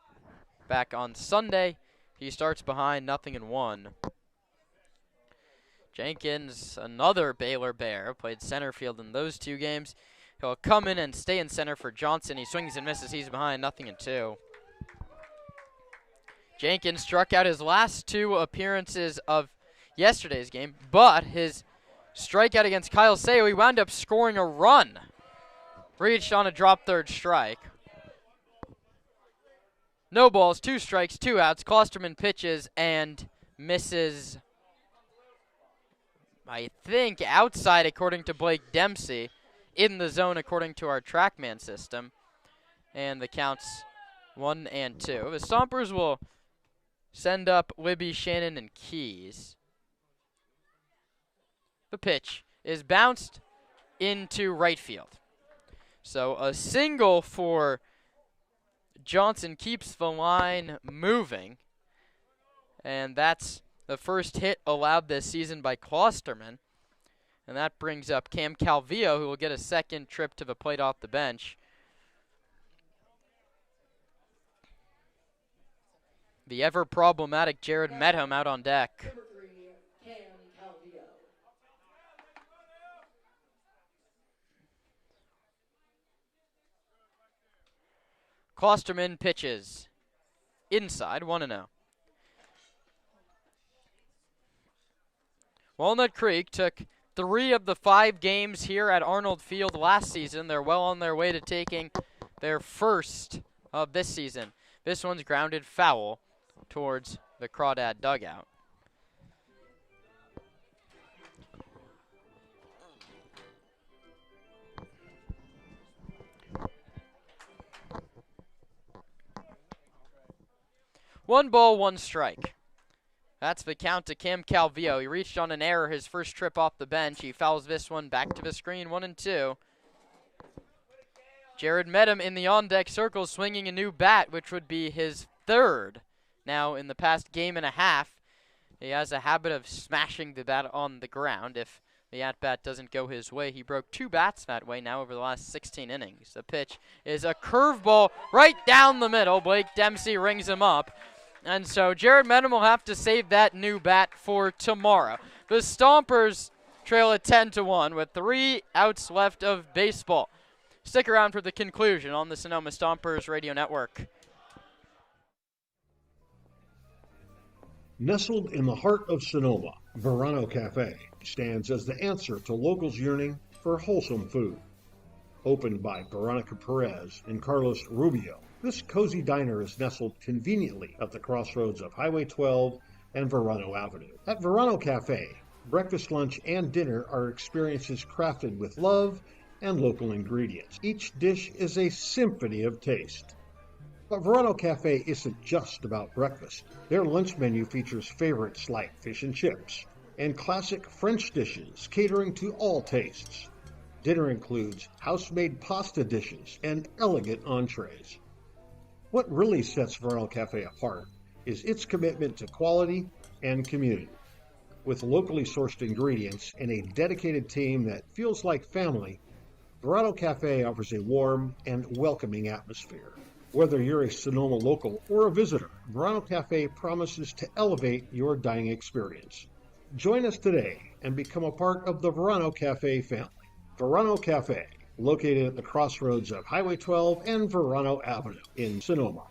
back on Sunday. He starts behind 0-1. Jenkins, another Baylor Bear, played center field in those 2 games. He'll come in and stay in center for Johnson. He swings and misses. He's behind 0-2. Jenkins struck out his last 2 appearances of yesterday's game, but his strikeout against Kyle Sayo, he wound up scoring a run. Reached on a drop third strike. No balls, 2 strikes, 2 outs. Klosterman pitches and misses, I think, outside according to Blake Dempsey. In the zone according to our TrackMan system. And the count's 1-2. The Stompers will send up Libby, Shannon, and Keys. The pitch is bounced into right field. So a single for Johnson keeps the line moving. And that's the first hit allowed this season by Klosterman. And that brings up Cam Calvillo, who will get a second trip to the plate off the bench. The ever-problematic Jared Medham out on deck. Klosterman pitches inside, 1-0. Walnut Creek took 3 of the 5 games here at Arnold Field last season. They're well on their way to taking their first of this season. This one's grounded foul towards the Crawdad dugout. One ball, 1 strike. That's the count to Cam Calvillo. He reached on an error his first trip off the bench. He fouls this one back to the screen, 1-2. Jared Medham in the on-deck circle swinging a new bat, which would be his 3rd. Now, in the past game and a half, he has a habit of smashing the bat on the ground. If the at-bat doesn't go his way, he broke 2 bats that way now over the last 16 innings. The pitch is a curveball right down the middle. Blake Dempsey rings him up. And so Jared Medham will have to save that new bat for tomorrow. The Stompers trail at 10-1 with 3 outs left of baseball. Stick around for the conclusion on the Sonoma Stompers Radio Network. Nestled in the heart of Sonoma, Verano Cafe stands as the answer to locals yearning for wholesome food. Opened by Veronica Perez and Carlos Rubio, this cozy diner is nestled conveniently at the crossroads of Highway 12 and Verano Avenue. At Verano Cafe, breakfast, lunch, and dinner are experiences crafted with love and local ingredients. Each dish is a symphony of taste. But Verano Cafe isn't just about breakfast. Their lunch menu features favorites like fish and chips and classic French dishes catering to all tastes. Dinner includes house-made pasta dishes and elegant entrees. What really sets Verano Cafe apart is its commitment to quality and community. With locally sourced ingredients and a dedicated team that feels like family, Verano Cafe offers a warm and welcoming atmosphere. Whether you're a Sonoma local or a visitor, Verano Cafe promises to elevate your dining experience. Join us today and become a part of the Verano Cafe family. Verano Cafe, located at the crossroads of Highway 12 and Verano Avenue in Sonoma.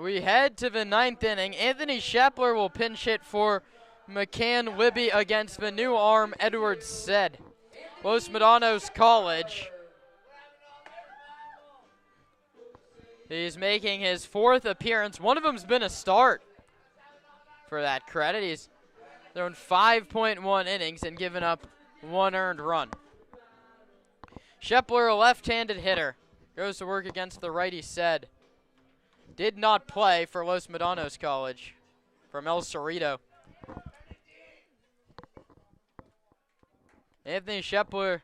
we head to the 9th inning. Anthony Shepler will pinch hit for McCann Libby against the new arm, Edward Said. Los Medanos College. He's making his 4th appearance. One of them's been a start for that credit. He's thrown 5.1 innings and given up 1 earned run. Shepler, a left-handed hitter, goes to work against the righty Said. Did not play for Los Medanos College from El Cerrito. Anthony Shepler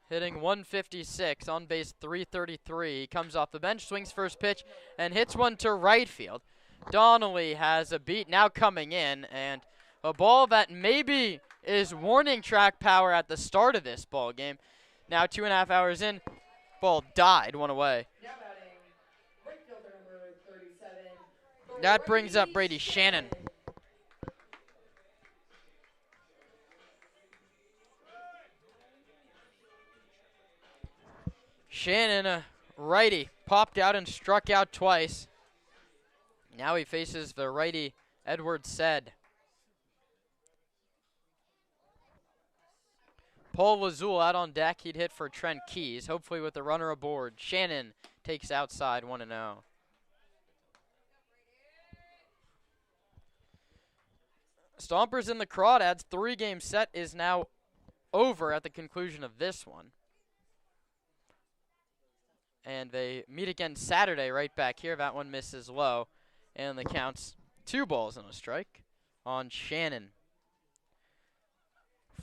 hitting 156, on base 333. He comes off the bench, swings first pitch, and hits one to right field. Donnelly has a beat now coming in, and a ball that maybe is warning track power at the start of this ball game. Now 2.5 hours in, ball died, one away. That brings up Brady Shannon. Shannon, a righty, popped out and struck out twice. Now he faces the righty Edward Said. Paul Lazul out on deck. He'd hit for Trent Keys, hopefully with the runner aboard. Shannon takes outside 1-0. Stompers in the Crawdads 3-game set is now over at the conclusion of this one. And they meet again Saturday right back here. That one misses low. And the count's 2 balls and a strike on Shannon.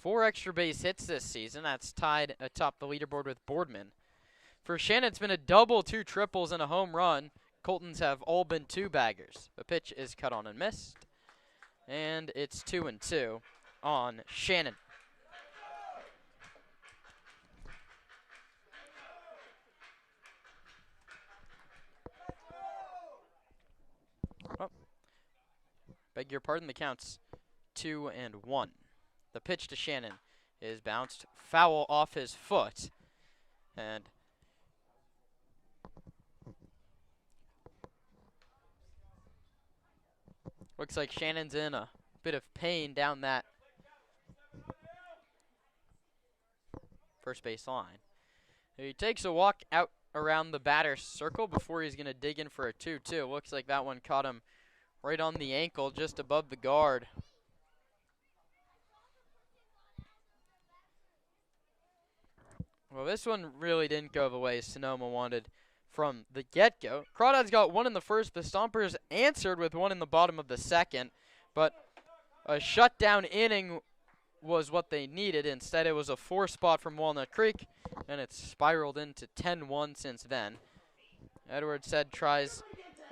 4 extra base hits this season. That's tied atop the leaderboard with Boardman. For Shannon, it's been a double, 2 triples, and a home run. Colton's have all been 2-baggers. The pitch is cut on and missed. And it's 2-2 on Shannon. Oh, beg your pardon, the count's 2-1. The pitch to Shannon is bounced foul off his foot. And looks like Shannon's in a bit of pain down that first base line. He takes a walk out around the batter's circle before he's going to dig in for a 2-2. Looks like that one caught him right on the ankle, just above the guard. Well, this one really didn't go the way Sonoma wanted from the get-go. Crawdads got 1 in the first. The Stompers answered with 1 in the bottom of the second, but a shutdown inning was what they needed. Instead, it was a 4 spot from Walnut Creek, and it's spiraled into 10-1 since then. Edward Said tries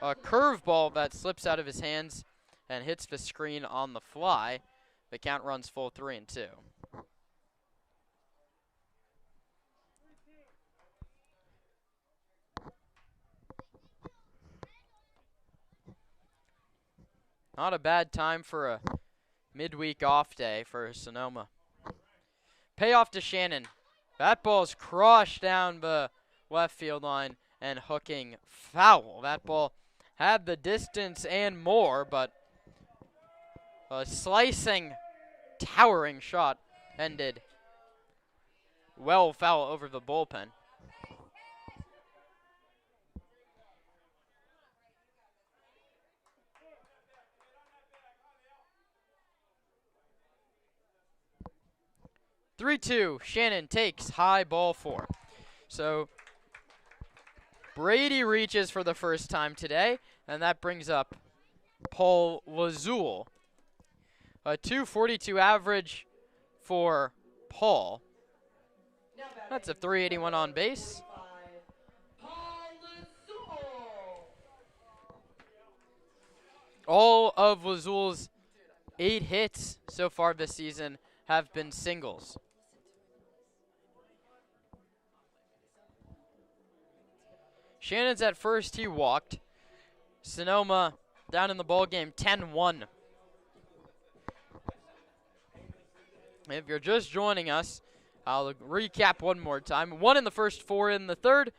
a curveball that slips out of his hands and hits the screen on the fly. The count runs full 3-2. Not a bad time for a midweek off day for Sonoma. Payoff to Shannon. That ball's crushed down the left field line and hooking foul. That ball had the distance and more, but a slicing, towering shot ended well foul over the bullpen. (3-2). Shannon takes high ball 4. So Brady reaches for the first time today, and that brings up Paul Lazul. A 242 average for Paul. That's a 381 on base. All of Lazul's 8 hits so far this season have been singles. Shannon's at first. He walked. Sonoma down in the ball game 10-1. If you're just joining us, I'll recap one more time. 1 in the first, 4 in the third,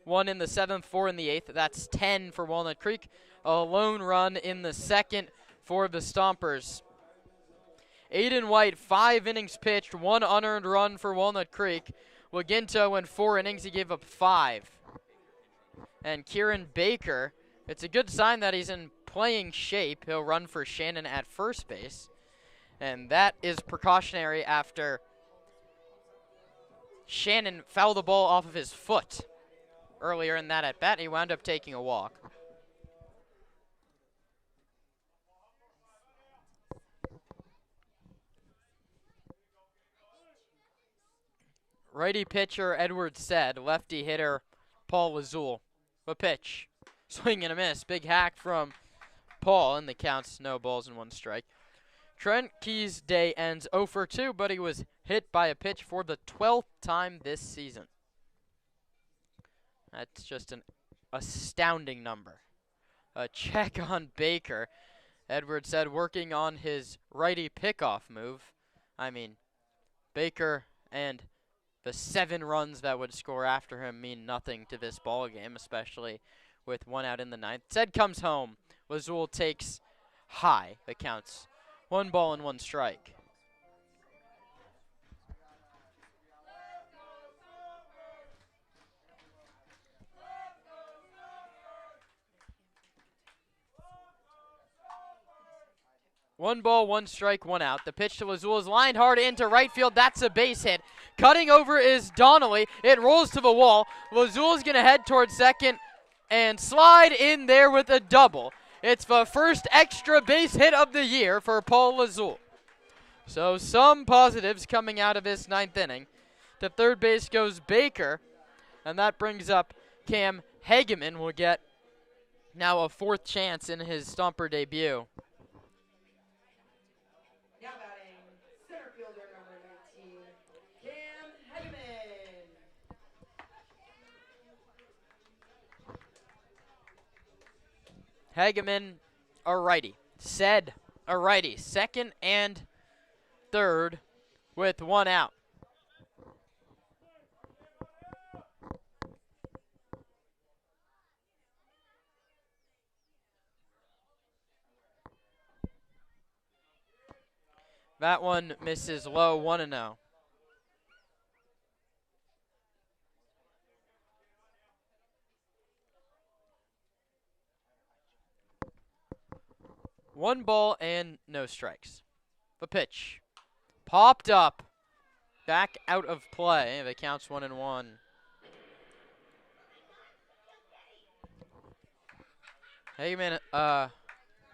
1 in the 7th, 4 in the 8th. That's 10 for Walnut Creek. A lone run in the 2nd for the Stompers. Aiden White, 5 innings pitched, 1 unearned run for Walnut Creek. Waginto in 4 innings, he gave up 5. And Kieran Baker, it's a good sign that he's in playing shape. He'll run for Shannon at first base. And that is precautionary after Shannon fouled the ball off of his foot earlier in that at-bat. He wound up taking a walk. Righty pitcher Edward said, lefty hitter Paul Lazul. A pitch. Swing and a miss. Big hack from Paul, and the count's no balls and 1 strike. Trent Key's day ends 0 for 2, but he was hit by a pitch for the 12th time this season. That's just an astounding number. A check on Baker. Edward said working on his righty pickoff move. I mean, Baker and the 7 runs that would score after him mean nothing to this ball game, especially with 1 out in the 9th. Said comes home. Lazul takes high. The counts 1 ball and 1 strike. One ball, 1 strike, 1 out. The pitch to Lazul is lined hard into right field. That's a base hit. Cutting over is Donnelly. It rolls to the wall. Lazul is going to head towards second and slide in there with a double. It's the first extra base hit of the year for Paul Lazul. So some positives coming out of this 9th inning. To third base goes Baker, and that brings up Cam Hageman. Will get now a 4th chance in his Stomper debut. Now batting, center fielder number 19, Cam Hageman. Hageman, a righty. Said a righty. 2nd and 3rd with 1 out. That one misses low, 1-0. One ball and no strikes. The pitch. Popped up. Back out of play. The count's 1-1. Hageman,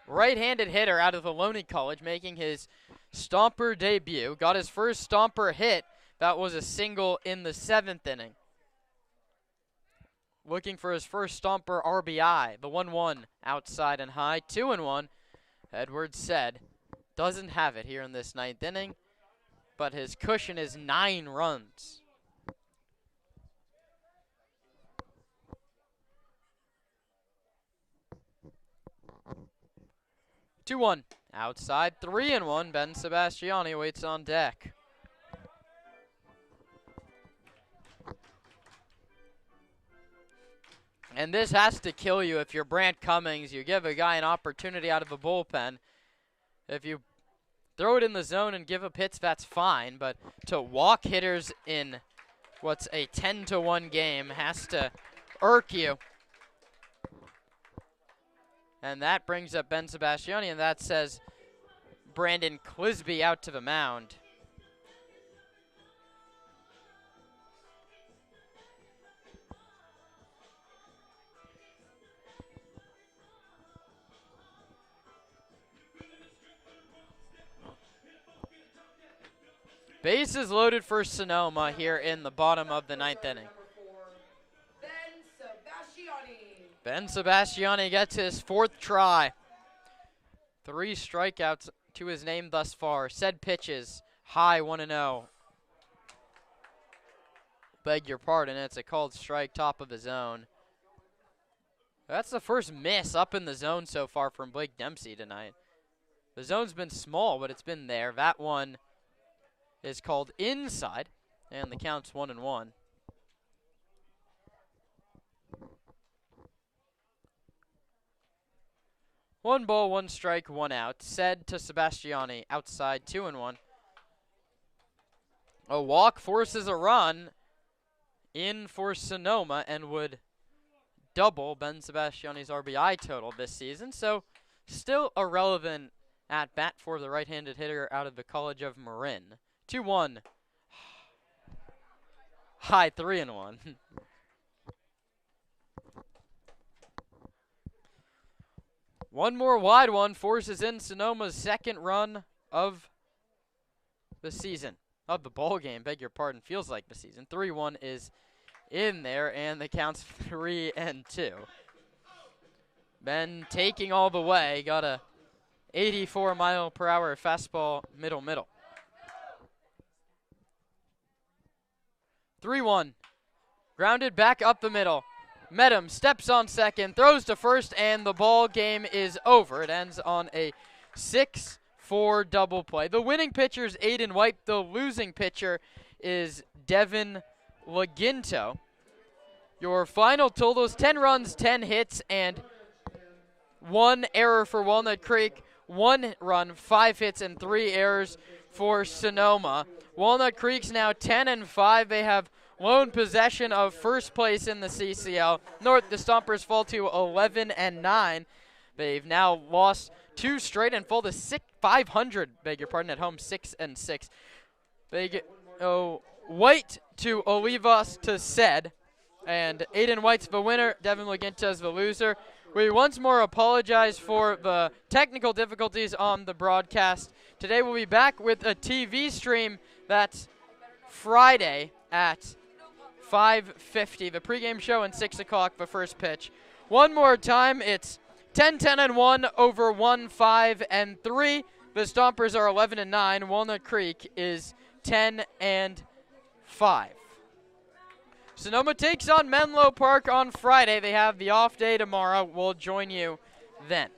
right-handed hitter out of Ohlone College, making his Stomper debut. Got his first Stomper hit. That was a single in the 7th inning. Looking for his first Stomper RBI. The 1-1 outside and high. 2-1. Edwards said doesn't have it here in this 9th inning, but his cushion is 9 runs. Two one outside, 3-1. Ben Sebastiani waits on deck. And this has to kill you if you're Brant Cummings. You give a guy an opportunity out of the bullpen. If you throw it in the zone and give up hits, that's fine. But to walk hitters in what's a 10-1 game has to irk you. And that brings up Ben Sebastiani, and that says Brandon Clisby out to the mound. Bases loaded for Sonoma here in the bottom of the 9th inning. Ben Sebastiani gets his 4th try. 3 strikeouts to his name thus far. Said pitches, high 1-0. Beg your pardon, it's a called strike, top of the zone. That's the first miss up in the zone so far from Blake Dempsey tonight. The zone's been small, but it's been there. That one is called inside, and the count's 1-1. 1 ball, 1 strike, 1 out. Said to Sebastiani outside, 2-1. A walk forces a run in for Sonoma and would double Ben Sebastiani's RBI total this season. So still a relevant at bat for the right-handed hitter out of the College of Marin. 2-1. High 3-1. One more wide one forces in Sonoma's second run of the season. Of the ball game, beg your pardon, feels like the season. 3-1 is in there, and the count's 3-2. Ben taking all the way, got a 84-mile-per-hour fastball, middle. 3-1, grounded back up the middle. Met him, steps on second, throws to first, and the ball game is over. It ends on a 6-4 double play. The winning pitcher is Aiden White. The losing pitcher is Devin Laginto. Your final totals, 10 runs, 10 hits, and 1 error for Walnut Creek. 1 run, 5 hits, and 3 errors for Sonoma. Walnut Creek's now 10-5. They have lone possession of first place in the CCL. North, the Stompers fall to 11-9. They've now lost 2 straight and fall to 500, beg your pardon, at home, 6-6. White to Olivas to Said, and Aiden White's the winner, Devin Laginta's the loser. We once more apologize for the technical difficulties on the broadcast. Today we'll be back with a TV stream that's Friday at 5:50, the pregame show, and 6 o'clock, the first pitch. One more time, it's 10-1 over 1-5-3. The Stompers are 11-9. Walnut Creek is 10-5. Sonoma takes on Menlo Park on Friday. They have the off day tomorrow. We'll join you then.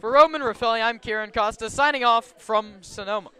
For Roman Raffelli, I'm Kieran Costa, signing off from Sonoma.